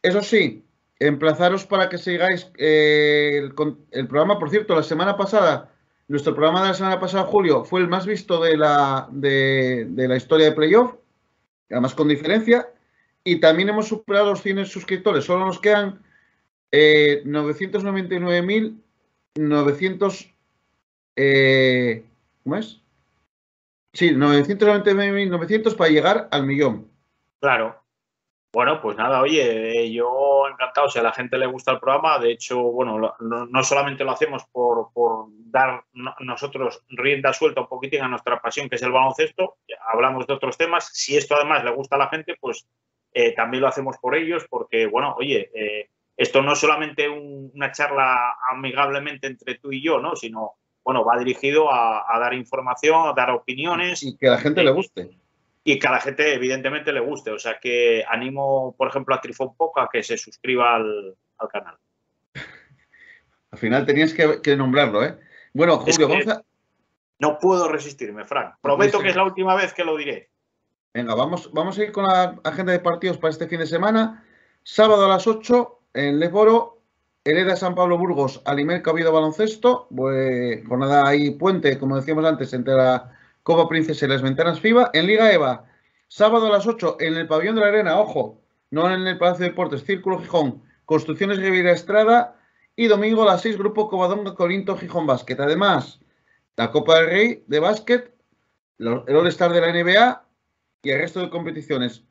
Eso sí, emplazaros para que sigáis el programa. Por cierto, la semana pasada, nuestro programa de la semana pasada, Julio, fue el más visto de la historia de Playoff, además con diferencia. Y también hemos superado los 100 suscriptores. Solo nos quedan 999.900. ¿Cómo es? Sí, 999.900 para llegar al millón. Claro. Bueno, pues nada, oye, yo encantado, si a la gente le gusta el programa, de hecho, bueno, no solamente lo hacemos por dar nosotros rienda suelta un poquitín a nuestra pasión, que es el baloncesto, hablamos de otros temas, si esto además le gusta a la gente, pues también lo hacemos por ellos, porque, bueno, oye, esto no es solamente una charla amigablemente entre tú y yo, ¿no? Sino, bueno, va dirigido a dar información, a dar opiniones. Y que a la gente le guste. Y que a la gente, evidentemente, le guste. O sea, que animo, por ejemplo, a Trifón Poca a que se suscriba al canal. Al final tenías que nombrarlo, ¿eh? Bueno, Julio, vamos a... No puedo resistirme, Frank. Prometo que es la última vez que lo diré. Venga, vamos a ir con la agenda de partidos para este fin de semana. Sábado a las 8, en Lesboro, Hereda San Pablo Burgos, Alimelca Oviedo Baloncesto. Jornada ahí puente, como decíamos antes, entre la Copa Princesa y las Ventanas FIBA. En Liga EVA, sábado a las 8, en el Pabellón de la Arena, ojo, no en el Palacio de Deportes, Círculo Gijón, Construcciones Riviera Estrada. Y domingo a las 6, Grupo Covadonga Corinto Gijón Básquet. Además, la Copa del Rey de básquet, el All-Star de la NBA y el resto de competiciones.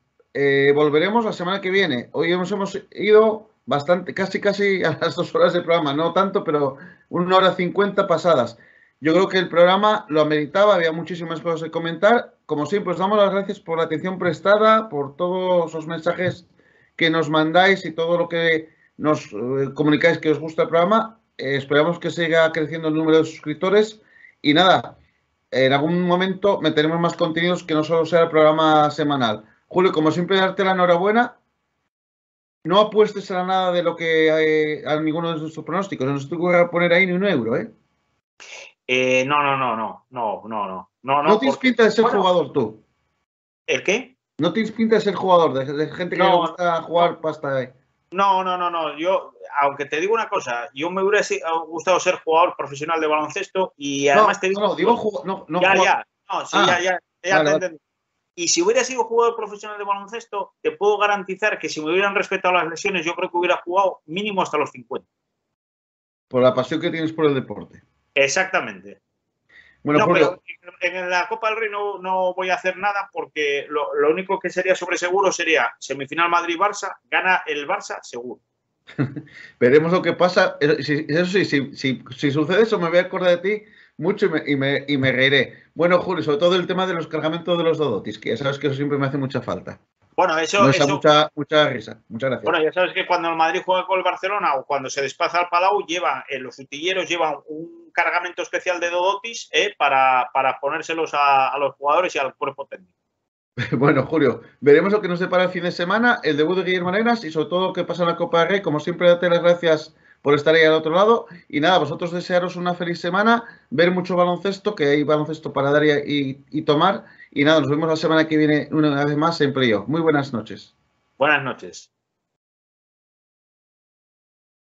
Volveremos la semana que viene. Hoy hemos ido bastante, casi a las 2 horas del programa. No tanto, pero 1 hora 50 pasadas. Yo creo que el programa lo ameritaba, había muchísimas cosas que comentar. Como siempre, os damos las gracias por la atención prestada, por todos los mensajes que nos mandáis y todo lo que nos comunicáis que os gusta el programa. Esperamos que siga creciendo el número de suscriptores. Y nada, en algún momento meteremos más contenidos que no solo sea el programa semanal. Julio, como siempre, darte la enhorabuena. No apuestes a nada de lo que a ninguno de nuestros pronósticos. No se te ocurra poner ahí ni un euro, ¿eh? No. No tienes pinta de ser jugador tú. ¿El qué? No tienes pinta de ser jugador, de gente que le gusta jugar pasta. No. Yo, aunque te digo una cosa, yo me hubiera gustado ser jugador profesional de baloncesto y además te digo... Ya te entendí. Y si hubiera sido jugador profesional de baloncesto, te puedo garantizar que si me hubieran respetado las lesiones, yo creo que hubiera jugado mínimo hasta los 50. Por la pasión que tienes por el deporte. Exactamente. Bueno, Julio, pero en la Copa del Rey no voy a hacer nada porque lo único que sería sobre seguro sería semifinal Madrid-Barça, gana el Barça seguro. Veremos lo que pasa. Eso sí, si sucede eso, me voy a acordar de ti mucho y me reiré. Bueno, Julio, sobre todo el tema de los cargamentos de los dodotis, que ya sabes que eso siempre me hace mucha falta. Bueno, eso... Mucha risa. Muchas gracias. Bueno, ya sabes que cuando el Madrid juega con el Barcelona o cuando se desplaza al Palau, los utilleros llevan un cargamento especial de dodotis para ponérselos a los jugadores y al cuerpo técnico. Bueno, Julio, veremos lo que nos depara el fin de semana, el debut de Guillermo Arenas y sobre todo lo que pasa en la Copa del Rey. Como siempre, date las gracias por estar ahí al otro lado. Y nada, vosotros desearos una feliz semana, ver mucho baloncesto, que hay baloncesto para dar y tomar. Y nada, nos vemos la semana que viene una vez más en Playoff. Muy buenas noches. Buenas noches.